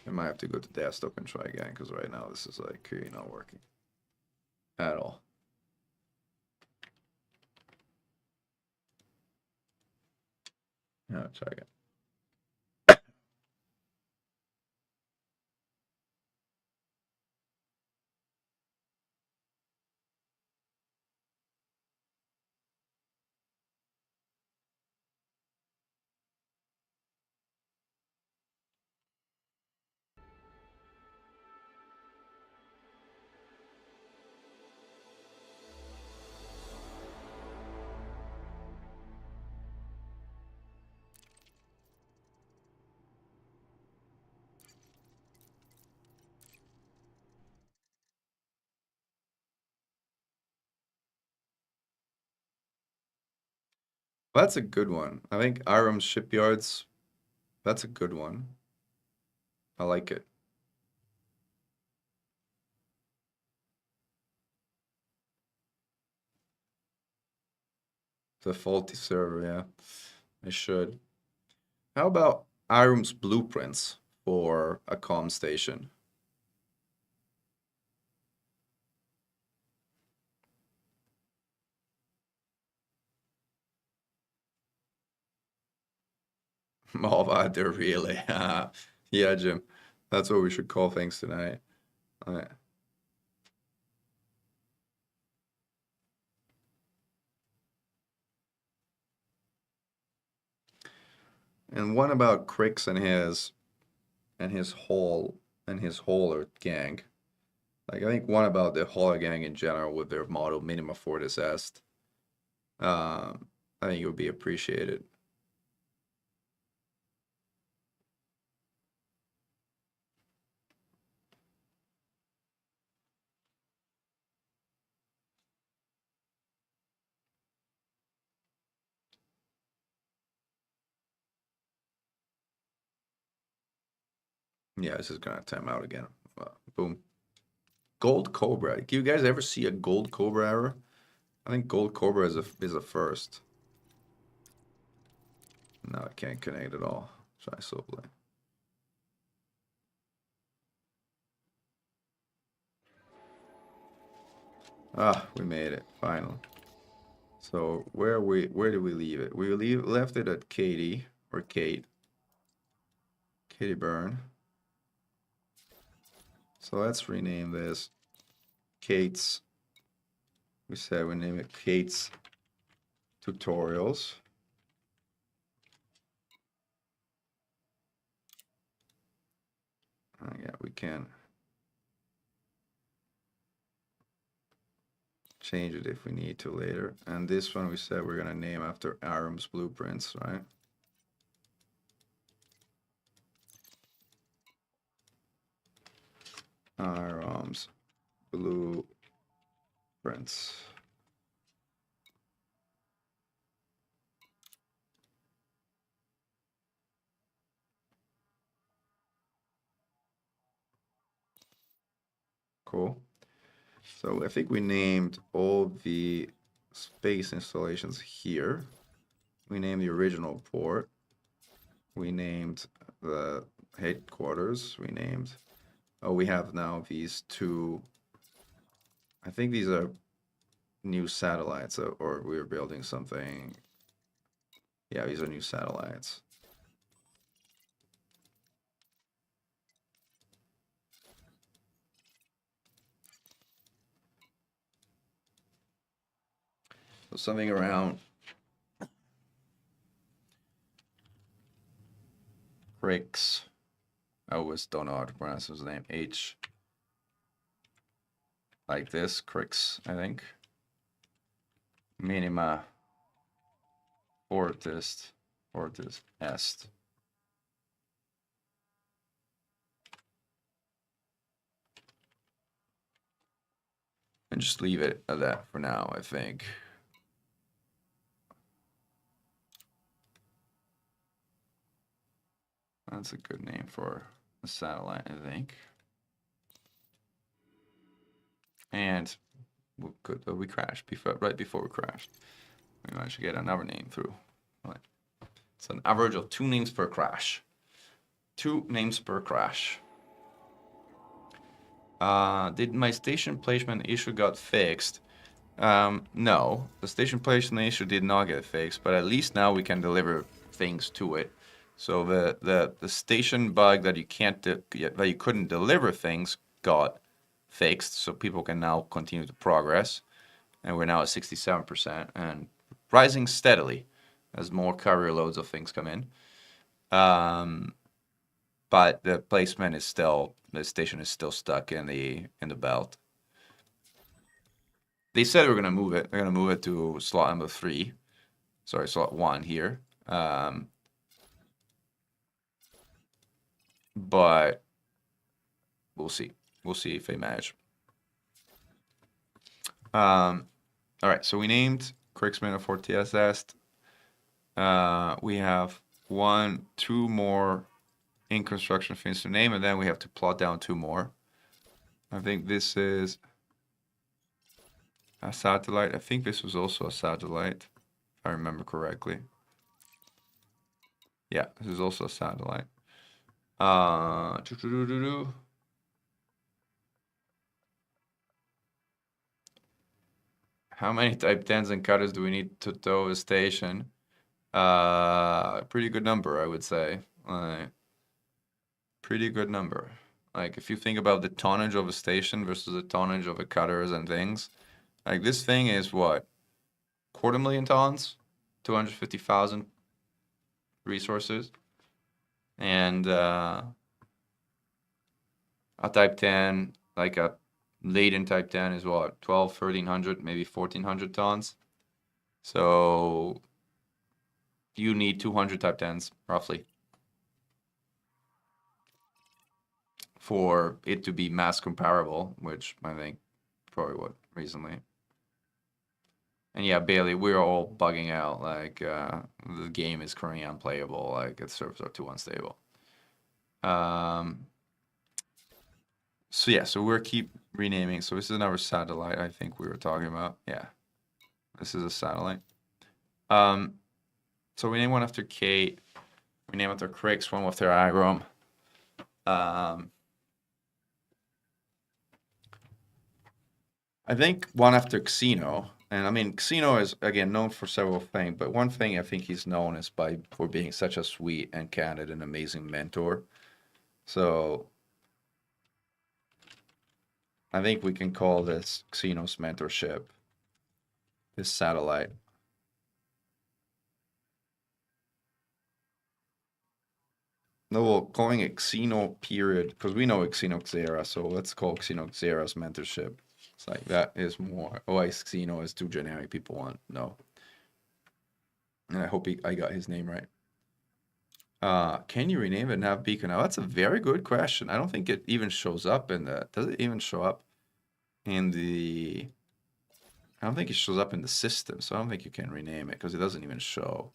S2: I might have to go to desktop and try again, because right now this is like really not working at all. Yeah, try again. That's a good one. I think Irem's Shipyards, that's a good one. I like it. The faulty server, yeah. I should. How about Irem's Blueprints for a comm station? Oh, they're really. Yeah, Jim. That's what we should call things tonight. All right. And one about Crix and his hauler gang. Like I think one about the hauler gang in general with their motto Minima Fortis Est. I think it would be appreciated. Yeah, this is gonna time out again. Boom. Gold Cobra. Do you guys ever see a Gold Cobra error? I think Gold Cobra is a first. No, I can't connect at all. Try slowly. Ah, we made it finally. So where did we leave it? We left it at Katie or Kate. Katie Byrne. So let's rename this Kate's. We said we name it Kate's Tutorials. Yeah, we can change it if we need to later. And this one we said we're gonna name after Irem's Blueprints, right? Irem's Blueprints. Cool. So I think we named all the space installations here. We named the original port. We named the headquarters. We named, oh, we have now these two, I think these are new satellites, or we're building something. Yeah, these are new satellites. So something around Crix. I always don't know how to pronounce his name. H. Like this, Crix, I think. minima fortis est. And just leave it at that for now, I think. That's a good name for a satellite, I think. And we crashed right before we crashed. We managed to get another name through. Right. It's an average of 2 names per crash. 2 names per crash. Did my station placement issue got fixed? No, the station placement issue did not get fixed, but at least now we can deliver things to it. So the station bug that you couldn't deliver things got fixed, so people can now continue to progress, and we're now at 67% and rising steadily as more carrier loads of things come in. But the placement is still, the station is still stuck in the belt. They said we're gonna move it. They're gonna move it to slot number 3. Sorry, slot 1 here. But we'll see. We'll see if they manage. All right, so we named Krigsman of Fortias Est. We have 2 more in construction things to name, and then we have to plot down 2 more. I think this is a satellite. I think this was also a satellite, if I remember correctly. Yeah, this is also a satellite. How many Type 10s and cutters do we need to tow a station? Pretty good number, I would say. Pretty good number. Like, if you think about the tonnage of a station versus the tonnage of the cutters and things, like, this thing is what? 250,000 tons? 250,000 resources? And a Type 10, like a laden Type 10 is what? 1,300, maybe 1,400 tons. So you need 200 Type 10s, roughly, for it to be mass comparable, which I think probably what recently. And yeah, Bailey, we're all bugging out. Like, the game is currently unplayable. Like, its servers are too unstable. So yeah, so we're keep renaming. So this is another satellite I think we were talking about. Yeah, this is a satellite. So we name one after Kate. We name after Crix, one after Agram. I think one after Xeno. And I mean, Xeno is, again, known for several things, but one thing I think he's known is for being such a sweet and candid and amazing mentor. So I think we can call this Xeno's mentorship, this satellite. No, well, calling it Xeno period, because we know Xeno Xera, so let's call Xeno Xera's mentorship. It's like, that is more, Xeno is too generic, people want, no. And I hope I got his name right. Can you rename it nav beacon? Now, that's a very good question. I don't think it even shows up in the, does it even show up in the, I don't think it shows up in the system, so I don't think you can rename it, because it doesn't even show.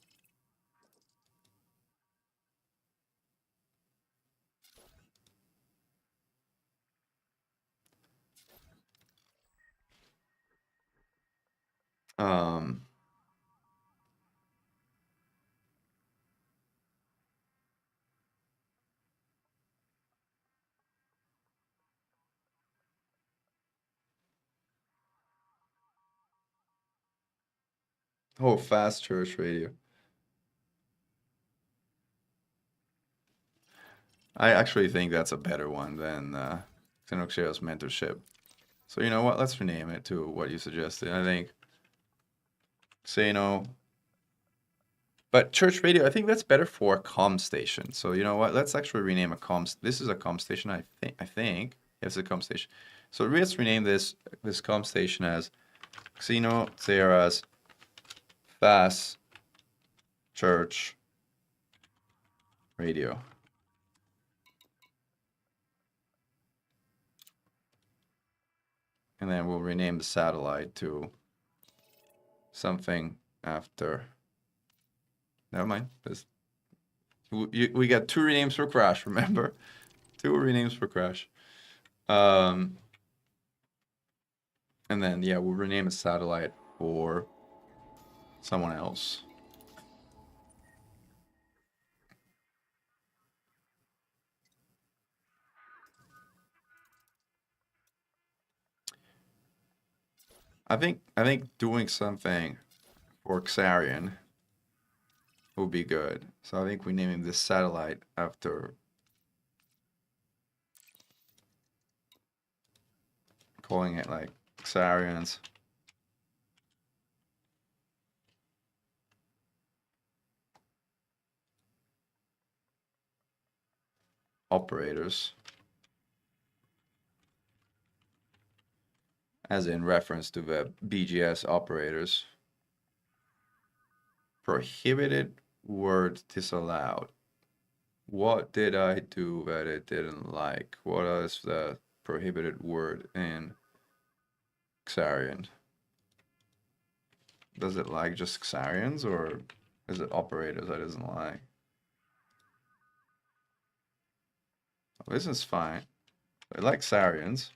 S2: Oh, fast church radio. I actually think that's a better one than Xenoxero's mentorship. So you know what? Let's rename it to what you suggested. I think Xeno. But church radio, I think that's better for a comm station. So you know what? Let's actually rename a comm. This is a comm station. I think it's a comm station. So let's rename this comm station as Xeno Xera's fast church radio. And then we'll rename the satellite to something after. Never mind. We got 2 renames for Crash, remember? 2 renames for Crash. And then, yeah, we'll rename a satellite for someone else. I think doing something for Xarian would be good. So I think we name this satellite after calling it like Xarians. Operators. As in reference to the BGS operators. Prohibited word disallowed. What did I do that it didn't like? What is the prohibited word in Xarian? Does it like just Xarians, or is it operators that doesn't like? Oh, this is fine. I like Xarians.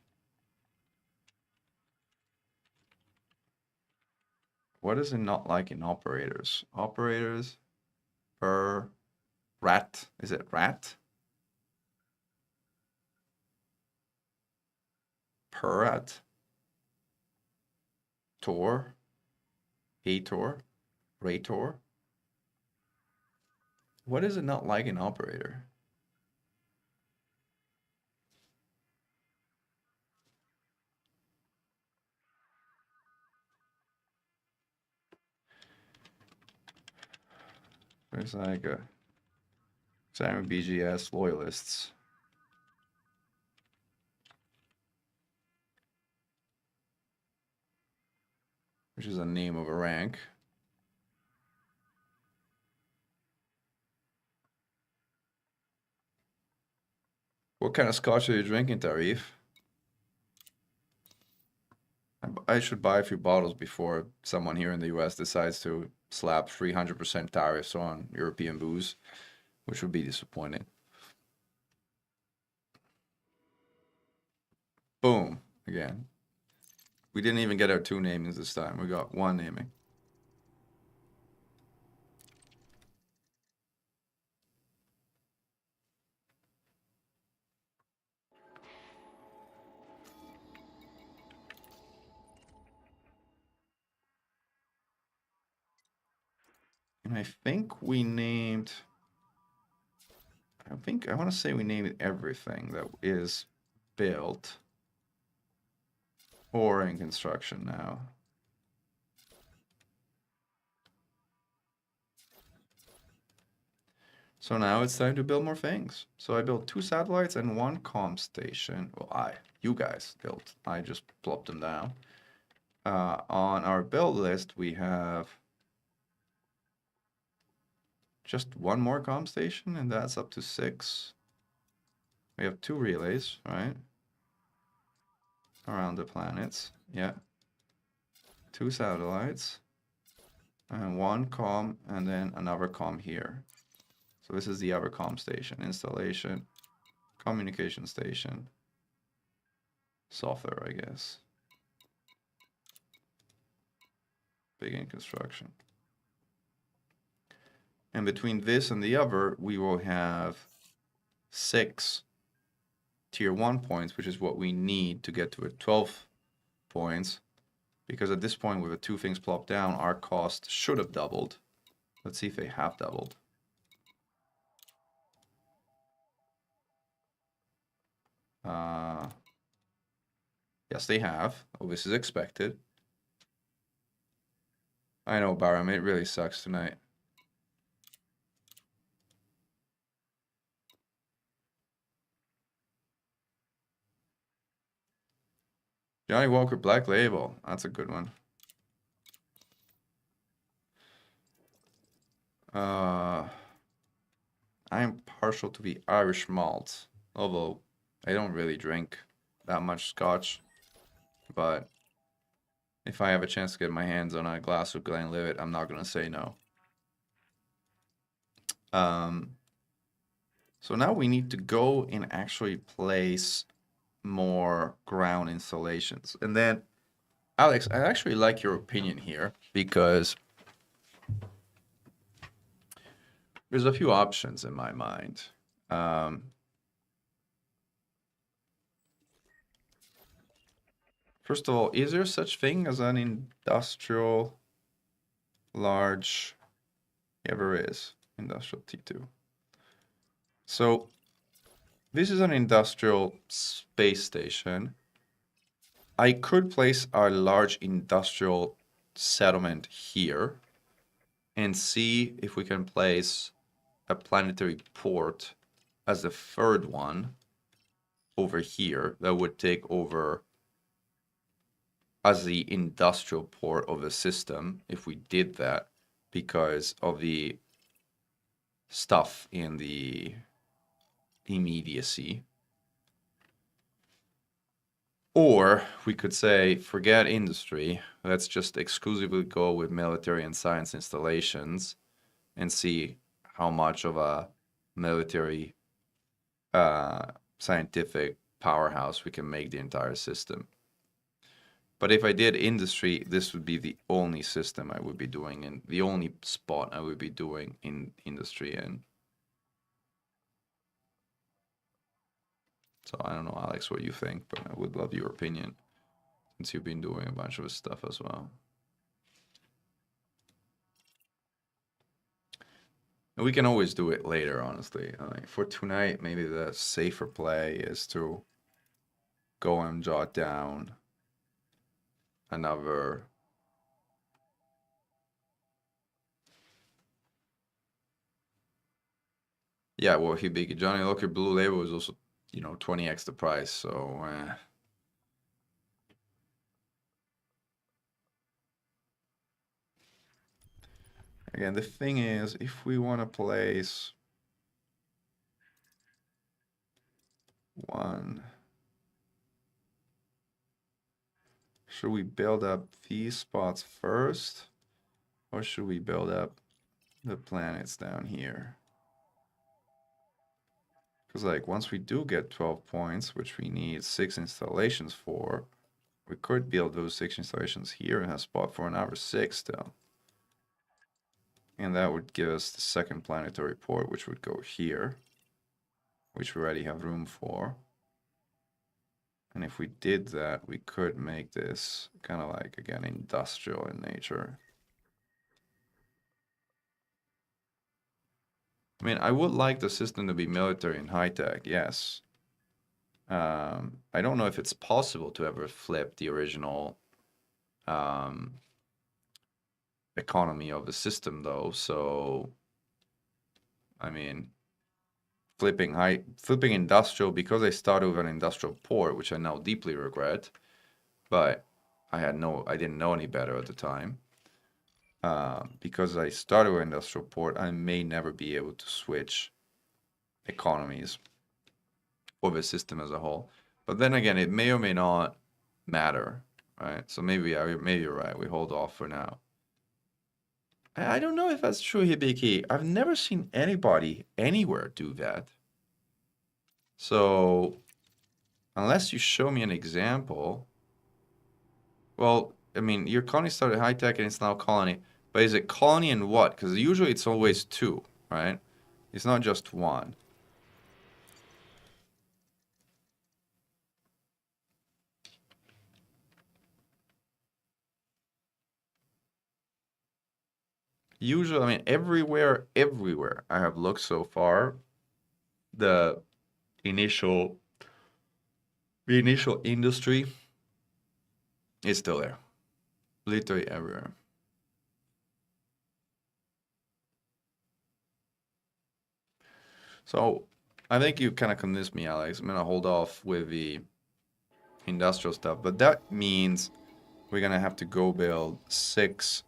S2: What is it not like in operators? Operators per rat. Is it rat? Perat. Tor. Ator. Rator. What is it not like in operator? There's like a Xarian BGS loyalists. Which is a name of a rank. What kind of scotch are you drinking, Tarif? I should buy a few bottles before someone here in the US decides to slap 300% tariffs on European booze, which would be disappointing. Boom, again. We didn't even get our 2 namings this time. We got 1 naming. And I think we named... I want to say we named everything that is built or in construction now. So now it's time to build more things. So I built 2 satellites and 1 comm station. Well, you guys built. I just plopped them down. On our build list, we have just 1 more comm station, and that's up to 6. We have 2 relays, right? Around the planets, yeah. 2 satellites, and 1 comm, and then another comm here. So this is the other comm station, installation, communication station, software, I guess. Begin construction. And between this and the other, we will have 6 tier 1 points, which is what we need to get to a 12 points. Because at this point, with the 2 things plopped down, our cost should have doubled. Let's see if they have doubled. Yes, they have. Oh, this is expected. I know, Baram, it really sucks tonight. Johnny Walker Black Label. That's a good one. I am partial to the Irish malt, although I don't really drink that much scotch. But if I have a chance to get my hands on a glass of Glenlivet, I'm not gonna say no. So now we need to go and actually place more ground installations. And then, Alex, I actually like your opinion here because there's a few options in my mind. First of all, is there such thing as an industrial large? Yeah, there is industrial T2. So this is an industrial space station. I could place a large industrial settlement here and see if we can place a planetary port as the third one over here that would take over as the industrial port of the system if we did that because of the stuff in the immediacy. Or we could say, forget industry, let's just exclusively go with military and science installations and see how much of a military scientific powerhouse we can make the entire system. But if I did industry, this would be the only system I would be doing and the only spot I would be doing in industry in. So I don't know, Alex, what you think, but I would love your opinion since you've been doing a bunch of stuff as well. And we can always do it later, honestly. For tonight, maybe the safer play is to go and jot down another yeah, well, Hibiki, Johnny Locker Blue Label is also, 20x the price, so again, the thing is, if we want to place one, should we build up these spots first, or should we build up the planets down here? Because like once we do get 12 points, which we need 6 installations for, we could build those 6 installations here and have spot for another 6 still. And that would give us the second planetary port, which would go here, which we already have room for. And if we did that, we could make this kind of like, again, industrial in nature. I mean, I would like the system to be military and high-tech, yes. I don't know if it's possible to ever flip the original economy of the system, though. So, I mean, flipping industrial, because I started with an industrial port, which I now deeply regret, but I didn't know any better at the time. Because I started with industrial port, I may never be able to switch economies or the system as a whole. But then again, it may or may not matter, right? So maybe you're right. We hold off for now. I don't know if that's true, Hibiki. I've never seen anybody anywhere do that. So unless you show me an example, well, I mean, your colony started high tech and it's now colony. But is it colony and what? Because usually it's always 2, right? It's not just 1. Usually, I mean, everywhere I have looked so far, the initial industry is still there. Literally everywhere. So I think you kind of convinced me, Alex. I'm gonna hold off with the industrial stuff, but that means we're gonna have to go build 6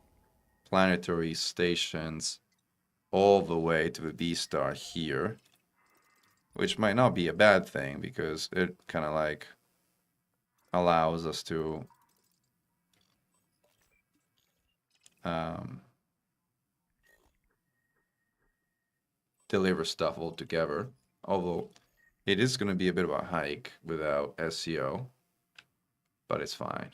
S2: planetary stations all the way to the B star here, which might not be a bad thing because it kind of like allows us to deliver stuff all together. Although it is going to be a bit of a hike without SEO, but it's fine.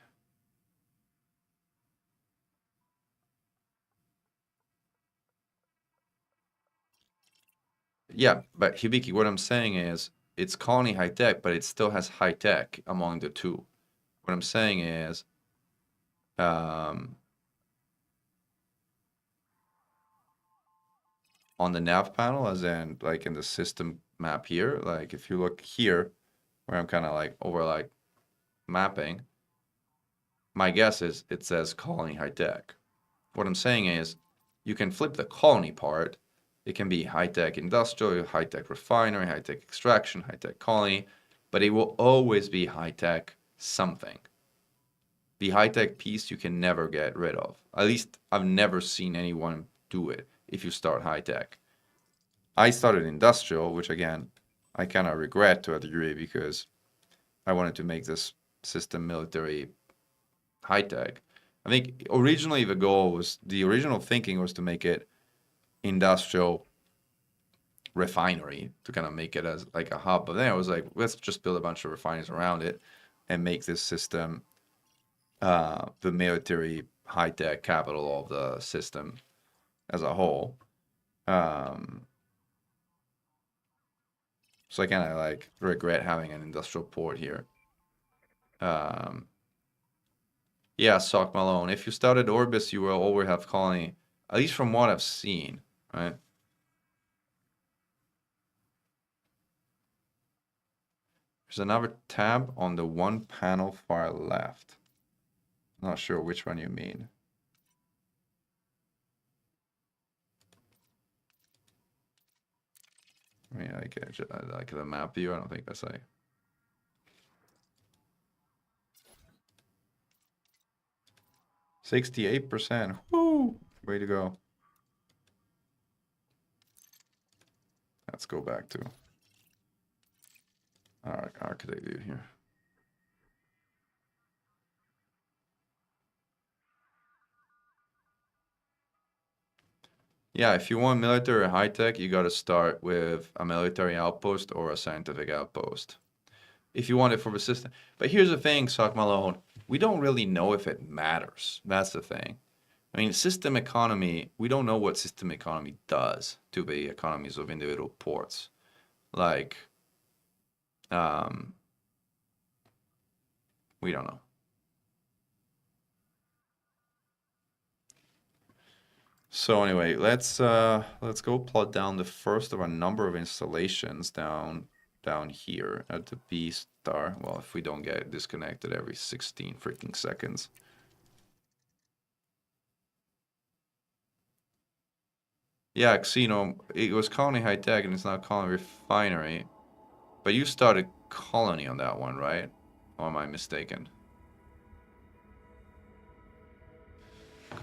S2: Yeah, but Hibiki, what I'm saying is it's colony high tech, but it still has high tech among the two. What I'm saying is on the nav panel, as in like in the system map here, like if you look here, where I'm kind of like over like mapping, my guess is it says colony high tech. What I'm saying is you can flip the colony part. It can be high-tech industrial, high-tech refinery, high-tech extraction, high-tech colony, but it will always be high-tech something. The high-tech piece you can never get rid of. At least I've never seen anyone do it if you start high-tech. I started industrial, which again, I kind of regret to a degree because I wanted to make this system military high-tech. I think originally the original thinking was to make it industrial refinery, to kind of make it as like a hub. But then I was like, let's just build a bunch of refineries around it and make this system the military high-tech capital of the system as a whole. So I kind of like regret having an industrial port here. Yeah, Sock Malone. If you started Orbis, you will always have colony, at least from what I've seen, right? There's another tab on the one panel far left. Not sure which one you mean. I mean, like the map view. I don't think that's like. %68%. Woo! Way to go. Let's go back to our architect view here. Yeah, if you want military high tech, you got to start with a military outpost or a scientific outpost. If you want it for the system. But here's the thing, Sock Malone. We don't really know if it matters. That's the thing. I mean, system economy, we don't know what system economy does to the economies of individual ports. Like, we don't know. So anyway, let's go plot down the first of a number of installations down here at the B star. Well, if we don't get disconnected every 16 freaking seconds. Yeah, Xeno, it was Colony High Tech and it's now Colony Refinery. But you started Colony on that one, right? Or am I mistaken?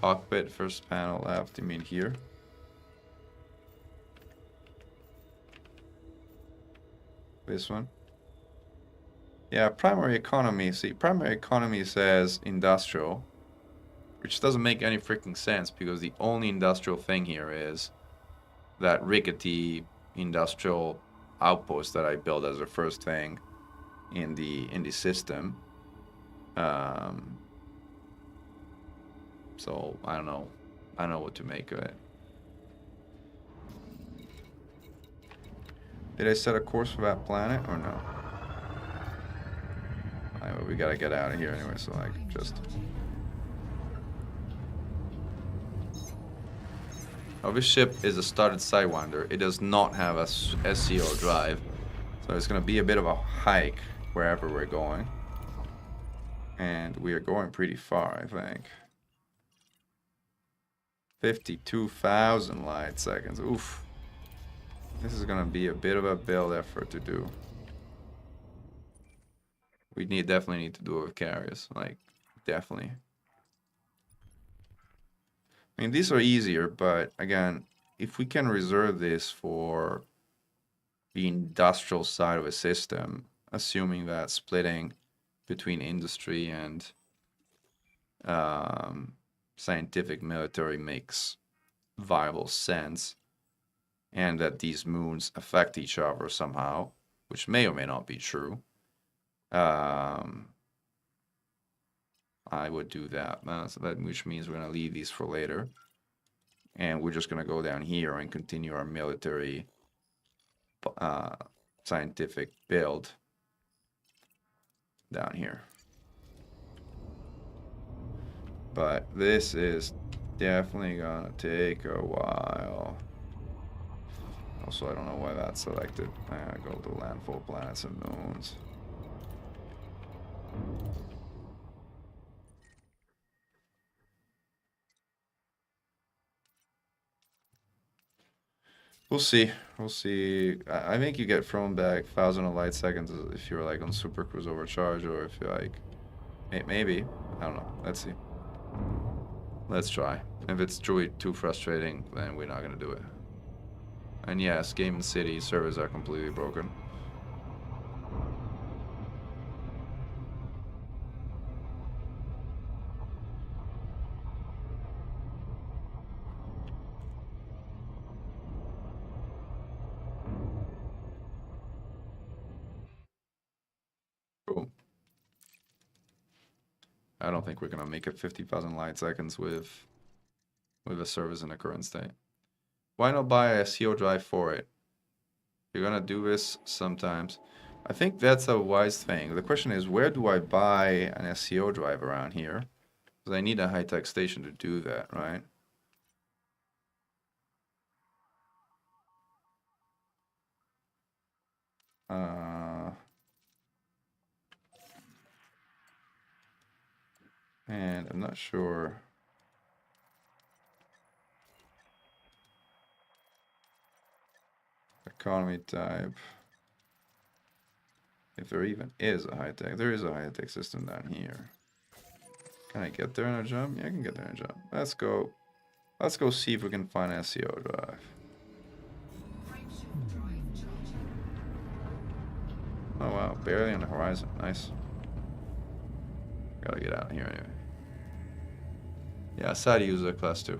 S2: Cockpit, first panel left, you mean here? This one? Yeah, primary economy. See, primary economy says industrial, which doesn't make any freaking sense because the only industrial thing here is that rickety industrial outpost that I built as the first thing in the system. So I don't know what to make of it. Did I set a course for that planet or no? Anyway, we gotta get out of here anyway, so like just. Oh, this ship is a started Sidewinder. It does not have a SEO drive, so it's gonna be a bit of a hike wherever we're going, and we are going pretty far, I think. 52,000 light seconds. Oof. This is gonna be a bit of a build effort to do. We definitely need to do it with carriers, like definitely. I mean, these are easier, but again, if we can reserve this for the industrial side of a system, assuming that splitting between industry and scientific military makes viable sense, and that these moons affect each other somehow, which may or may not be true, I would do that. So that, which means we're going to leave these for later. And we're just going to go down here and continue our military scientific build down here. But this is definitely going to take a while. Also, I don't know why that's selected. I'm going to go to landfall planets and moons. We'll see. We'll see. I think you get thrown back 1,000 of light seconds if you're like on Super Cruise Overcharge, or if you're like, maybe. I don't know. Let's see. Let's try. If it's truly too frustrating, then we're not going to do it. And yes, Game and City servers are completely broken. Cool. I don't think we're going to make it 50,000 light seconds with a service in the current state. Why not buy a SEO drive for it? You're going to do this sometimes. I think that's a wise thing. The question is, where do I buy an SEO drive around here? Because I need a high-tech station to do that, right? And I'm not sure. Economy type. If there even is a high-tech. There is a high-tech system down here. Can I get there in a jump? Yeah, I can get there in a jump. Let's go. Let's go see if we can find an SEO drive. Oh wow, barely on the horizon. Nice. Gotta get out of here anyway. Yeah, side user class 2.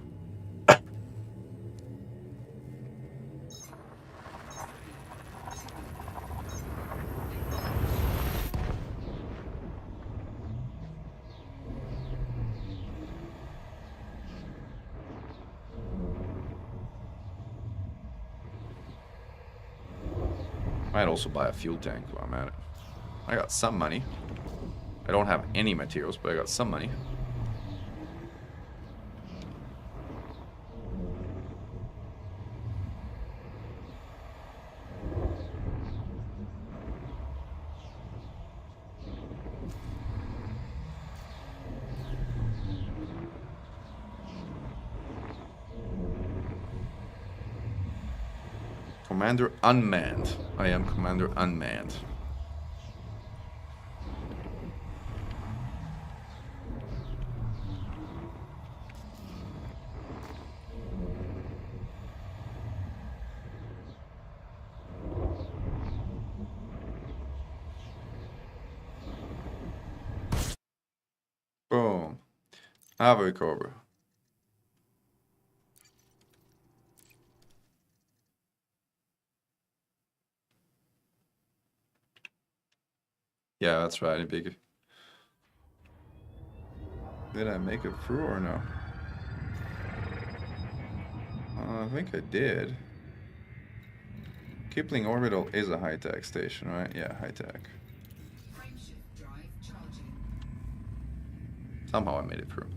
S2: Might also buy a fuel tank while I'm at it. I got some money. I don't have any materials, but I got some money. Commander unmanned. I am Commander unmanned. Boom. Ave Cobra. Yeah, that's right, Biggie. Did I make it through or no? I think I did. Kipling Orbital is a high-tech station, right? Yeah, high-tech. Somehow I made it through.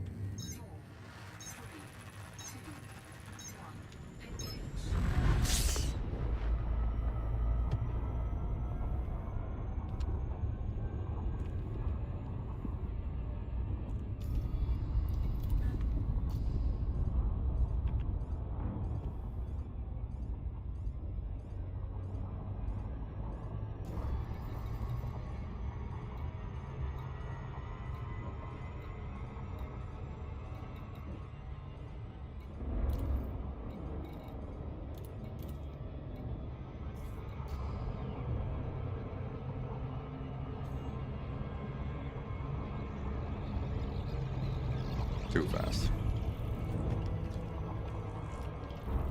S2: Too fast.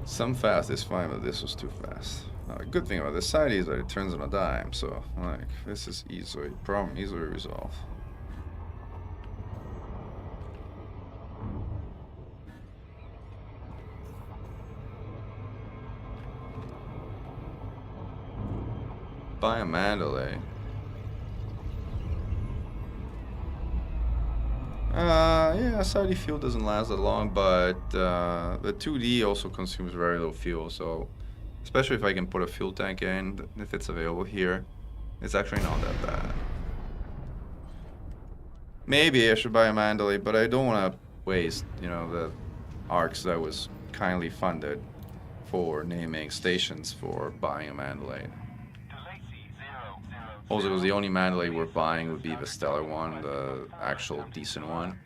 S2: Some fast is fine, but this was too fast. Good thing about this side is that it turns on a dime, so like this is problem easily resolved. Buy a Mandalay. Yeah, Saudi fuel doesn't last that long, but the 2D also consumes very little fuel, so especially if I can put a fuel tank in, if it's available here, it's actually not that bad. Maybe I should buy a Mandalay, but I don't want to waste, you know, the arcs that was kindly funded for naming stations for buying a Mandalay. Also, because the only Mandalay we're buying would be the stellar one, the actual decent one,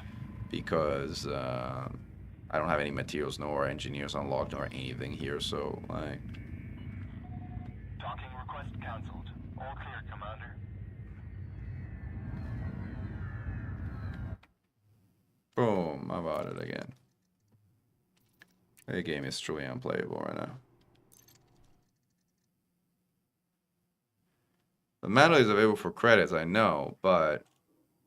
S2: because I don't have any materials nor engineers unlocked nor anything here, so like.
S1: Docking request cancelled. All clear, Commander.
S2: Boom, how about it again? The game is truly unplayable right now. The Mandalay is available for credits, I know, but...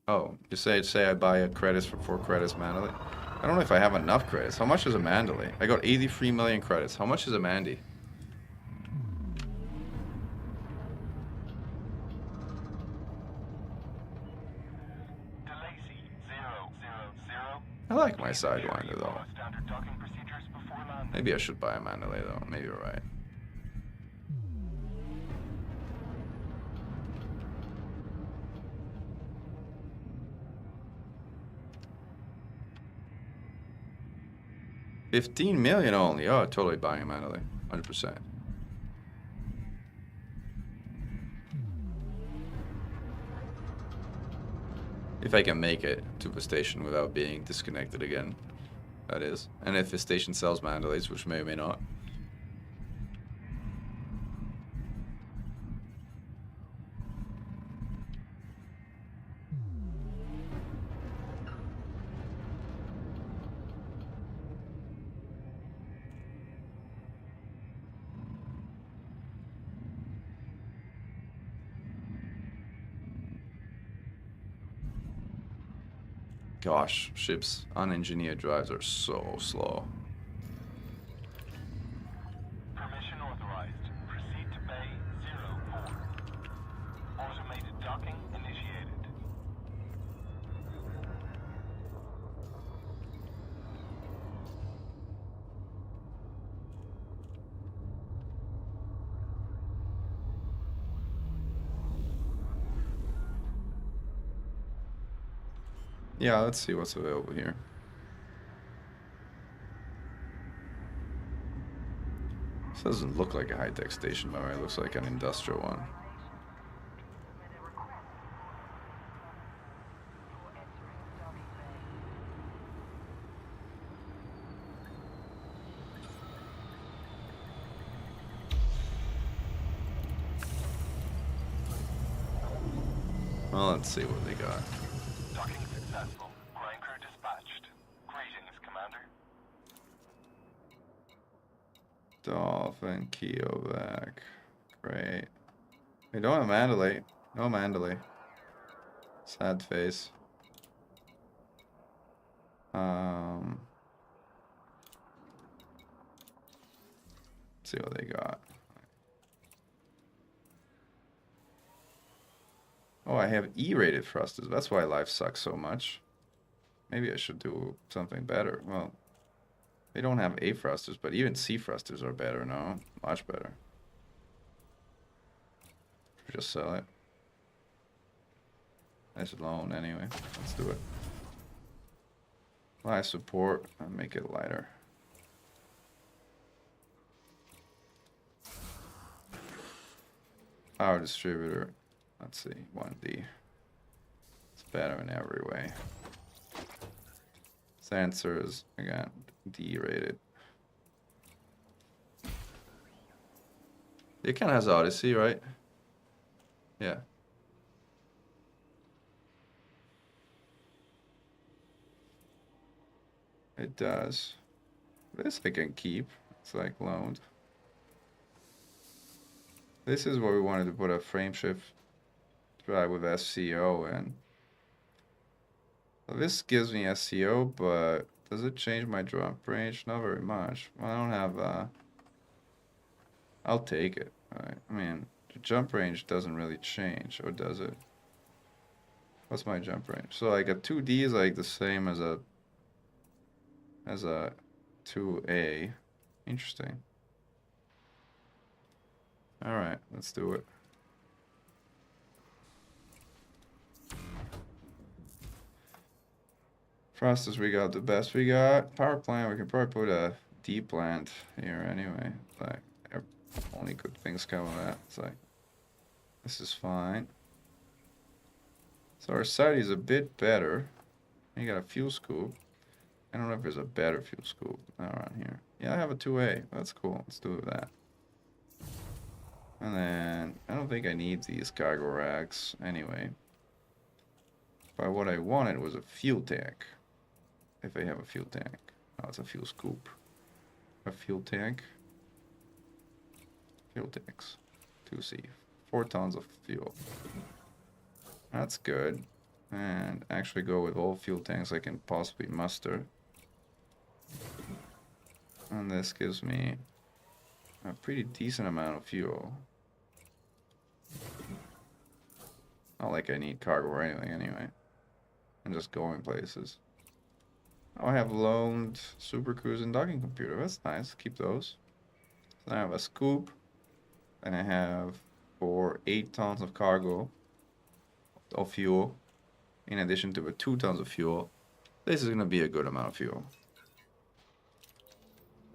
S2: Oh, you say I buy a credits for 4 credits Mandalay? I don't know if I have enough credits. How much is a Mandalay? I got 83 million credits. How much is a Mandy? I like my Sidewinder though. Maybe I should buy a Mandalay though. Maybe you're right. $15 million only. Oh, totally buying a Mandalay. 100%. If I can make it to the station without being disconnected again, that is. And if the station sells Mandalays, which may or may not. Gosh, ships' unengineered drives are so slow.
S1: Permission authorized. Proceed to Bay 04. Automated docking initiated.
S2: Yeah, let's see what's available here. This doesn't look like a high-tech station, but it looks like an industrial one. Well, let's see what they got.
S1: Docking successful. Ground crew dispatched. Greetings, Commander.
S2: Dolphin, Keovac. Great. We don't have Mandalay. No Mandalay. Sad face. See what they got. Oh, I have E-rated thrusters. That's why life sucks so much. Maybe I should do something better. Well, they don't have A thrusters, but even C thrusters are better now. Much better. Just sell it. Nice loan anyway. Let's do it. Life support and make it lighter. Power distributor. Let's see, 1D. It's better in every way. Sensors, again, D rated. It kind of has Odyssey, right? Yeah. It does. This I can keep. It's like loaned. This is where we wanted to put a frameshift drive with SCO in. So this gives me SCO, but does it change my jump range? Not very much. I don't have I'll take it. Right. I mean, the jump range doesn't really change, or does it? What's my jump range? So like a 2D is like the same as a 2A. Interesting. Alright, let's do it. Fastest we got, the best we got. Power plant, we can probably put a D plant here anyway. Like, only good things come of that. It's like, this is fine. So our side is a bit better. You got a fuel scoop. I don't know if there's a better fuel scoop around here. Yeah, I have a 2A. That's cool. Let's do that. And then, I don't think I need these cargo racks anyway. But what I wanted was a fuel tank. If I have a fuel tank. Oh, it's a fuel scoop. A fuel tank. Fuel tanks. 2C. 4 tons of fuel. That's good. And actually go with all fuel tanks I can possibly muster. And this gives me a pretty decent amount of fuel. Not like I need cargo or anything anyway. I'm just going places. Oh, I have loaned super cruise and docking computer. That's nice. Keep those. So I have a scoop. And I have for 8 tons of cargo of fuel. In addition to the 2 tons of fuel. This is going to be a good amount of fuel.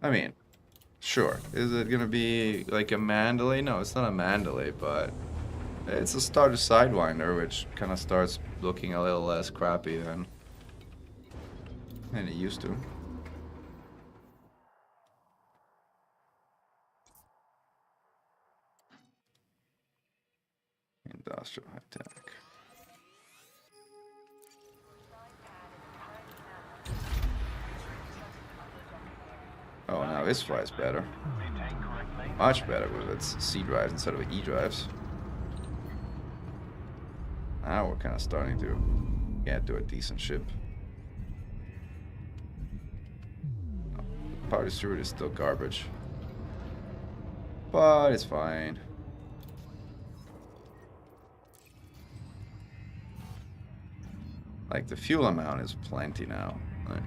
S2: I mean, sure. Is it going to be like a Mandalay? No, it's not a Mandalay, but it's a starter Sidewinder, which kind of starts looking a little less crappy than it used to. Industrial high tech. Oh, now this flies better. Much better with its C drives instead of E drives. Now we're kind of starting to get to a decent ship. Power distributor is still garbage. But it's fine. Like the fuel amount is plenty now. Like,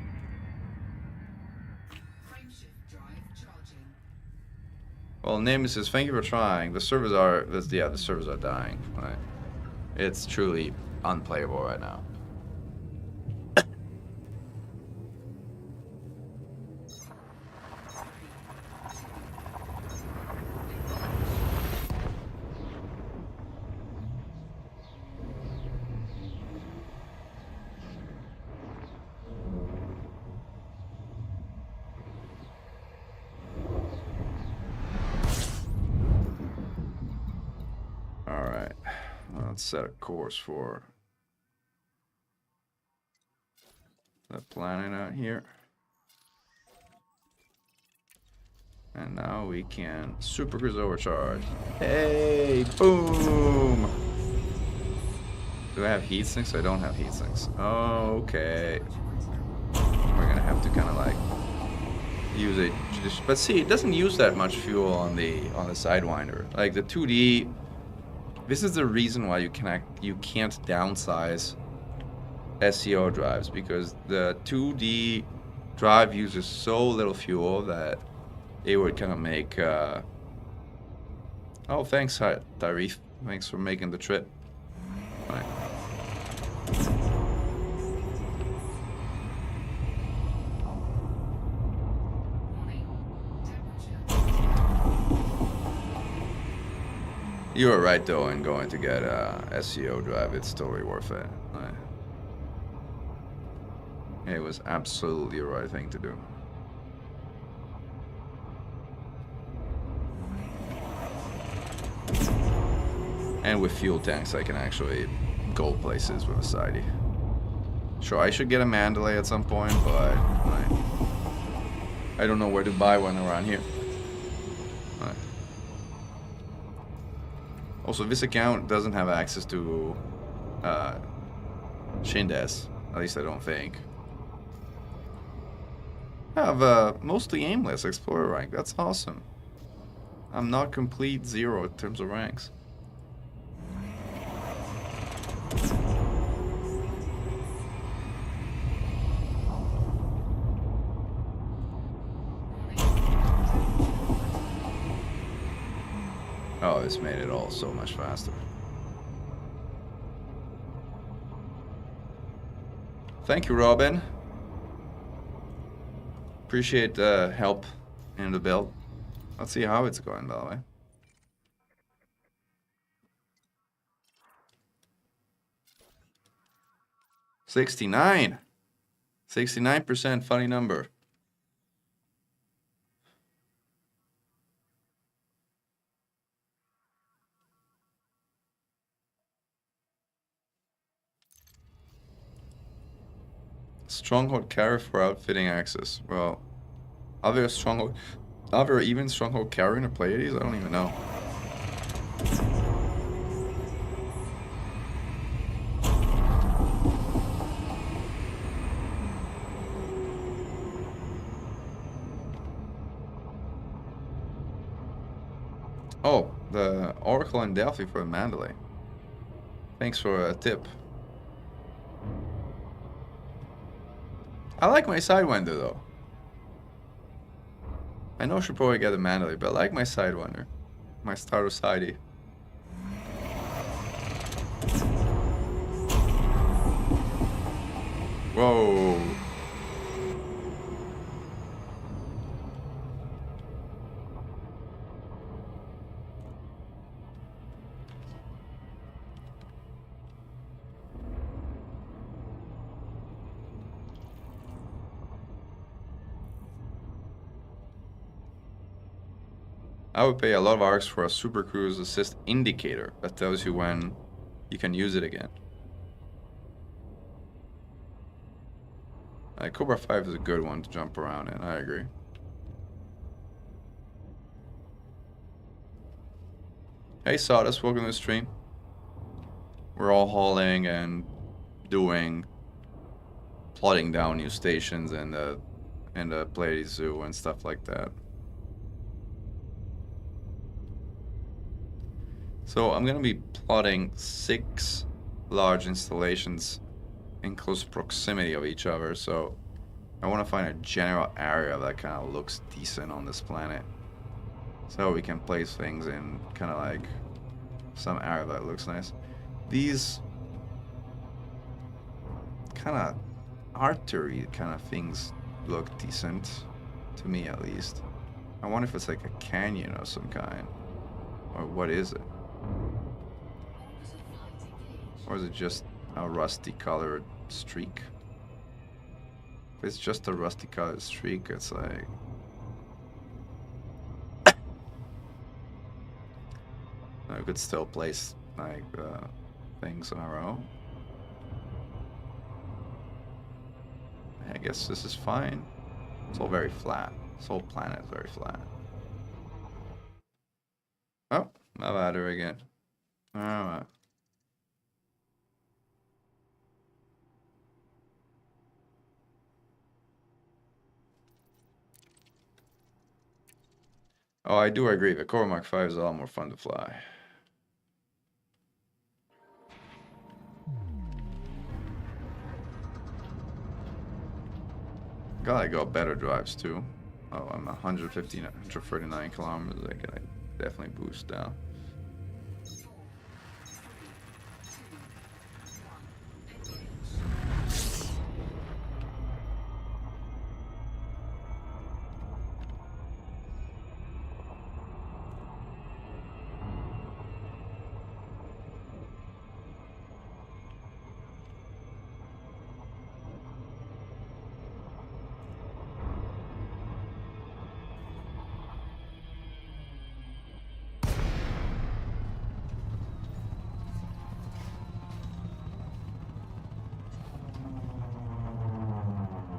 S2: well, Nemesis, thank you for trying. The servers are, the servers are dying. Right? It's truly unplayable right now. Let's set a course for the planet out here. And now we can super cruise overcharge. Hey, boom! Do I have heat sinks? I don't have heat sinks. Okay. We're gonna have to kind of like use it. But see, it doesn't use that much fuel on the Sidewinder. Like the 2D. This is the reason why you can't downsize SCO drives, because the 2D drive uses so little fuel that it would kind of make. Oh, thanks, Tyrese. Thanks for making the trip. Right. You were right though in going to get a SCO drive. It's totally worth it. It was absolutely the right thing to do. And with fuel tanks, I can actually go places with a sidey. Sure, I should get a Mandalay at some point, but I don't know where to buy one around here. Right. Also, this account doesn't have access to Shindes. At least I don't think. I have a mostly aimless Explorer rank. That's awesome. I'm not complete zero in terms of ranks. Oh, this made it all so much faster. Thank you, Robin. Appreciate the help in the build. Let's see how it's going, by the way. $69. 69%, funny number. Stronghold carry for outfitting access. Well, are there even stronghold carry in the Pleiades? I don't even know. Oh, the Oracle in Delphi for Mandalay. Thanks for a tip. I like my Sidewinder though. I know I should probably get a Mandalay, but I like my Sidewinder. My starter sidey. Whoa. I would pay a lot of arcs for a Super Cruise Assist indicator that tells you when you can use it again. Cobra 5 is a good one to jump around in, I agree. Hey Sawdust, welcome to the stream. We're all hauling and plotting down new stations in the Pleiades Zoo and stuff like that. So I'm gonna be plotting 6 large installations in close proximity of each other, so I want to find a general area that kind of looks decent on this planet, so we can place things in kind of like some area that looks nice. These kind of artery kind of things look decent to me, at least. I wonder if it's like a canyon of some kind, or what is it? Or is it just a rusty colored streak? If it's just a rusty colored streak, it's like... I could still place like things in a row. I guess this is fine. It's all very flat. This whole planet is very flat. Oh, my ladder again. Alright. Oh, I do agree. The Core Mark 5 is a lot more fun to fly. Gotta go better drives too. Oh, I'm 139 kilometers. I can definitely boost down.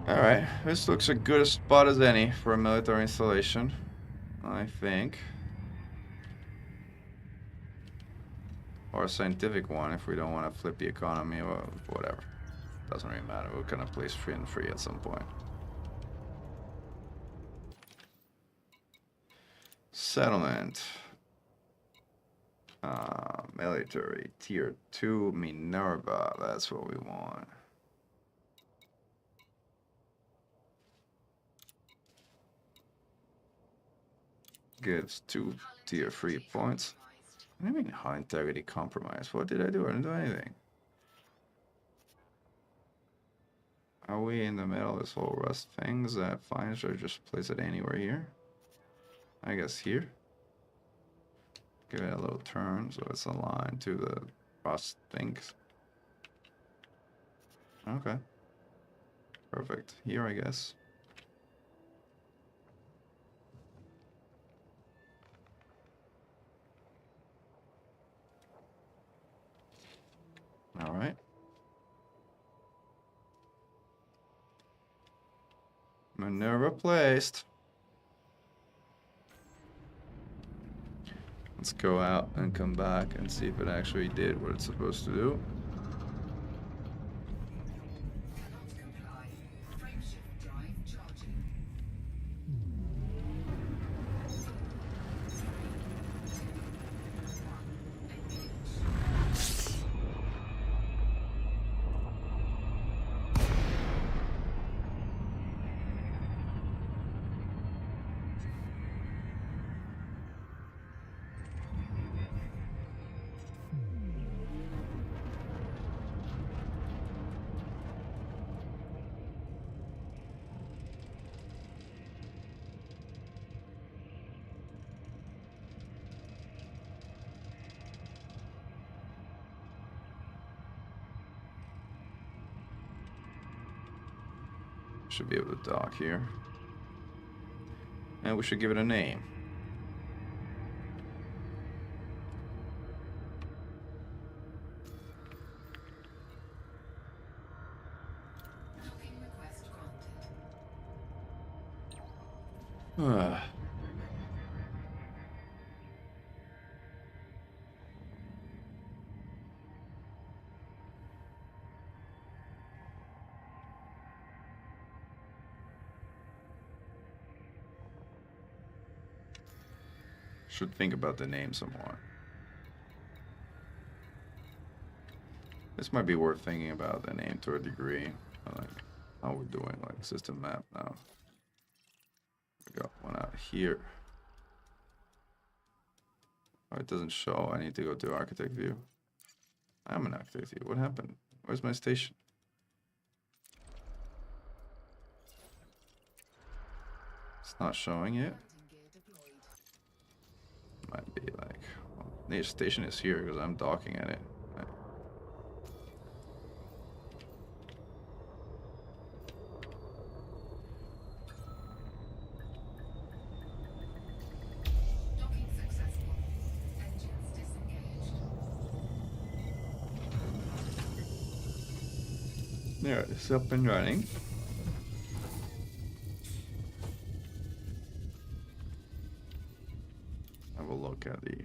S2: Alright, this looks a good a spot as any for a military installation, I think. Or a scientific one if we don't want to flip the economy or whatever. Doesn't really matter, we're gonna place free and free at some point. Settlement. Military, tier 2, Minerva, that's what we want. Gives 2 tier 3 points. What do you mean high integrity compromise? What did I do? I didn't do anything. Are we in the middle of this whole rust thing? Is that fine? Should I just place it anywhere here? I guess here. Give it a little turn so it's aligned to the rust things. Okay. Perfect. Here, I guess. All right. Minerva placed. Let's go out and come back and see if it actually did what it's supposed to do. Should be able to dock here. And we should give it a name. Should think about the name some more. This might be worth thinking about the name to a degree. Like how we're doing, like system map now. We got one out here. Oh, it doesn't show. I need to go to architect view. I'm in architect view. What happened? Where's my station? It's not showing yet. Might be like, well, the station is here because I'm docking at it.
S4: Docking successful. Engines disengaged.
S2: There, it's up and running. Have a look at the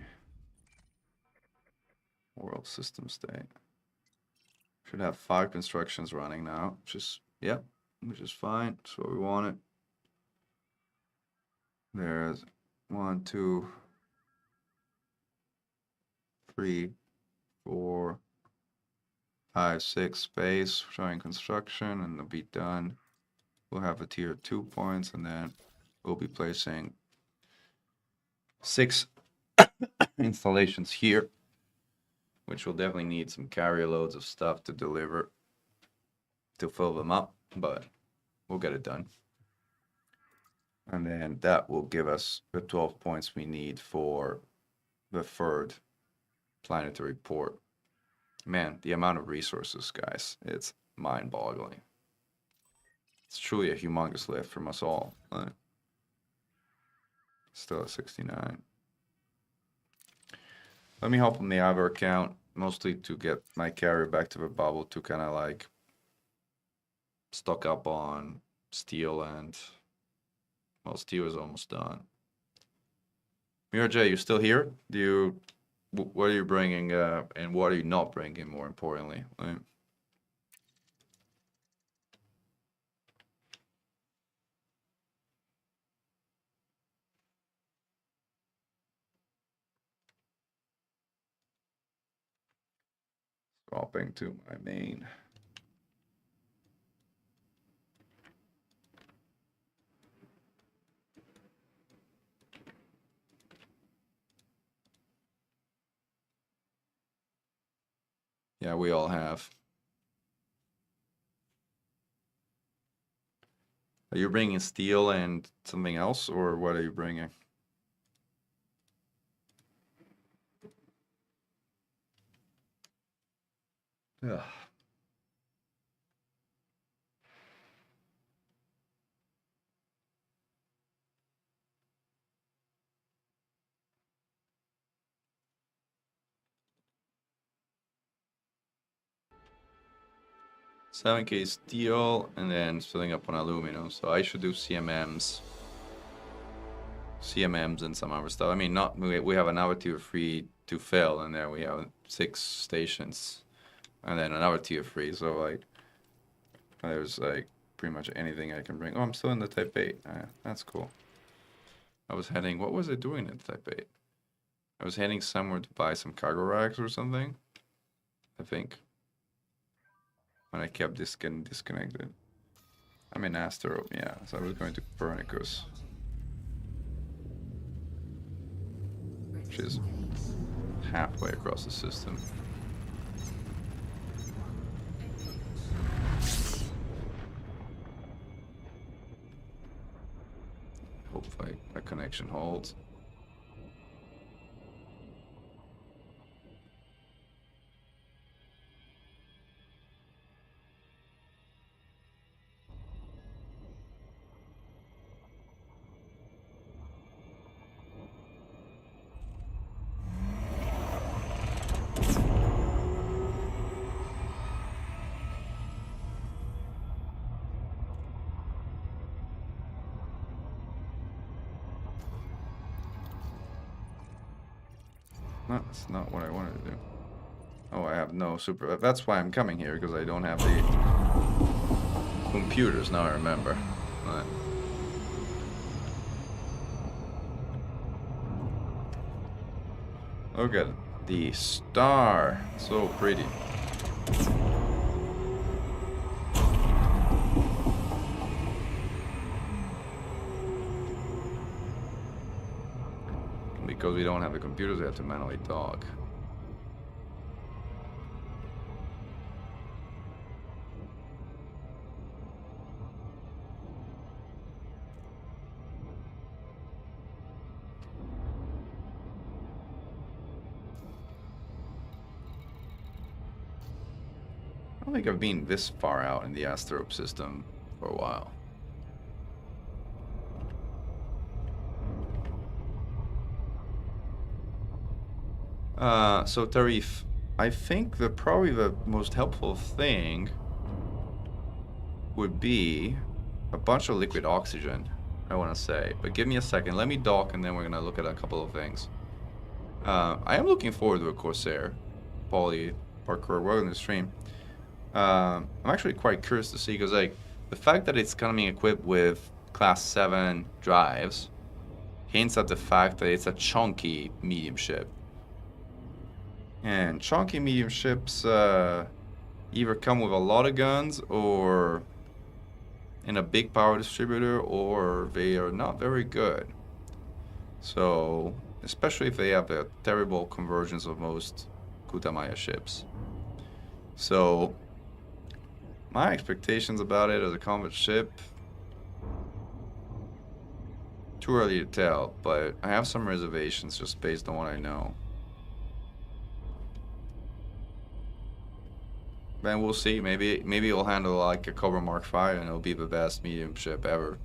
S2: world system state. Should have 5 constructions running now, which is, yep, which is fine. That's what we wanted. There's 1, 2, 3, 4, 5, 6 space showing construction, and they'll be done. We'll have a tier 2 points, and then we'll be placing 6 installations here, which will definitely need some carrier loads of stuff to deliver to fill them up, but we'll get it done. And then that will give us the 12 points we need for the 3rd planetary port. Man, the amount of resources, guys, it's mind-boggling. It's truly a humongous lift from us all. Still at 69. Let me help on the Ivor account, mostly to get my carrier back to the bubble to kind of like stock up on steel and... Well, steel is almost done. Miraj, you still here? Do you... What are you bringing, and what are you not bringing, more importantly? Swapping to my main. Yeah, we all have. Are you bringing steel and something else, or what are you bringing? Ugh. $7K steel and then filling up on aluminum. So I should do CMMs and some other stuff. I mean, not we have another tier 3 to fill, and then we have 6 stations, and then another tier 3. So like, there's like pretty much anything I can bring. Oh, I'm still in the Type 8. That's cool. I was heading. What was I doing in Type 8? I was heading somewhere to buy some cargo racks or something, I think. When I kept this getting disconnected. I'm in Astro, yeah, so I was going to Copernicus. Which is halfway across the system. Hopefully a connection holds. No, that's not what I wanted to do. Oh, I have no super... That's why I'm coming here, because I don't have the computers, now I remember. Right. Look at the star. So pretty. Because we don't have the computers, we have to manually dock. I don't think I've been this far out in the asteroid system for a while. So Tarif, I think probably the most helpful thing would be a bunch of liquid oxygen, I want to say. But give me a second, let me dock, and then we're going to look at a couple of things. I am looking forward to a Corsair. Paulie, Parkour, welcome to the stream. I'm actually quite curious to see, because like the fact that it's coming equipped with Class 7 drives hints at the fact that it's a chunky medium ship. And chunky medium ships either come with a lot of guns or in a big power distributor, or they are not very good. So, especially if they have the terrible conversions of most Kutamaya ships. So, my expectations about it as a combat ship, too early to tell, but I have some reservations just based on what I know. Then we'll see. Maybe it'll handle like a Cobra Mark V and it'll be the best medium ship ever.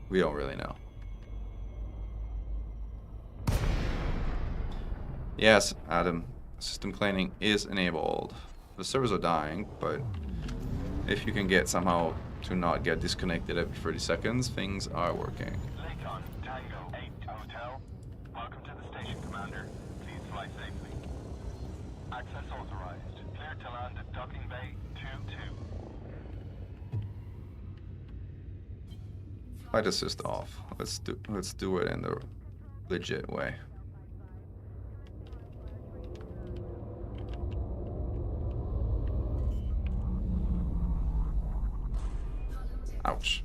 S2: We don't really know. Yes, Adam. System cleaning is enabled. The servers are dying, but if you can get somehow to not get disconnected every 30 seconds, things are working.
S5: Mechan, Tango 8 Hotel. Welcome to the station, Commander. Please fly safely. Access authorized. Clear to land at docking bay 22.
S2: Flight assist off. Let's do it in the legit way. Ouch.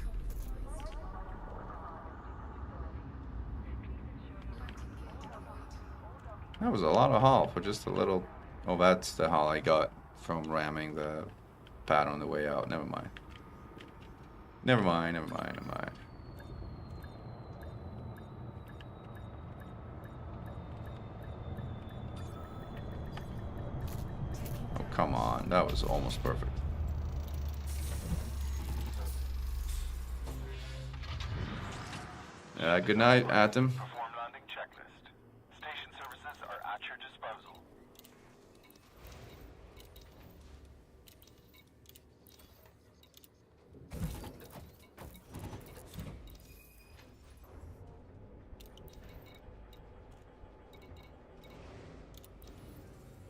S2: That was a lot of hull for just a little. Oh, that's the hull I got from ramming the pad on the way out. Never mind. Never mind, never mind, never mind. Oh, come on. That was almost perfect. Good night, Atom.
S5: Perform landing checklist. Station services are at your disposal.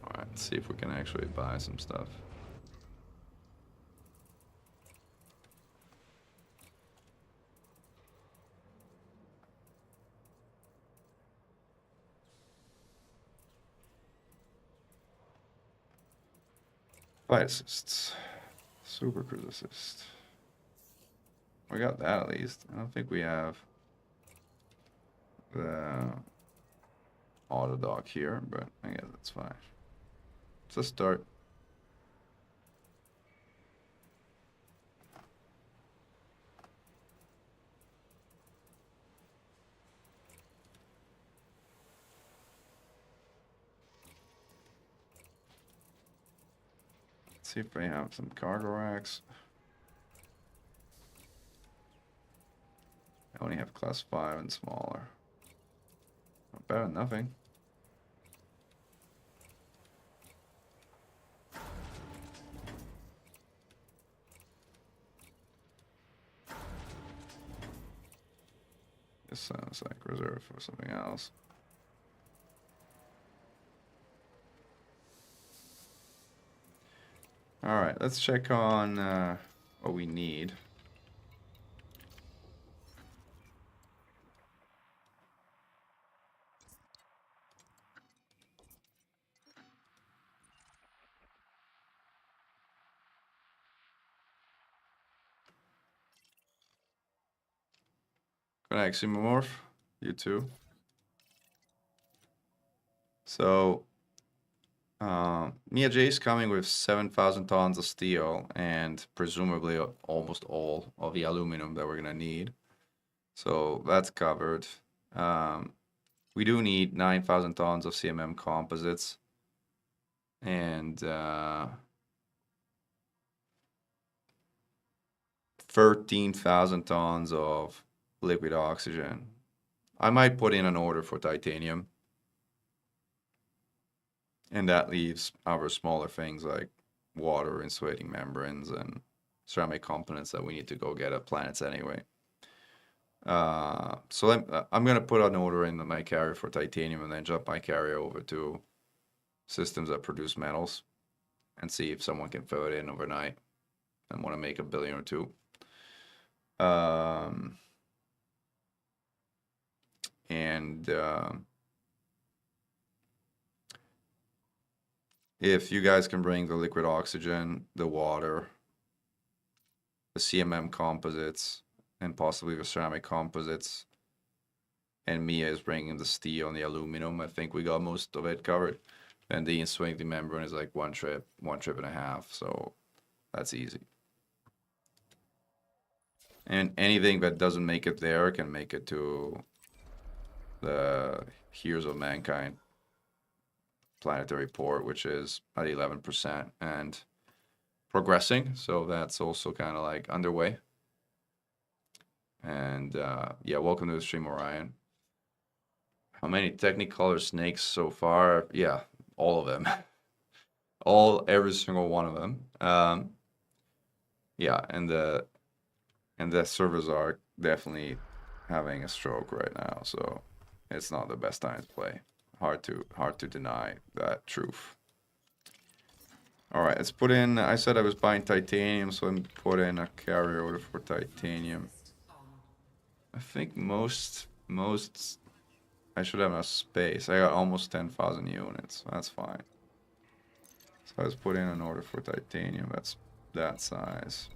S2: Alright, let's see if we can actually buy some stuff. Flight assists. Super cruise assist. We got that at least. I don't think we have the auto dock here, but I guess that's fine. Let's start. Let's see if we have some cargo racks. I only have class 5 and smaller. Not better than nothing. This sounds like reserved for something else. All right, let's check on what we need. Good night, Ximomorph. You too. So, Mia J is coming with 7,000 tons of steel and presumably almost all of the aluminum that we're gonna need. So that's covered. We do need 9,000 tons of CMM composites and 13,000 tons of liquid oxygen. I might put in an order for titanium. And that leaves our smaller things like water insulating membranes and ceramic components that we need to go get at Planets anyway. So I'm going to put an order in my carrier for titanium and then jump my carrier over to systems that produce metals and see if someone can fill it in overnight and want to make $1 billion or $2 billion. If you guys can bring the liquid oxygen, the water, the CMM composites, and possibly the ceramic composites, and Mia is bringing the steel and the aluminum, I think we got most of it covered. And the insulating membrane is like one trip and a half, so that's easy. And anything that doesn't make it there can make it to the Heroes of Mankind planetary port, which is at 11% and progressing, so that's also kind of like underway. And yeah, welcome to the stream, Orion. How many Technicolor snakes so far? Yeah, all of them. Every single one of them. Yeah, and the And the servers are definitely having a stroke right now, so it's not the best time to play. Hard to deny that truth. All right, let's put in. I said I was buying titanium, so I'm put in a carrier order for titanium. I think most I should have enough space. I got almost 10,000 units. So that's fine. So let's put in an order for titanium. That's that size.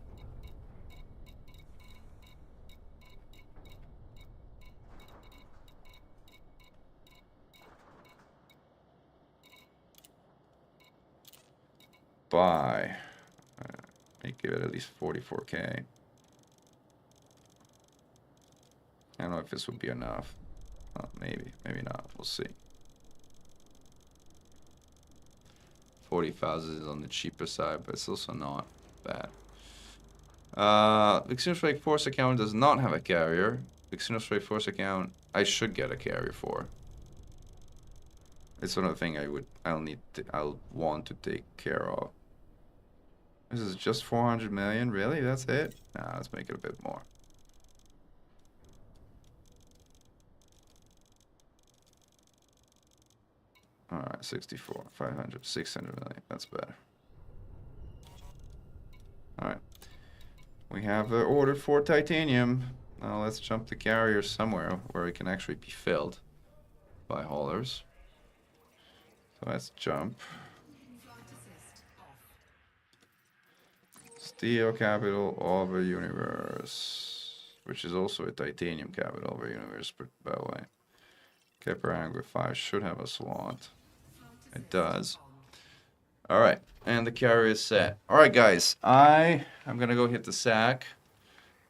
S2: Buy. Let me give it at least 44k. I don't know if this would be enough. Maybe, maybe not. We'll see. 40,000 is on the cheaper side, but it's also not bad. The Xenostrike Force account does not have a carrier. The Xenostrike Force account I should get a carrier for. It's another thing I'll want to take care of. This is just 400 million, really? That's it? Nah, let's make it a bit more. Alright, 64, 500, 600 million. That's better. Alright. We have the order for titanium. Now let's jump the carrier somewhere where it can actually be filled by haulers. So let's jump. Steel capital of a universe. Which is also a titanium capital of a universe, by the way. Kepler Angler 5 should have a slot. It does. Alright, and the carrier is set. Alright guys, I'm gonna go hit the sack.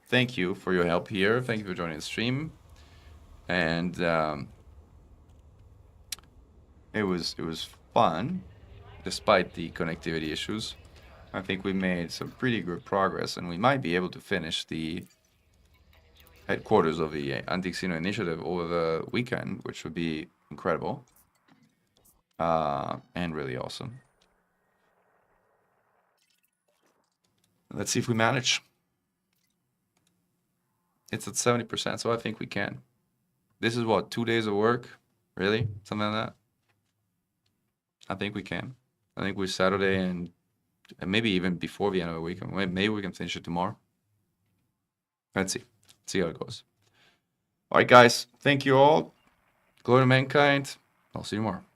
S2: Thank you for your help here. Thank you for joining the stream. And it was fun, despite the connectivity issues. I think we made some pretty good progress, and we might be able to finish the headquarters of the Anti-Xeno initiative over the weekend, which would be incredible. And really awesome. Let's see if we manage. It's at 70%, so I think we can. This is what, 2 days of work? Really? Something like that? I think we can. I think we're Saturday and maybe even before the end of the week. Maybe we can finish it tomorrow. Let's see. See how it goes. All right, guys. Thank you all. Glory to mankind. I'll see you tomorrow.